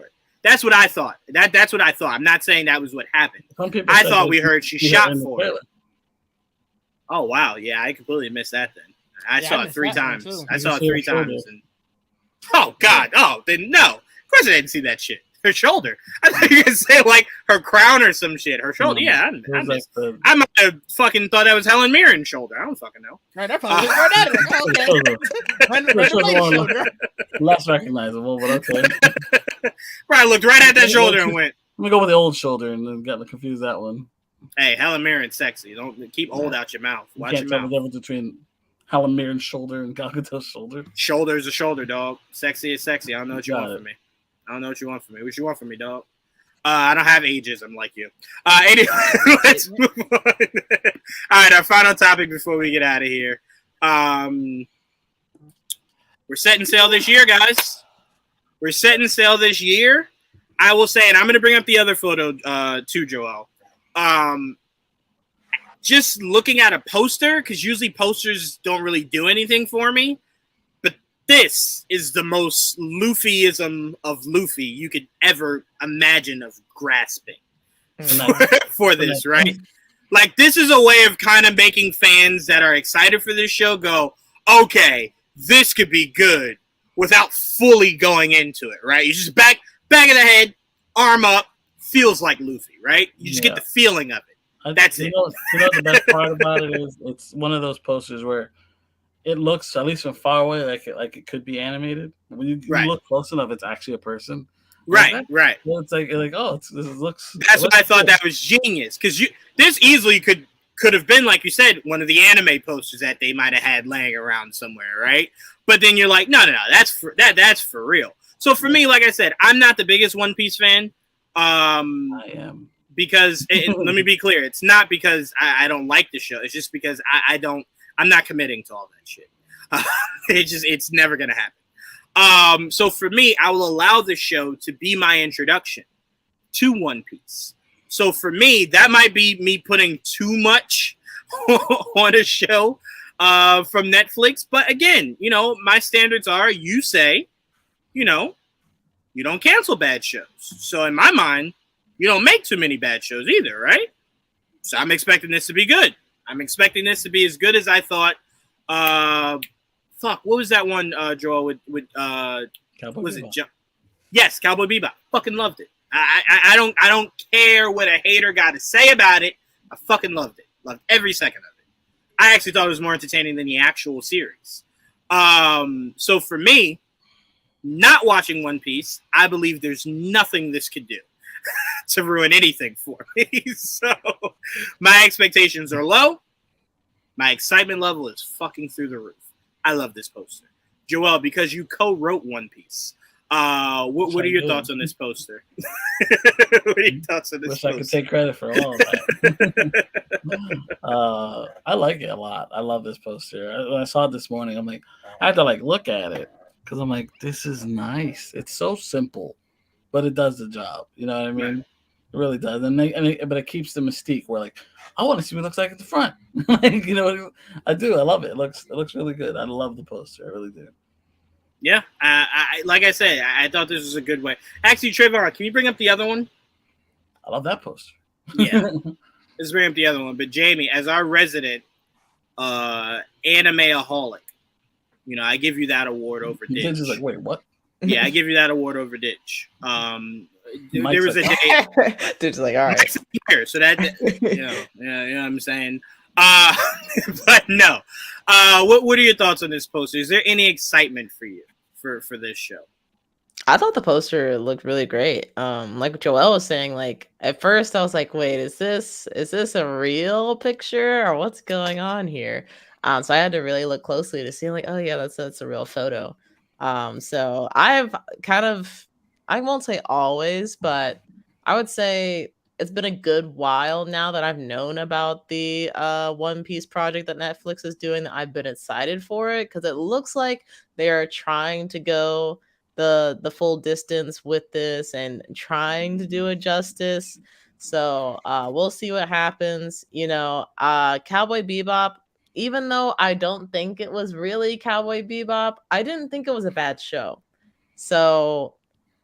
it. That's what I thought. That's what I thought. I'm not saying that was what happened. I thought we heard she shot for it. Oh wow, yeah, I completely missed that. Then I saw it 3 times. I saw it 3 times. And, oh god, then no. Of course I didn't see that shit. Her shoulder. I thought you were gonna say like her crown or some shit. Her shoulder. Yeah, I might have fucking thought that was Helen Mirren's shoulder. I don't fucking know. Right, that probably looked right at it. Okay. Less recognizable, but okay. Right, I looked right at that shoulder and went. Let me go with the old shoulder and then got to confuse that one. Hey, Helen Mirren's sexy. Don't keep old out your mouth. Watch you can't your tell mouth. the difference between Helen Mirren's shoulder and Gal Gadot's shoulder. Shoulder's a shoulder, dog. Sexy is sexy. I don't know what you want from me. What you want from me, dog? I don't have ageism like you. Anyway, let's move on. All right, our final topic before we get out of here. We're setting sail this year, guys. We're setting sail this year. I will say, and I'm going to bring up the other photo too, Joel. Just looking at a poster, because usually posters don't really do anything for me. But this is the most Luffyism of Luffy you could ever imagine of grasping for this, right? Like, this is a way of kind of making fans that are excited for this show go, okay, this could be good without fully going into it, right? You just back of the head, arm up, feels like Luffy, right? You just get the feeling of it. That's it. You know the best part about it is it's one of those posters where it looks, at least from far away, like it could be animated. When you look close enough, it's actually a person. Right. It's like oh, this looks. That's what I thought. That was genius, because this easily could have been, like you said, one of the anime posters that they might have had laying around somewhere, right? But then you're like, no, that's for real. So for me, like I said, I'm not the biggest One Piece fan. I am. Because let me be clear, it's not because I don't like the show. It's just because I'm not committing to all that shit. It's never gonna happen. So for me, I will allow the show to be my introduction to One Piece. So for me, that might be me putting too much on a show from Netflix. But again, my standards are, you say, you don't cancel bad shows. So in my mind, you don't make too many bad shows either, right? So I'm expecting this to be good. I'm expecting this to be as good as I thought. What was that one, Joel, with Cowboy was Bebop. it? Yes, Cowboy Bebop. Fucking loved it. I don't care what a hater got to say about it. I fucking loved it. Loved every second of it. I actually thought it was more entertaining than the actual series. So for me, not watching One Piece, I believe there's nothing this could do to ruin anything for me. So my expectations are low. My excitement level is fucking through the roof. I love this poster. Joel, because you co-wrote One Piece, what are your thoughts on this poster? What are your thoughts on this Wish poster? I could take credit for all of that. I like it a lot. I love this poster. When I saw it this morning, I'm like, I had to look at it because I'm like, this is nice. It's so simple, but it does the job. You know what I mean? Right. It really does. But it keeps the mystique. We're like, I want to see what it looks like at the front. I do. I love it. It looks really good. I love the poster. I really do. Yeah, I like I said, I thought this was a good way. Actually, Trayvon, can you bring up the other one? I love that poster. Yeah, let's bring up the other one. But Jamie, as our resident animeaholic, I give you that award over Ditch. Ditch is like, wait, what? Yeah, I give you that award over Ditch. There was a day. Ditch is like, all right. Here, so that you know what I'm saying. But no. What are your thoughts on this poster? Is there any excitement for you for this show? I thought the poster looked really great. Like Joel was saying, at first I was like, wait, is this a real picture or what's going on here? So I had to really look closely to see oh yeah, that's a real photo. So I've kind of, I won't say always, but I would say it's been a good while now that I've known about the One Piece project that Netflix is doing, that I've been excited for it, because it looks like they are trying to go the full distance with this and trying to do it justice. So we'll see what happens. Cowboy Bebop, even though I don't think it was really Cowboy Bebop, I didn't think it was a bad show. So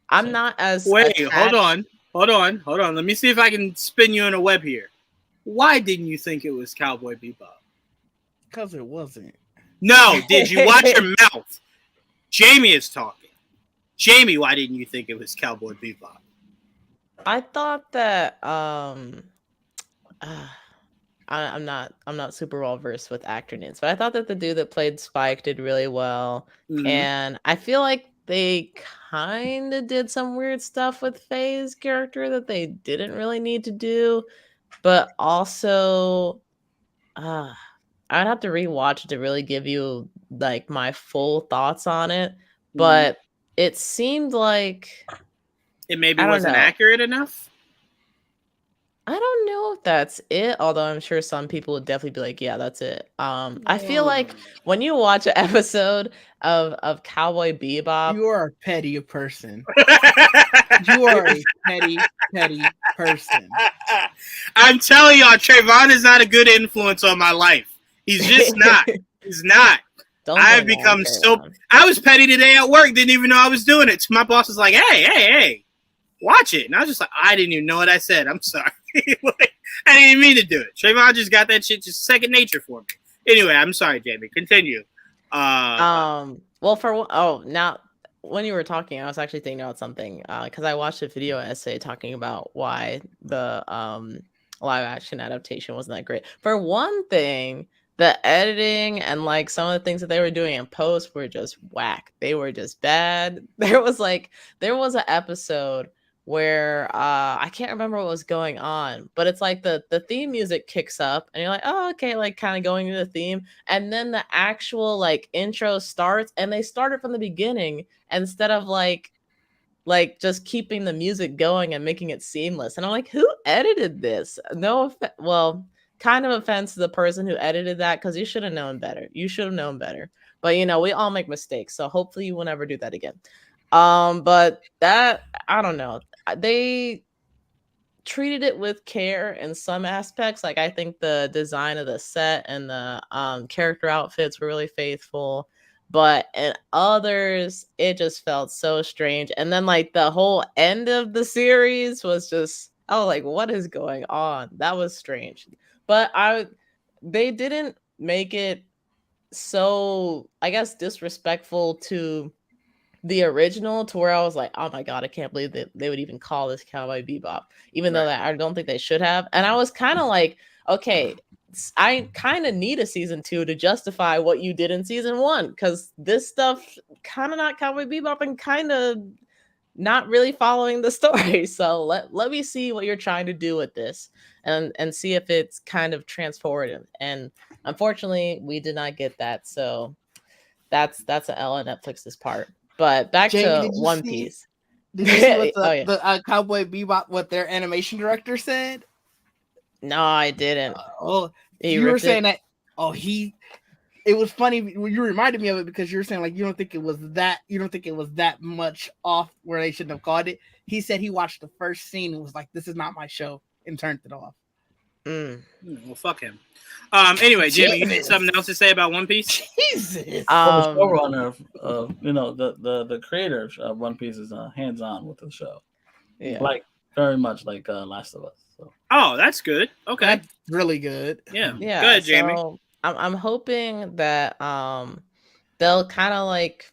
I'm not as Wait, attached. hold on. Let me see if I can spin you in a web here. Why didn't you think it was Cowboy Bebop? Because it wasn't. No, did you watch your mouth? Jamie is talking. Jamie, why didn't you think it was Cowboy Bebop? I thought that I'm not super well versed with actor names, but I thought that the dude that played Spike did really well. Mhm. And I feel like they kind of did some weird stuff with Faye's character that they didn't really need to do. But also, I'd have to rewatch it to really give you like my full thoughts on it. But it seemed like it maybe wasn't accurate enough. I don't know if that's it, although I'm sure some people would definitely be like, yeah, that's it. I feel like when you watch an episode of Cowboy Bebop, you are a petty person. You are a petty person. I'm telling y'all, Trayvon is not a good influence on my life. He's just not. He's not. I've become so. I was petty today at work. Didn't even know I was doing it. My boss was like, "Hey, watch it," and I was just like, "I didn't even know what I said. I'm sorry. I didn't even mean to do it." Trayvon just got that shit just second nature for me. Anyway, I'm sorry, Jamie. Continue. Now when you were talking, I was actually thinking about something because I watched a video essay talking about why the live action adaptation wasn't that great. For one thing, the editing and like some of the things that they were doing in post were just whack. They were just bad. There was an episode where I can't remember what was going on, but it's like the theme music kicks up and you're like, oh, okay, like kind of going into the theme, and then the actual like intro starts and they started from the beginning instead of like just keeping the music going and making it seamless. And I'm like, who edited this? Kind of offense to the person who edited that, because you should have known better. But we all make mistakes, so hopefully you will never do that again. But that, I don't know. They treated it with care in some aspects. Like I think the design of the set and the character outfits were really faithful. But in others, it just felt so strange. And then like the whole end of the series was just, oh, like what is going on? That was strange. But they didn't make it so, I guess, disrespectful to the original to where I was like, oh my god, I can't believe that they would even call this Cowboy Bebop, even though that I don't think they should have. And I was kind of like, okay, I kind of need a season 2 to justify what you did in season 1, because this stuff kind of not Cowboy Bebop and kind of not really following the story. So let me see what you're trying to do with this and see if it's kind of transformative. And unfortunately, we did not get that. So that's an L on Netflix's part. But back to One Piece. Did you see what the Cowboy Bebop, what their animation director said? No, I didn't. You were saying that. It was funny. You reminded me of it because you were saying like you don't think it was that much off where they shouldn't have called it. He said he watched the first scene and was like, "This is not my show," and turned it off. Well, fuck him. Anyway, Jimmy, you need something else to say about One Piece? Jesus. The showrunner, the creator of One Piece is hands-on with the show. Yeah, like very much like Last of Us. So. Oh, that's good. Okay, that's really good. Yeah. Good, Jamie. So I'm hoping that they'll kind of like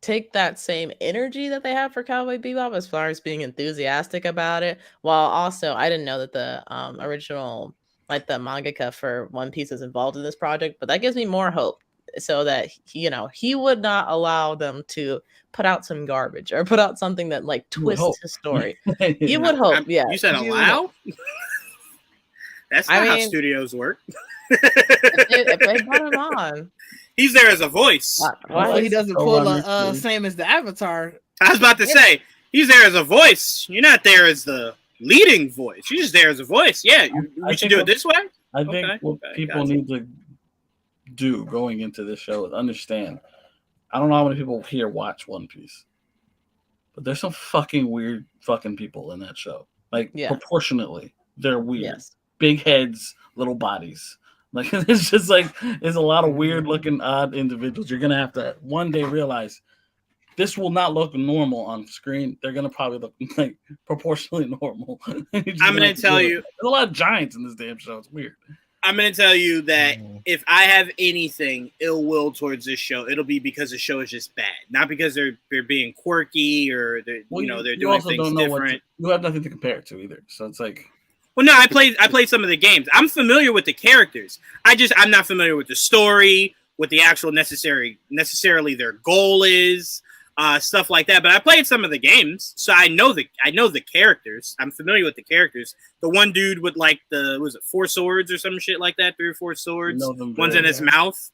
take that same energy that they have for Cowboy Bebop as far as being enthusiastic about it, while also I didn't know that the original, like the mangaka for One Piece is involved in this project, but that gives me more hope so that he would not allow them to put out some garbage or put out something that like twists his story. You would hope. Yeah, you said allow. That's not how studios work. if they brought him on, he's there as a voice. Why he doesn't pull same as the Avatar? I was about to say he's there as a voice. You're not there as the leading voice. You're just there as a voice. Yeah, we should do it this way. I think what people need to do going into this show is understand. I don't know how many people here watch One Piece. but there's some fucking weird fucking people in that show. Like proportionately, they're weird. Yes. Big heads, little bodies. Like it's just like there's a lot of weird looking odd individuals. You're gonna have to one day realize this will not look normal on screen. They're gonna probably look like proportionally normal. I'm gonna tell you, there's a lot of giants in this damn show. It's weird. I'm gonna tell you that if I have anything ill will towards this show, it'll be because the show is just bad, not because they're being quirky or they're they're doing things different. You have nothing to compare it to either, so it's like. Well, no, I played some of the games. I'm familiar with the characters. I'm not familiar with the story, what the actual necessarily their goal is, stuff like that. But I played some of the games, so I know the characters. I'm familiar with the characters. The one dude with like was it 4 swords or some shit like that, 3 or 4 swords. One's in his mouth.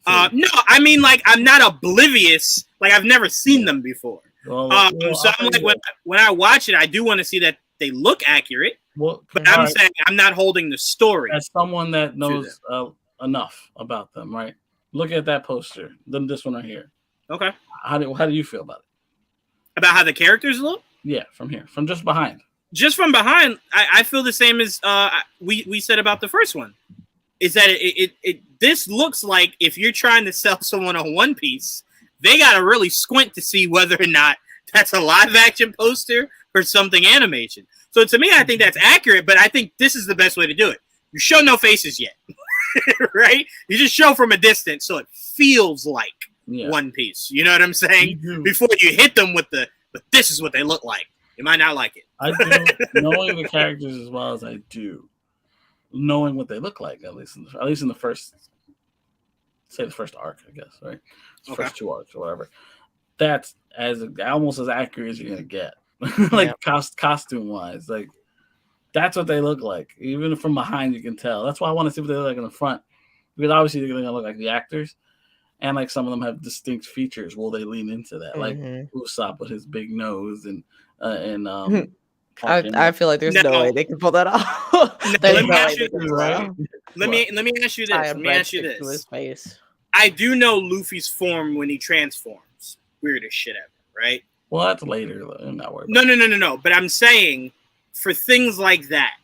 No, I mean like I'm not oblivious. Like I've never seen them before. So I'm like when I watch it, I do want to see that they look accurate. Well, but I'm saying I'm not holding the story. As someone that knows enough about them, right? Look at that poster. Then this one right here. Okay. How do you feel about it? About how the characters look? Yeah, from here, from just behind. Just from behind, I feel the same as we said about the first one. Is that this looks like if you're trying to sell someone on One Piece, they got to really squint to see whether or not that's a live action poster or something animation. So to me, I think that's accurate, but I think this is the best way to do it. You show no faces yet, right? You just show from a distance, so it feels like One Piece. You know what I'm saying? Before you hit them with but this is what they look like. You might not like it. I do, knowing the characters as well as I do, knowing what they look like, at least in the first arc, I guess, right? First 2 arcs or whatever. That's almost as accurate as you're gonna get. Like costume wise, like that's what they look like. Even from behind, you can tell. That's why I want to see what they look like in the front, because obviously they're gonna look like the actors, and like some of them have distinct features. Will they lean into that? Like Usopp with his big nose and I feel like there's no way they can pull that off. Let me ask you this. To his face. I do know Luffy's form when he transforms. Weirdest shit ever, right? Well, that's later. I'm not worried. No. But I'm saying for things like that,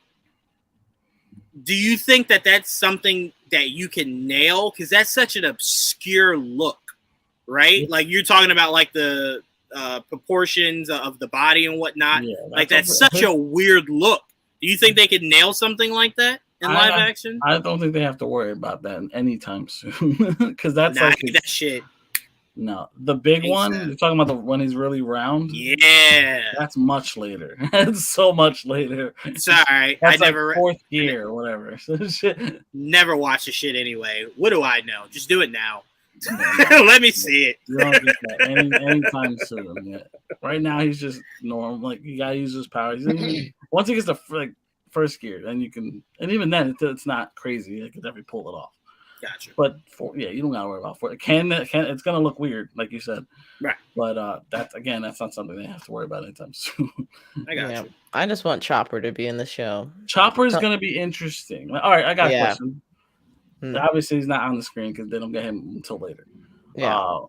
do you think that that's something that you can nail? Because that's such an obscure look, right? Like you're talking about like the proportions of the body and whatnot. Yeah, like that's such a weird look. Do you think they could nail something like that in live action? I don't think they have to worry about that anytime soon. Because that's like that shit. No, the big one. You're talking about when he's really round. Yeah, that's much later. That's so much later. Sorry, I never 4th year or whatever. Never watch the shit anyway. What do I know? Just do it now. Let me see it. You don't get that anytime soon. Yeah. Right now he's just normal. Like you gotta use his powers. Once he gets to first gear, then you can. And even then, it's not crazy. You can definitely pull it off. Gotcha. But you don't gotta worry about it. It's gonna look weird, like you said. Right. But that's not something they have to worry about anytime soon. I got you. I just want Chopper to be in the show. Chopper is gonna be interesting. All right, I got a question. Obviously, he's not on the screen because they don't get him until later. Yeah.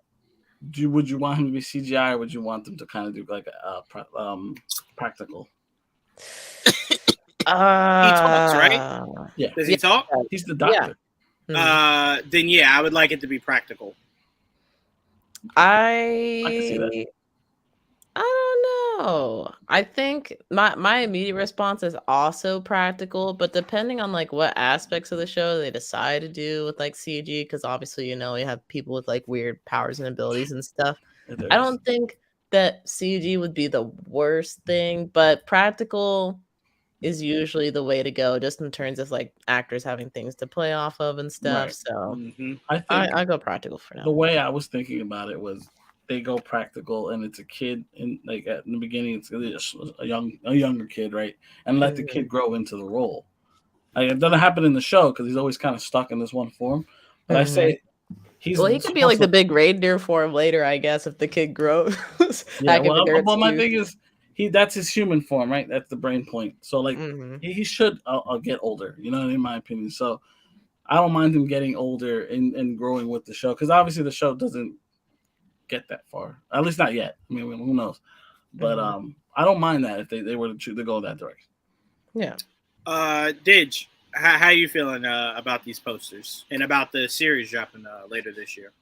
Would you want him to be CGI, or would you want them to kind of do like practical? He talks, right? Yeah. Does he talk? He's the doctor. Yeah. Then I would like it to be practical. I can see that. I don't know. I think my immediate response is also practical, but depending on like what aspects of the show they decide to do with like CG, because obviously you have people with like weird powers and abilities and stuff. I don't think that CG would be the worst thing, but practical is usually the way to go, just in terms of like actors having things to play off of and stuff. Right. So I think I go practical for now. The way I was thinking about it was they go practical, and it's a kid, and like in the beginning, it's a younger kid, right? And let the kid grow into the role. Like, it doesn't happen in the show because he's always kind of stuck in this one form. But I say he could be like the big reindeer form later, I guess, if the kid grows. Yeah, well, my thing is that's his human form, right? That's the brain point. So like he should get older, in my opinion. So I don't mind him getting older and growing with the show, because obviously the show doesn't get that far, at least not yet. I mean, who knows? But I don't mind that if they were to go that direction. Yeah. Didge, how you feeling about these posters and about the series dropping later this year?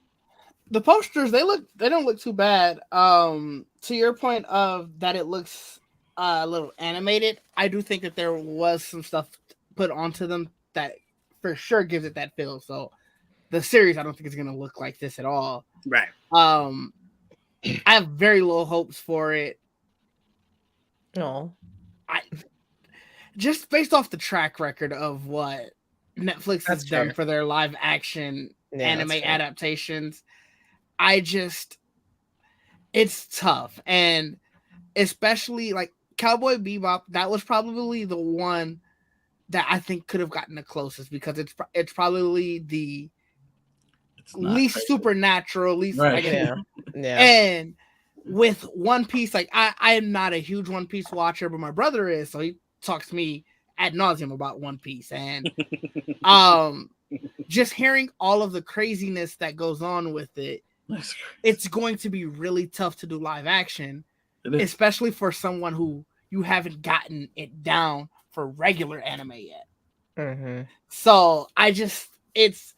The posters, they don't look too bad. To your point of that it looks a little animated, I do think that there was some stuff put onto them that for sure gives it that feel. So the series, I don't think it's gonna look like this at all. Right. I have very low hopes for it. No. I just based off the track record of what Netflix has done for their live action anime adaptations, it's tough. And especially like Cowboy Bebop, that was probably the one that I think could have gotten the closest because it's probably the least crazy. Supernatural, least right. And with One Piece, like I am not a huge One Piece watcher, but my brother is, so he talks to me ad nauseum about One Piece. And just hearing all of the craziness that goes on with it, it's going to be really tough to do live action, especially for someone who you haven't gotten it down for regular anime yet. Mm-hmm. So it's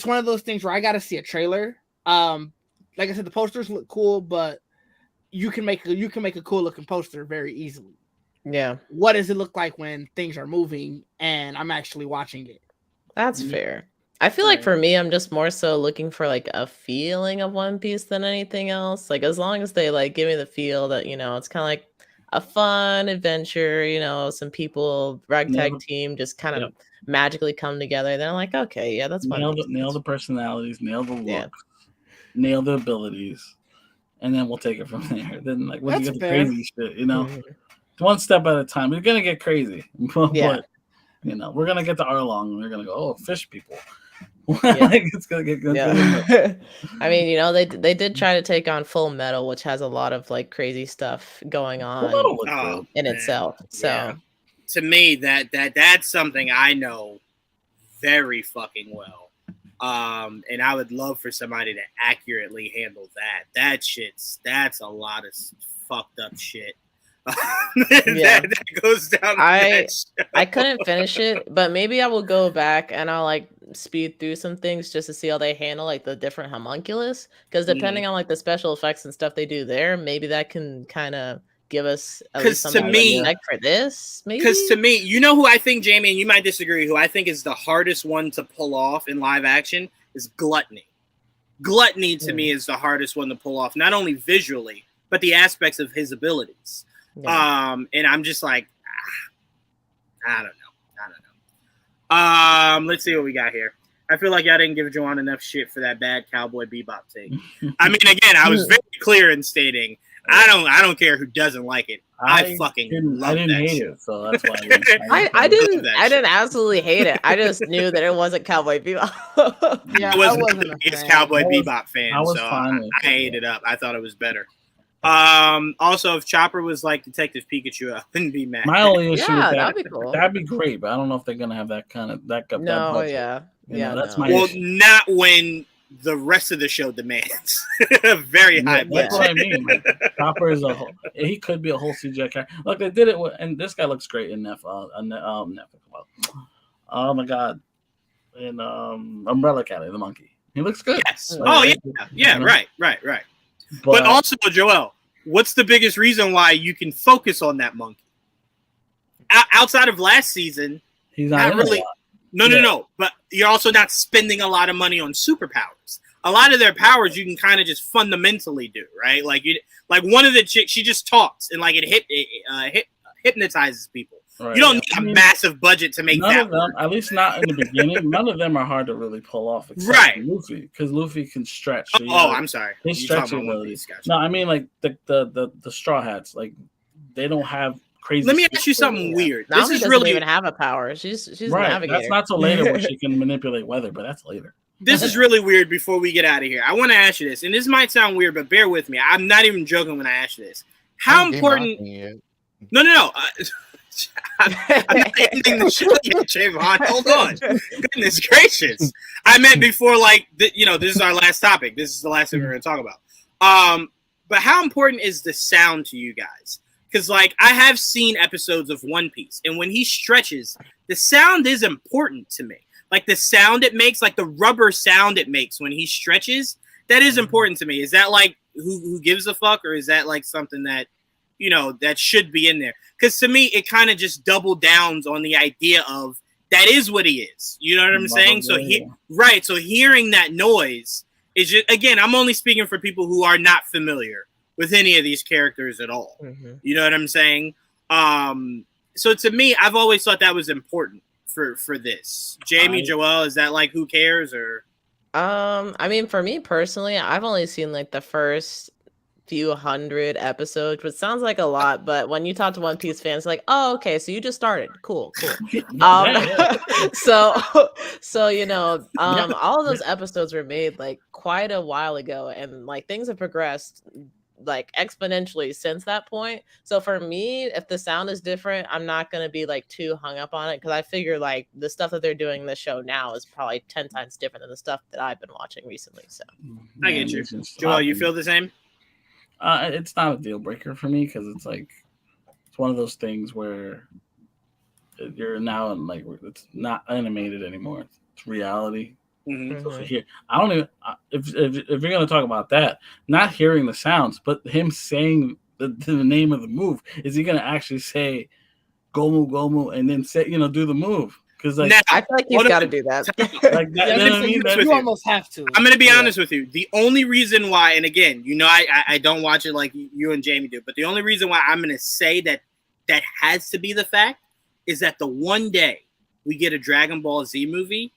one of those things where I got to see a trailer. Like I said, the posters look cool, but you can make a cool looking poster very easily. Yeah. What does it look like when things are moving and I'm actually watching it? That's fair. I feel like for me, I'm just more so looking for like a feeling of One Piece than anything else. Like as long as they like give me the feel that, it's kind of like a fun adventure, some people, ragtag team just kind of magically come together. Then I'm like, okay, yeah, that's fun. Nail the personalities, nail the looks, nail the abilities, and then we'll take it from there. Then like when you get the crazy shit, one step at a time. You're gonna get crazy, but we're gonna get to Arlong and we're gonna go, oh, fish people. Like it's gonna get good. Yeah. I mean, they did try to take on Full Metal, which has a lot of like crazy stuff going on in itself. So to me, that's something I know very fucking well. And I would love for somebody to accurately handle that. That's a lot of fucked up shit. that goes down. I couldn't finish it, but maybe I will go back and I'll like speed through some things just to see how they handle like the different homunculus. Because depending on like the special effects and stuff they do there, maybe that can kind of give us at least something for this. Maybe because to me, who I think, Jamie, and you might disagree, who I think is the hardest one to pull off in live action is Gluttony. Gluttony to me is the hardest one to pull off, not only visually but the aspects of his abilities. Yeah. And I'm just like, I don't know. Let's see what we got here. I feel like y'all didn't give Joanne enough shit for that bad Cowboy Bebop take. I mean, again, I was very clear in stating I don't care who doesn't like it. I didn't hate it, so that's why I didn't absolutely hate it. I just knew that it wasn't Cowboy Bebop. I wasn't the biggest Cowboy Bebop fan, so I ate it up. I thought it was better. Also, if Chopper was like Detective Pikachu, I wouldn't be mad. My only issue with that'd be cool. That'd be great, but I don't know if they're gonna have that kind of that. No, that that's my well, issue. not when the rest of the show demands very high budget. That's what I mean. Like, Chopper is he could be a whole CGI character. Look, they did it, and this guy looks great in Netflix. Oh my god, in Umbrella Academy, the monkey, he looks good. Yes. Right. But also, Joel, what's the biggest reason why you can focus on that monkey? Outside of last season, he's not really. No. But you're also not spending a lot of money on superpowers. A lot of their powers you can kind of just fundamentally do, right? Like one of the chicks, she just talks and like it hypnotizes people. Right, you don't need a massive budget to make none that of them, work. at least not in the beginning. None of them are hard to really pull off, except Luffy, because Luffy can stretch. So I'm sorry. His stretching ability. No, I mean like the Straw Hats, like they don't have crazy. Let me ask you something weird. This is really even have a power. She's right. a navigator. That's not till later where she can manipulate weather, but that's later. This is really weird. Before we get out of here, I want to ask you this, and this might sound weird, but bear with me. I'm not even joking when I ask you this. How important? No. I'm not ending the show yet, Javon. Hold on. Goodness gracious. I meant before, this is our last topic. This is the last thing we're going to talk about. but how important is the sound to you guys? Because, like, I have seen episodes of One Piece, and when he stretches, the sound is important to me. Like, the sound it makes, like the rubber sound it makes when he stretches, that is important to me. Is that, like, who gives a fuck, or is that, like, something that, you know, that should be in there? Because to me, it kind of just double downs on the idea of that is what he is. You know what I'm saying? So, so hearing that noise is just, again, I'm only speaking for people who are not familiar with any of these characters at all. You know what I'm saying? So to me, I've always thought that was important for this. Jamie, Joel, is that like, who cares? Or I mean, for me personally, I've only seen like the first few hundred episodes, which sounds like a lot, but when you talk to One Piece fans, like, oh, okay, so you just started. Cool. So you know, all of those episodes were made like quite a while ago, and like things have progressed like exponentially since that point. So for me, if the sound is different, I'm not going to be like too hung up on it, because I figure like the stuff that they're doing in the show now is probably 10 times different than the stuff that I've been watching recently. So I get you. Joel, you feel the same? It's not a deal breaker for me, because it's like, it's one of those things where you're now in, like, it's not animated anymore, it's reality. So here, I don't even, if you're gonna talk about that, not hearing the sounds, but him saying the name of the move, is he gonna actually say Gomu Gomu and then say, you know, do the move? Because like, I feel like he's got to do that. Like that, you know what I mean? You almost have to. I'm gonna be honest with you. The only reason why, and again, you know, I don't watch it like you and Jamie do, but the only reason why I'm gonna say that has to be the fact is that the one day we get a Dragon Ball Z movie,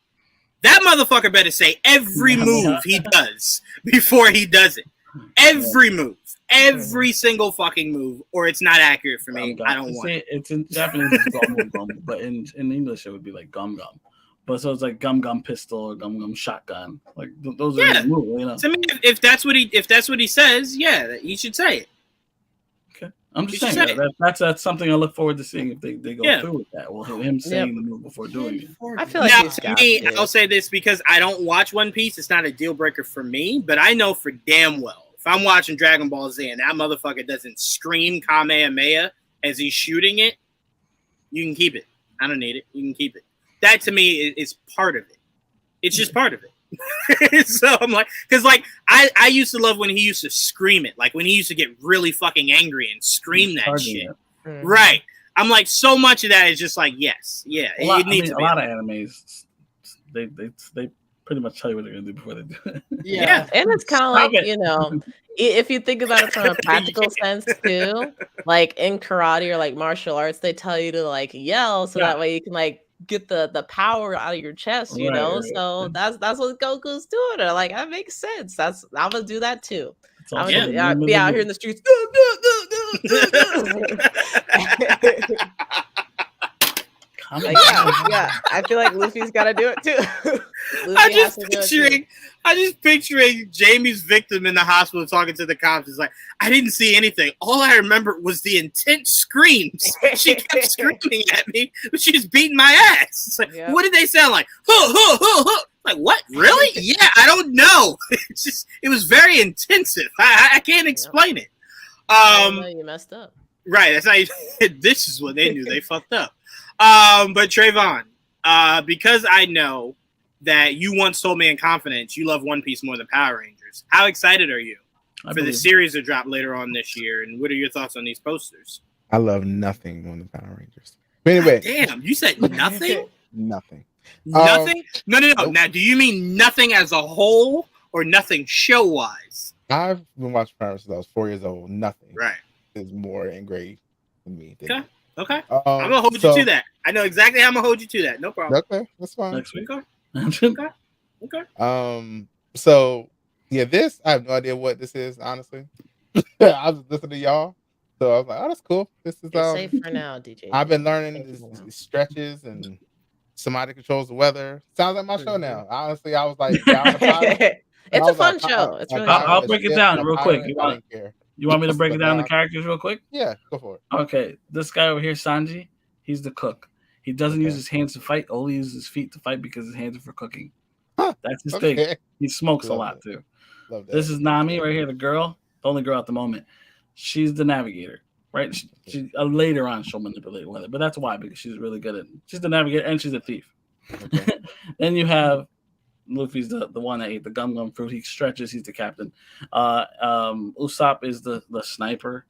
that motherfucker better say every move he does before he does it. Every move. Every single fucking move, or it's not accurate for me. I don't want it. It's in Japanese, it's Gomu Gomu, but in English it would be like Gum Gum. But so it's like Gum Gum Pistol or Gum Gum Shotgun. Like those are the moves, you know. To me, if that's what he says, yeah, he should say it. Okay, I'm just saying that's something I look forward to seeing if they go through with that. Well, him saying the move before doing it. I feel like now, to me, I'll say this because I don't watch One Piece. It's not a deal breaker for me, but I know for damn well, if I'm watching Dragon Ball Z and that motherfucker doesn't scream Kamehameha as he's shooting it, you can keep it. I don't need it. You can keep it. That to me is part of it. It's just part of it. So I'm like, because like I used to love when he used to scream it, like when he used to get really fucking angry and scream that shit. Right. I'm like, so much of that is just like, yes, yeah. It needs to be. A lot of animes, they pretty much tell you what they're gonna do before they do it. Yeah. And it's kind of like, you know, if you think about it from a practical sense too, like in karate or like martial arts, they tell you to like yell so that way you can like get the power out of your chest, you know. So that's what Goku's doing. Or like, that makes sense. I'm gonna do that too. I'm gonna be out here in the streets. Yeah, I feel like Luffy's got to do it too. I just picturing Jamie's victim in the hospital talking to the cops. It's like, I didn't see anything. All I remember was the intense screams. She kept screaming at me, but she was beating my ass. It's like, what did they sound like? Like, what? Really? Yeah, I don't know. It was very intensive. I can't explain it. You messed up. Right. That's how this is what they knew. They fucked up. But Trayvon, because I know that you once told me in confidence you love One Piece more than Power Rangers, how excited are you for the series to drop later on this year? And what are your thoughts on these posters? I love nothing more than Power Rangers. But anyway, damn, you said nothing? Nothing. Nothing? No. Nope. Now, do you mean nothing as a whole or nothing show-wise? I've been watching Power Rangers since I was 4 years old. Nothing. Right. Is more engraved in me. Okay. I'm gonna hold you to that. I know exactly how I'm gonna hold you to that. No problem. Okay, that's fine. Next week. Okay. So yeah, this I have no idea what this is, honestly. I was listening to y'all, so I was like, "Oh, that's cool." This is safe for now, DJ. I've been learning these stretches and somebody controls the weather. Sounds like my show now. Honestly, I was like, it's a fun show. It's really. I'll break it down real quick. You want me to break it down the characters real quick? Yeah, go for it. Okay, this guy over here, Sanji, he's the cook. He doesn't use his hands to fight, only uses his feet to fight because his hands are for cooking. That's his thing. He smokes a lot too. This is Nami right here, the girl. the only girl at the moment. She's the navigator, right? She later on she'll manipulate weather, but that's why, because she's really good at. She's the navigator and she's a thief. Okay. Then you have Luffy's the one that ate the gum fruit. He stretches. He's the captain. Usopp is the sniper,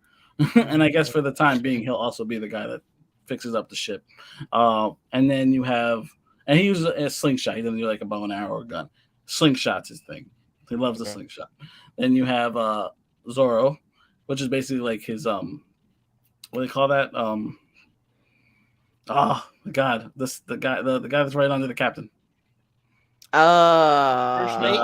and I guess for the time being, he'll also be the guy that fixes up the ship. And then you have, and he uses a slingshot. He doesn't do like a bow and arrow or gun. Slingshot's his thing. He loves the slingshot. Then you have Zoro, which is basically like his what do they call that? Oh my god, the guy that's right under the captain. First mate.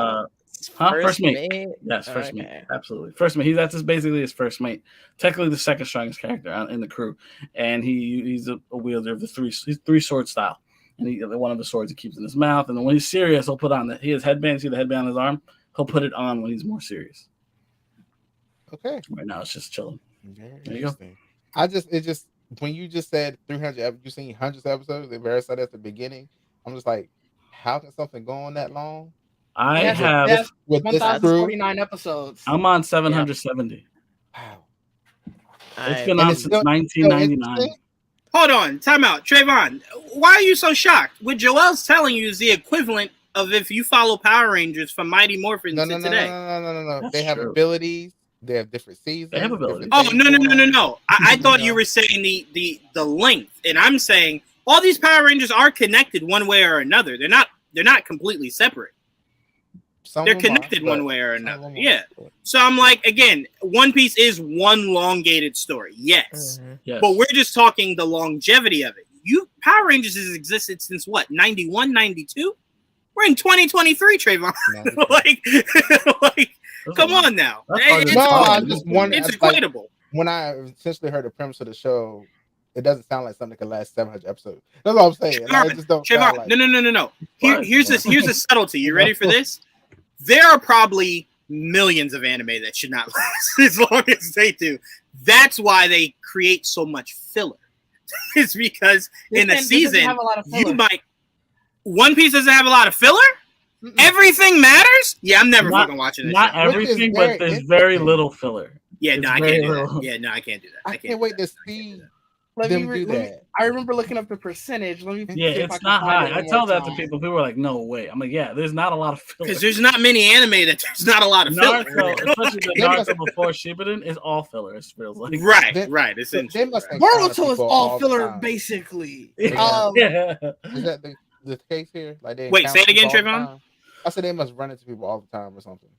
First mate. Yes, first mate. Absolutely, first mate. That's just basically his first mate. Technically, the second strongest character in the crew, and he's a wielder of the three sword style. And one of the swords he keeps in his mouth, and then when he's serious, he'll put on he has headband. See the headband on his arm? He'll put it on when he's more serious. Okay. Right now, it's just chilling. Very there you go. It just when you just said 300, you seen hundreds of episodes. They very said at the beginning. I'm just like, how can something go on that long? I have with 1,049 episodes. I'm on 770. Wow. It's been on since 1999. Hold on, time out. Trayvon, why are you so shocked? What Joel's telling you is the equivalent of if you follow Power Rangers from Mighty Morphin to today. No. They have abilities. They have different seasons. They have abilities. Oh, no. I thought you were saying the length, and I'm saying all these Power Rangers are connected one way or another. They're not completely separate. They're connected one way or another. Yeah. So I'm like, again, One Piece is one elongated story. Yes. Mm-hmm. Yes. But we're just talking the longevity of it. Power Rangers has existed since what? 91, 92? We're in 2023, Trayvon. like, come on now. It's equatable. When I essentially heard the premise of the show, it doesn't sound like something that can last 700 episodes. That's all I'm saying. I just don't like... No. Here's a subtlety. You ready for this? There are probably millions of anime that should not last as long as they do. That's why they create so much filler. It's because in a season, you might. One Piece doesn't have a lot of filler? Mm-mm. Everything matters? Yeah, I'm never fucking watching this. Not everything, but there's very little filler. Yeah, no, I can't do that. Yeah, no, I can't do that. I can't wait to see. I remember looking up the percentage. It's not high. I tell that to people. People are like, "No way." I'm like, "Yeah, there's not a lot of filler." Because there's not many anime that there's not a lot of filler. Especially the Naruto before Shippuden is all filler. It feels like right. It's Boruto is all filler, basically. Is that the case here? Like, wait, say it again, Trayvon. I said they must run into people all the time or something.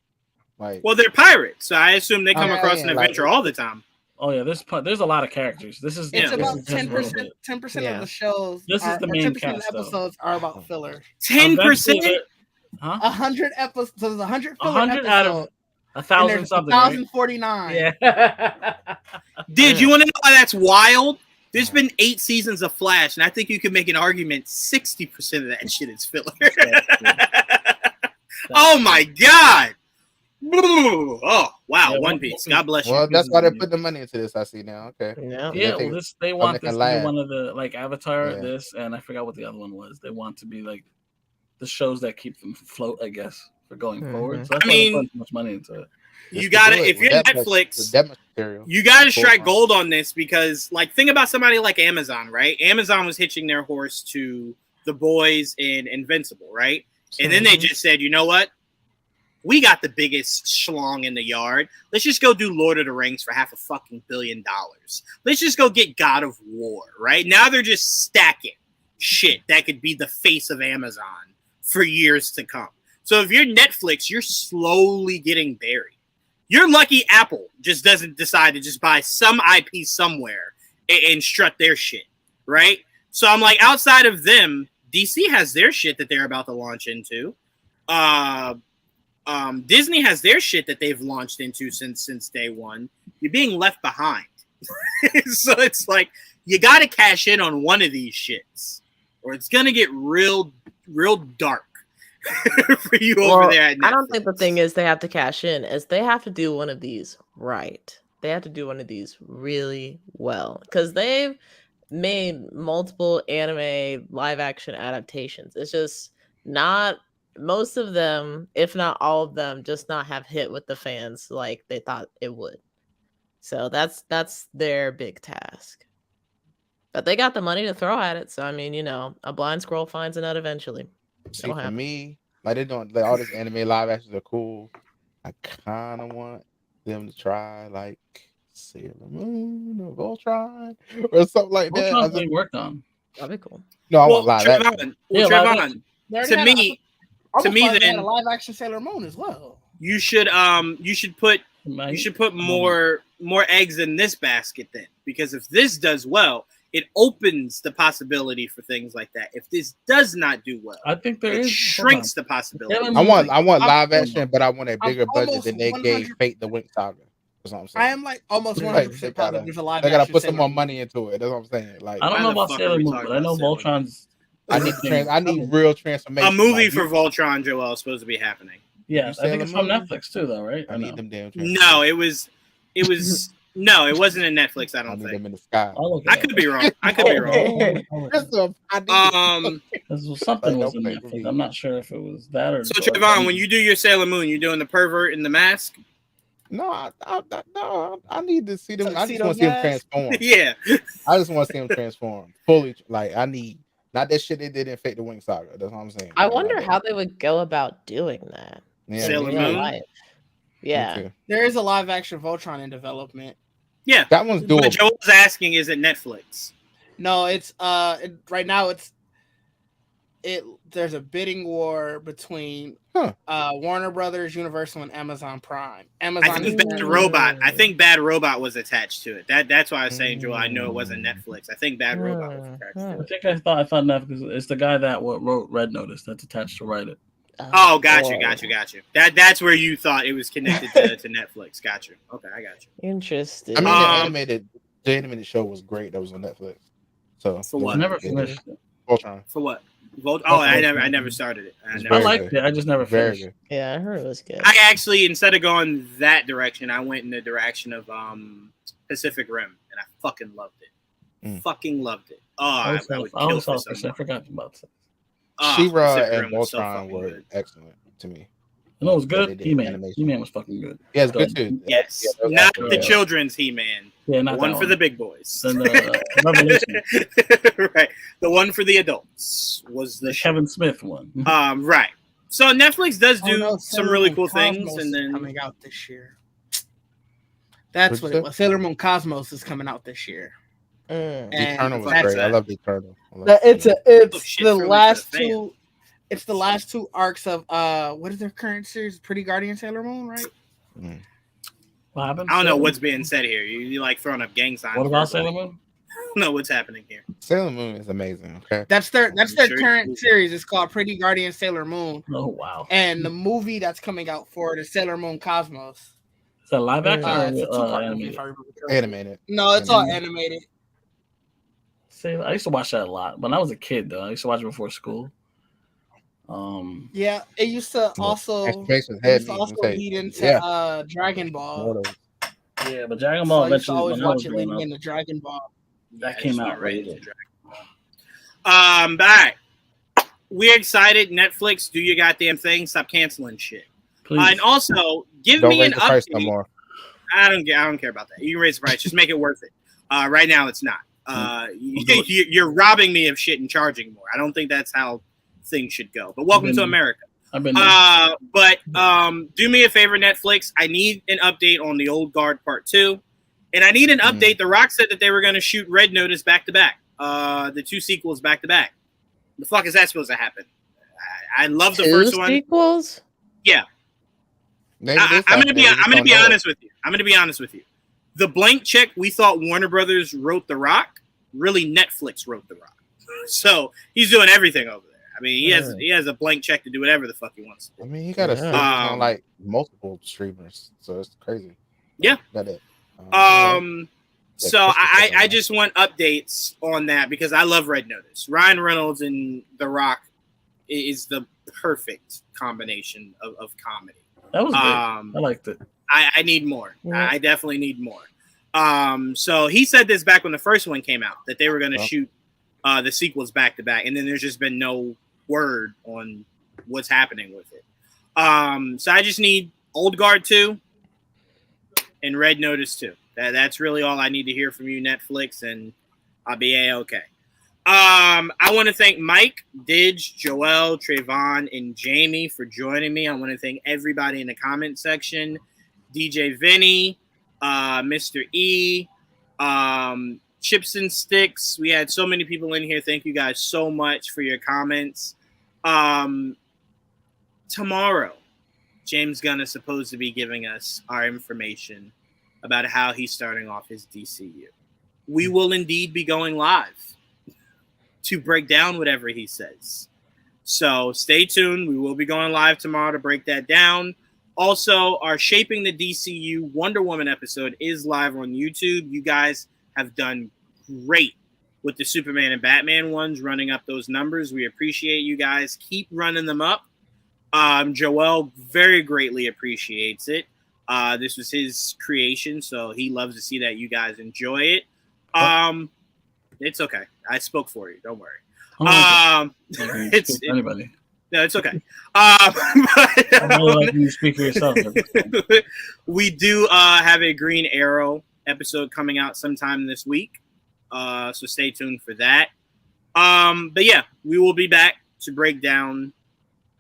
Like, well, they're pirates, so I assume they come across an adventure all the time. Oh yeah, there's a lot of characters. It's about 10%. 10% of the shows. This is the main cast. 10% of the episodes are about filler. 10%. 100 episodes. So there's 100 filler 100 out of 1,000 something. 1,049. Yeah. Dude, you want to know why that's wild? There's been 8 seasons of Flash, and I think you could make an argument 60% of that shit is filler. Oh my god. Oh wow, One Piece. God bless you. Well, that's why they're putting the money into this. I see now. Okay. Yeah. Well, they want this to be one of the like Avatar, this, and I forgot what the other one was. They want to be like the shows that keep them afloat, I guess, for going forward. So that's why they're putting so much money into it. You gotta, if you're Netflix, you gotta strike gold on this because, like, think about somebody like Amazon, right? Amazon was hitching their horse to The Boys and Invincible, right? And then they just said, you know what? We got the biggest schlong in the yard. Let's just go do Lord of the Rings for $500 million. Let's just go get God of War, right? Now they're just stacking shit that could be the face of Amazon for years to come. So if you're Netflix, you're slowly getting buried. You're lucky Apple just doesn't decide to just buy some IP somewhere and strut their shit, right? So I'm like, outside of them, DC has their shit that they're about to launch into. Disney has their shit that they've launched into since day one. You're being left behind. So it's like, you got to cash in on one of these shits or it's going to get real dark for you over there at Netflix. I don't think the thing is they have to cash in, is they have to do one of these right. They have to do one of these really well because they've made multiple anime live action adaptations. It's just not most of them, if not all of them, just not have hit with the fans like they thought it would. So that's their big task. But they got the money to throw at it. So I mean, a blind squirrel finds a nut eventually. See, for me, like they don't like all this anime live actions are cool. I kind of want them to try like Sailor Moon or Voltron or something like that. Voltron's being worked on. That'd be cool. No, I Well, want live action. Trayvon, Yeah, live action. to me, they then had a live action Sailor Moon as well. you should put more eggs in this basket then, because if this does well, it opens the possibility for things like that. If this does not do well, I think it shrinks the possibility. I want live action, but I want a bigger budget than they gave Fate the Winx Saga. That's what I'm saying. I am like almost 100% positive there's a live They action. gotta put some Sailor more Moon. money into it. That's what I'm saying. Like I don't know about fuck Sailor are we Moon, talking but I know about Sailor Voltron's. I need real transformation. A movie like, for Voltron, Joel, is supposed to be happening. Yes, I think Sailor it's from Moon? Netflix too, though, right? I need them damn. No, it was no, it wasn't in Netflix. I I don't need them think. in the sky. I could be wrong. I could be wrong. Something was in Netflix. I'm not sure if it was that or. So Trayvon, when you do your Sailor Moon, you're doing the pervert in the mask. No, I need to see them. I just Tuxedo want to see them Mask? transform. Yeah. I just want to see them transform fully. Like I need not that shit they did in Fate the Winx Saga. That's what I'm saying. I wonder how they would go about doing that. Yeah, Sailor in real Moon? life. Yeah. There is a live action Voltron in development. Yeah. That one's doable. What Joel's asking is it Netflix? No, it's right now there's a bidding war between Warner Brothers, Universal, and Amazon Prime. I think Bad Robot. I think Bad Robot was attached to it. That's why I was saying, Joel. I know it wasn't Netflix. I think Bad Robot was attached to it. I thought Netflix. It's the guy that wrote Red Notice that's attached to write it. Oh, got you. That's where you thought it was connected to Netflix. Got you. Okay, I got you. Interesting. I mean, the animated show was great. That was on Netflix. So For what? I never finished it. Voltron. For what? I never started it. I liked it. I just never finished. Good. Yeah, I heard it was good. I actually, instead of going that direction, I went in the direction of Pacific Rim, and I fucking loved it. Fucking loved it. Oh, I would kill for someone. I forgot about that. She-Ra Pacific and Rim was so Voltron fucking were good. excellent to me. You know, it was What they good. did, He-Man. animation. He-Man was fucking good. Yeah, it's good too. Yes, Yeah, not yeah. the children's He-Man. Yeah, The not one that for the big boys. Then Revolution, Right. The one for the adults was the the Kevin Smith one. right. So Netflix does do no, some Sailor really Moon cool Cosmos things, is and then coming out this year. That's What'd what you it was. Sailor Moon Cosmos is coming out this year. Mm. And Eternal was that's great. I love Eternal. It's Oh, shit, the Philly's last a fan. two. It's the last two arcs of what is their current series? Pretty Guardian Sailor Moon, right? What happened? I don't know what's being said here. You like throwing up gang signs. What about verbally. Sailor Moon? I don't know what's happening here. Sailor Moon is amazing. Okay. That's their Sure. current series. It's called Pretty Guardian Sailor Moon, Oh wow! and the movie that's coming out for it is Sailor Moon Cosmos. Is that live action It's a or two-part movie, animated? if I remember correctly. Animated. No, it's all animated. Sailor. I used to watch that a lot when I was a kid. Though I used to watch it before school. Yeah, it used to also Transformations it had used to me. also Say, lead into yeah. Dragon Ball. Yeah, but Dragon So Ball I used to eventually always when I was watch it growing leading up, into Dragon Ball. that I came just out went right later. into Dragon Ball. Back. We're excited. Netflix, do your goddamn thing. Stop canceling shit. Please. And also, give Don't me raise an the price no update. more. I don't care about that. You can raise the price. Just make it worth it. Right now, it's not. You're robbing me of shit and charging more. I don't think that's how things should go. But welcome to America. I've been. But do me a favor, Netflix. I need an update on the Old Guard Part 2. And I need an update. The Rock said that they were going to shoot Red Notice back to back. The two sequels back to back. The fuck is that supposed to happen? I love the first one. Sequels? Yeah. I'm gonna be honest with you. I'm gonna be honest with you. The blank check we thought Warner Brothers wrote The Rock, really Netflix wrote The Rock. So he's doing everything over there. I mean, he has a blank check to do whatever the fuck he wants to do. I mean, he got a series on like multiple streamers, so it's crazy. Yeah. Got it. So I just want updates on that because I love Red Notice. Ryan Reynolds and The Rock is the perfect combination of comedy. That was good. I liked it. I need more. Yeah. I definitely need more. So he said this back when the first one came out that they were going to shoot the sequels back to back, and then there's just been no word on what's happening with it. So I just need Old Guard 2 and Red Notice 2. That's really all I need to hear from you, Netflix, and I'll be A-okay. I want to thank Mike, Didge, Joel, Trayvon, and Jamie for joining me. I want to thank everybody in the comment section, DJ Vinny, Mr. E, Chips and Sticks. We had so many people in here. Thank you guys so much for your comments. Tomorrow, James Gunn is supposed to be giving us our information about how he's starting off his DCU. We will indeed be going live to break down whatever he says. So stay tuned. We will be going live tomorrow to break that down. Also, our Shaping the DCU Wonder Woman episode is live on YouTube. You guys have done great with the Superman and Batman ones, running up those numbers. We appreciate you guys. Keep running them up. Joel very greatly appreciates it. This was his creation, so he loves to see that you guys enjoy it. It's okay. I spoke for you. Don't worry. It's anybody. No, it's okay. You speak for yourself. We do have a Green Arrow episode coming out sometime this week, so stay tuned for that. But yeah, we will be back to break down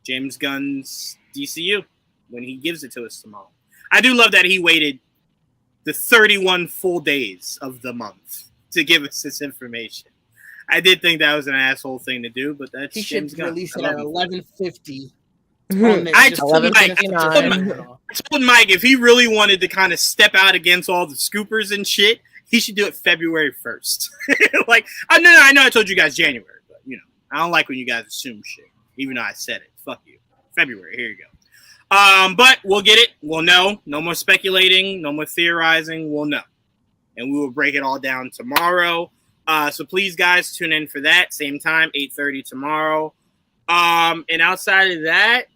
James Gunn's DCU when he gives it to us tomorrow. I do love that he waited the 31 full days of the month to give us this information. I did think that was an asshole thing to do, but that's he James should Gunn. release it at 11:50. I told Mike if he really wanted to kind of step out against all the scoopers and shit, he should do it February 1st. Like, I know I told you guys January, but you know, I don't like when you guys assume shit, even though I said it. Fuck you. February, here you go. But we'll get it. We'll know. No more speculating. No more theorizing. We'll know. And we will break it all down tomorrow. So please, guys, tune in for that. Same time, 8:30 tomorrow. And outside of that,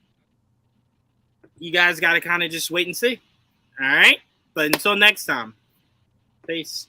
you guys got to kind of just wait and see. All right? But until next time, peace.